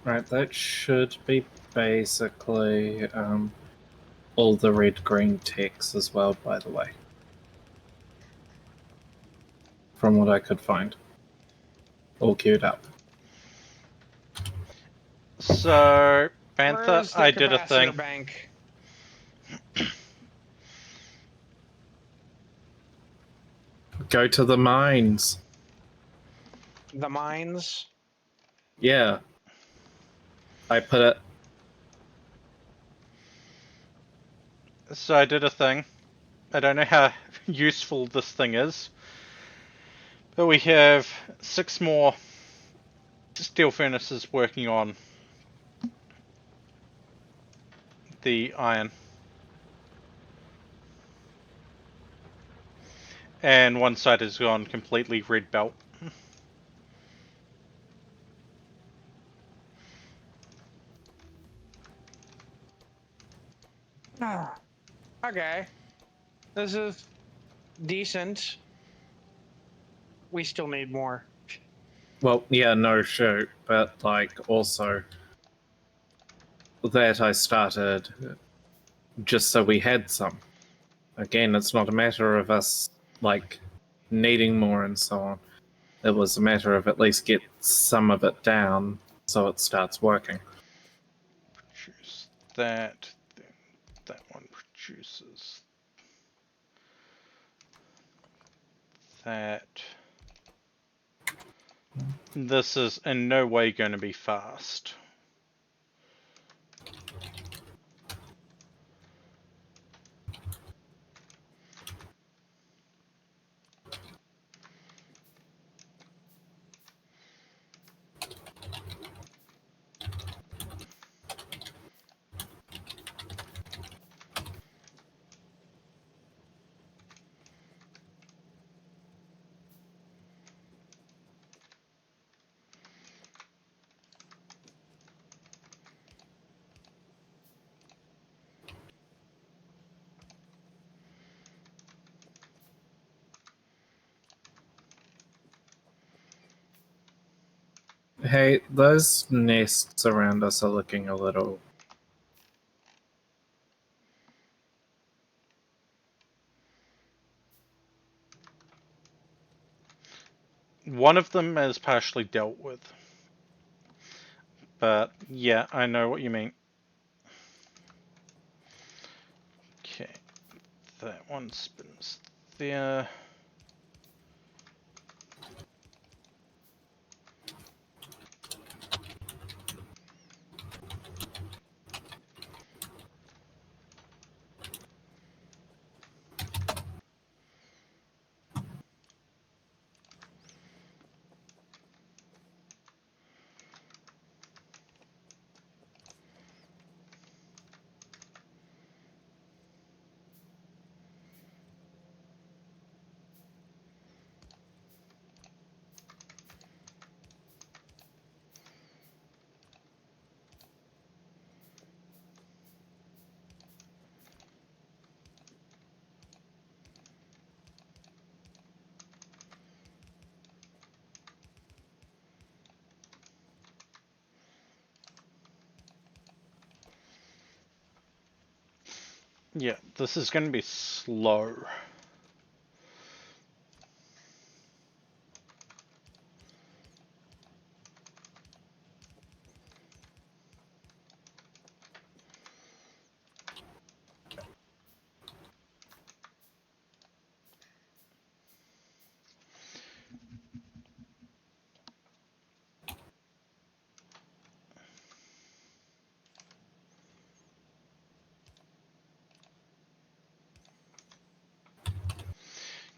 B: Right, that should be basically all the red-green text as well, by the way. From what I could find. All queued up.
C: So, Panther,
A: Where's the
C: I did a
A: capacitor
C: thing.
A: bank?
B: Go to the mines.
A: The mines?
B: Yeah. I put it.
C: So I did a thing. I don't know how useful this thing is, but we have 6 more steel furnaces working on the iron. And one side has gone completely red belt.
A: Ah, okay. This is decent. We still need more.
B: Well, yeah, no shoot, but like also that I started just so we had some. Again, it's not a matter of us like needing more and so on. It was a matter of at least get some of it down so it starts working.
C: Produce that. Then that one produces that. This is in no way going to be fast.
B: Hey, those nests around us are looking a little.
C: One of them is partially dealt with. But yeah, I know what you mean. Okay, that one spins there. Yeah, this is going to be slow.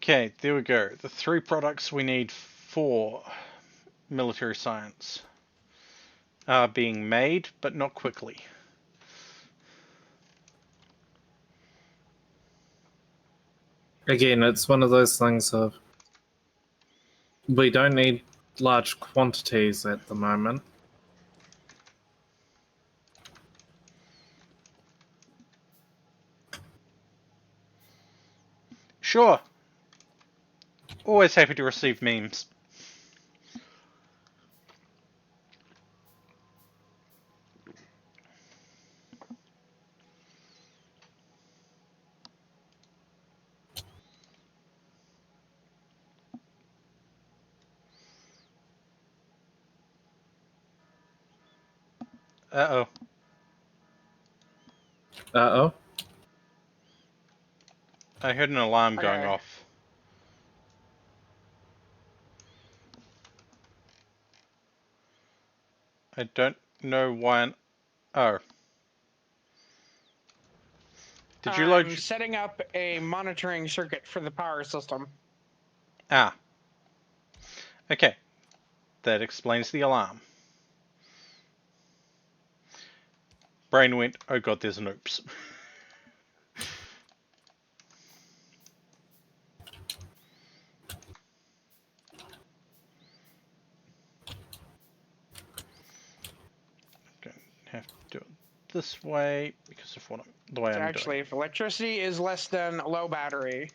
C: Okay, there we go. The 3 products we need for military science are being made, but not quickly.
B: Again, it's one of those things of we don't need large quantities at the moment.
C: Sure. Always happy to receive memes. Uh-oh.
B: Uh-oh.
C: I heard an alarm going
A: Okay.
C: off. I don't know why. Oh. Did you load?
A: I'm setting up a monitoring circuit for the power system.
C: Ah. Okay. That explains the alarm. Brain went, oh god, there's an oops. Going to have to do it this way because of the way I'm
A: Actually,
C: doing.
A: if electricity is less than low battery,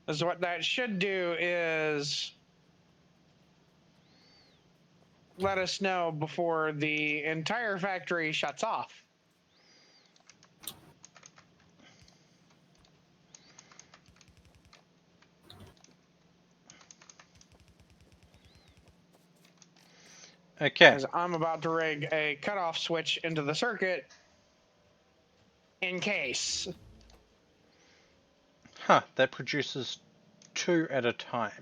A: is what that should do is let us know before the entire factory shuts off.
C: Okay.
A: As I'm about to rig a cutoff switch into the circuit in case.
C: Huh, that produces 2 at a time.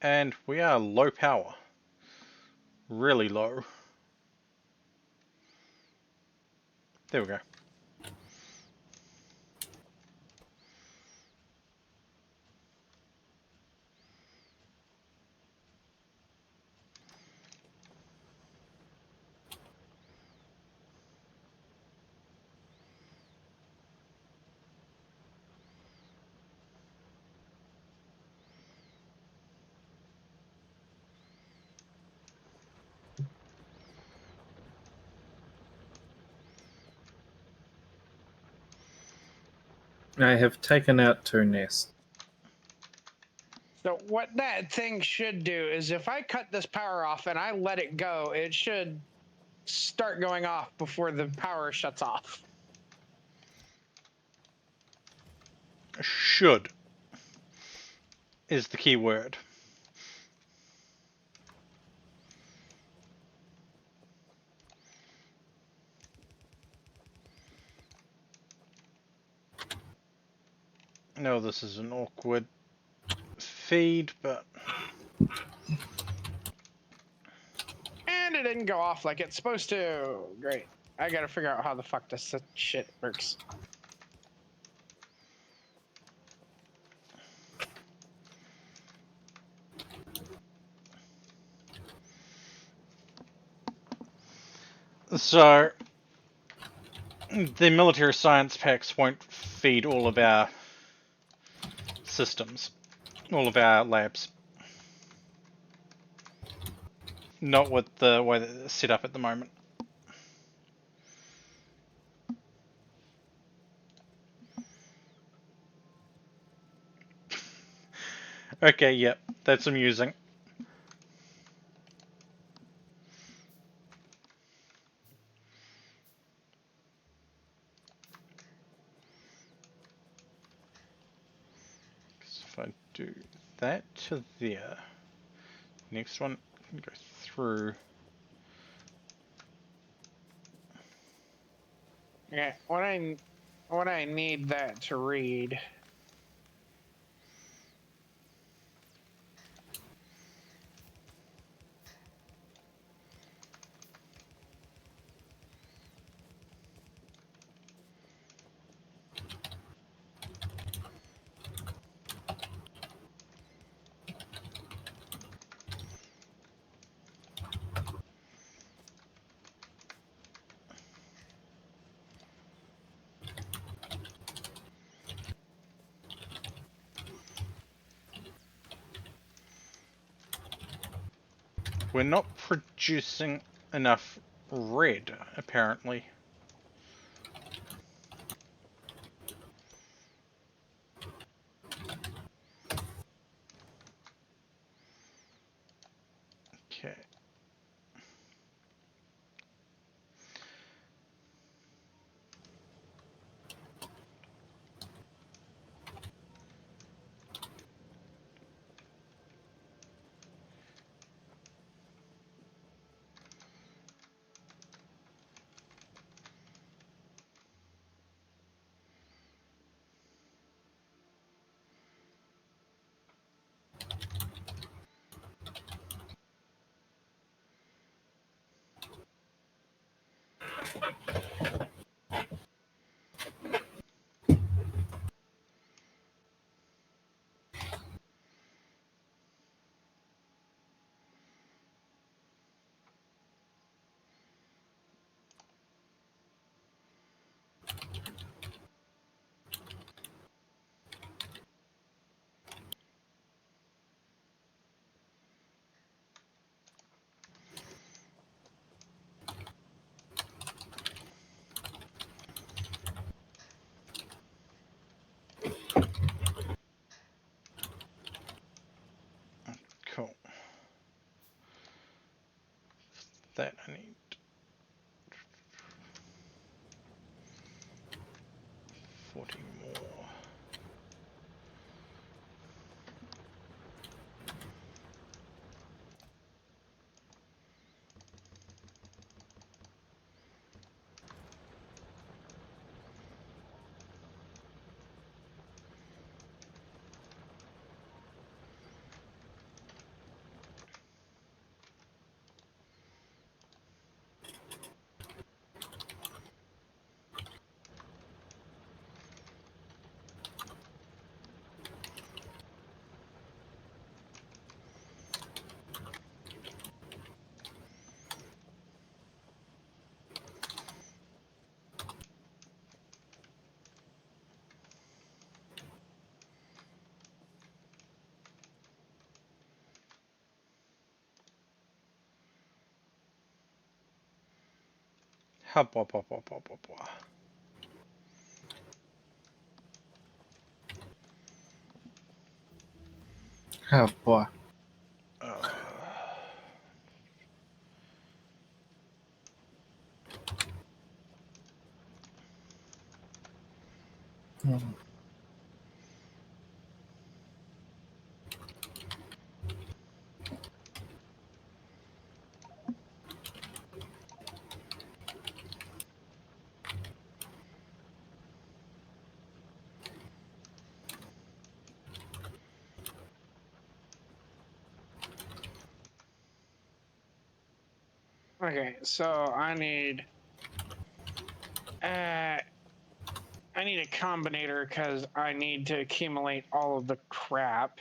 C: And we are low power. Really low. There we go.
B: I have taken out 2 nests.
A: So what that thing should do is if I cut this power off and I let it go, it should start going off before the power shuts off.
C: Should is the key word. No, this is an awkward feed, but
A: And it didn't go off like it's supposed to. Great. I gotta figure out how the fuck this shit works.
C: so the military science packs won't feed all of our systems, all of our labs. Not with the way that it's set up at the moment. Okay, yep, that's amusing. Because if I do that to there, next one can go through.
A: Okay, what I need that to read.
C: We're not producing enough red, apparently. Okay. Cool. That I need 40 more. Hub, blah, blah, blah, blah, blah, blah.
B: Oh boy. Hmm.
A: Okay, so uh, I need a combinator because I need to accumulate all of the crap.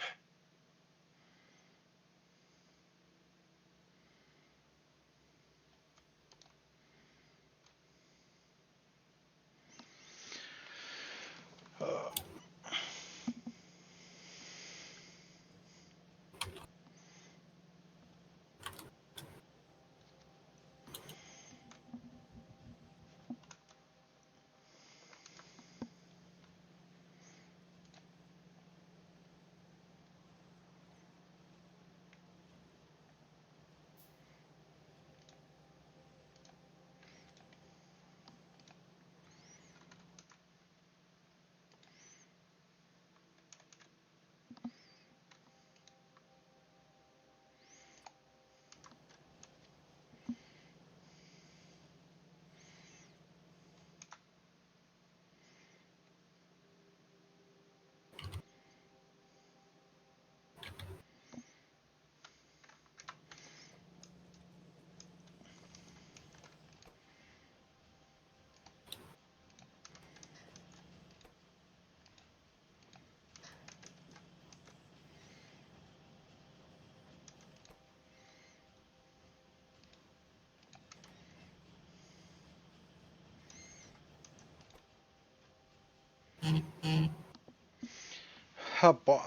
C: Hubba.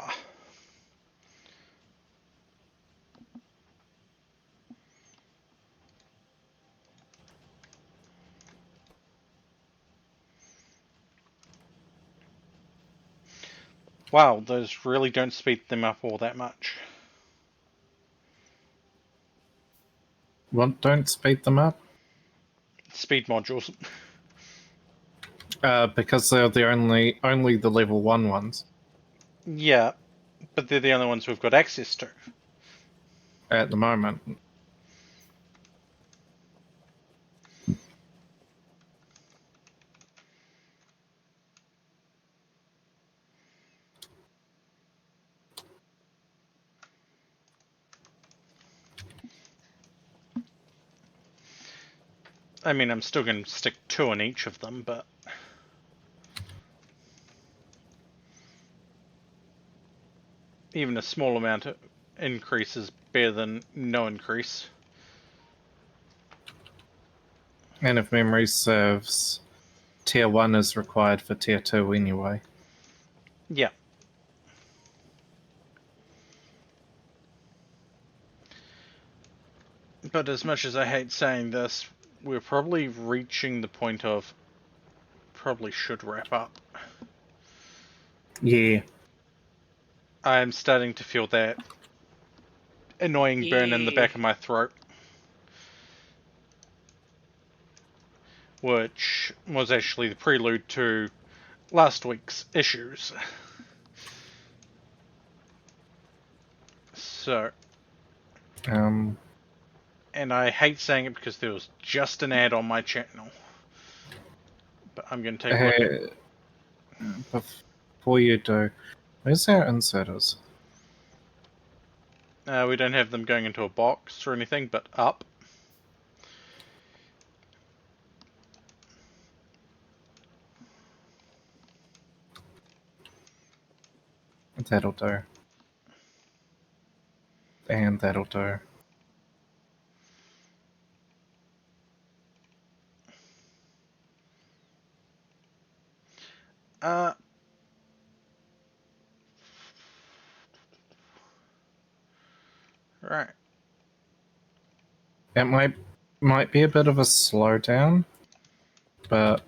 C: Wow, those really don't speed them up all that much.
B: What? Don't speed them up?
C: Speed modules.
B: Because they're the only the level 1 ones
C: Yeah, but they're the only ones we've got access to.
B: at the moment.
C: I mean, I'm still going to stick 2 in each of them, but... even a small amount of increase is better than no increase.
B: And if memory serves, tier 1 is required for tier 2 anyway.
C: Yeah. But as much as I hate saying this, we're probably reaching the point of probably should wrap up.
B: Yeah.
C: I'm starting to feel that annoying burn in the back of my throat. Which was actually the prelude to last week's issues. So... and I hate saying it because there was just an ad on my channel. But I'm going to take a look at...
B: Before you do, where's our inserters?
C: we don't have them going into a box or anything, but up.
B: That'll do. And that'll do.
C: Right.
B: It might be a bit of a slowdown, but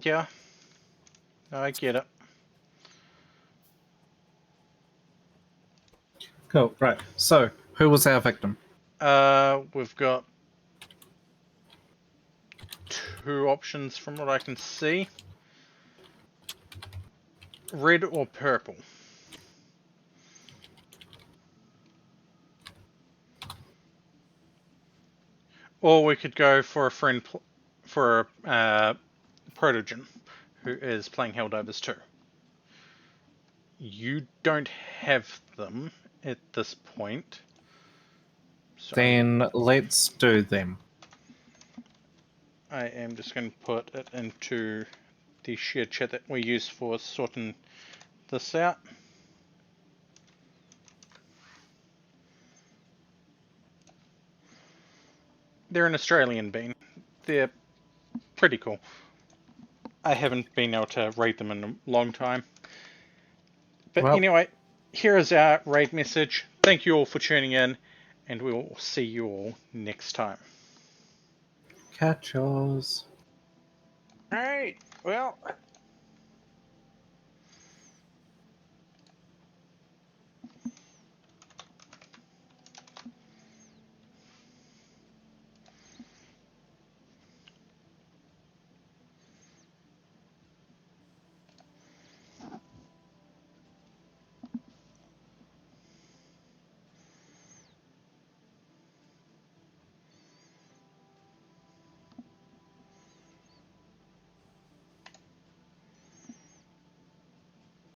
C: Yeah. I get it.
B: cool. Right. So, who was our victim?
C: We've got 2 options from what I can see. Red or purple. Or we could go for a friend, for a Protogen, who is playing Helldivers 2. You don't have them at this point. So
B: Then let's do them.
C: I am just going to put it into the shared chat that we use for sorting this out. They're an Australian bean. They're pretty cool. I haven't been able to raid them in a long time. But
B: Well,
C: anyway, here is our raid message. Thank you all for tuning in, and we will see you all next time.
B: catch yours.
A: All right. Well,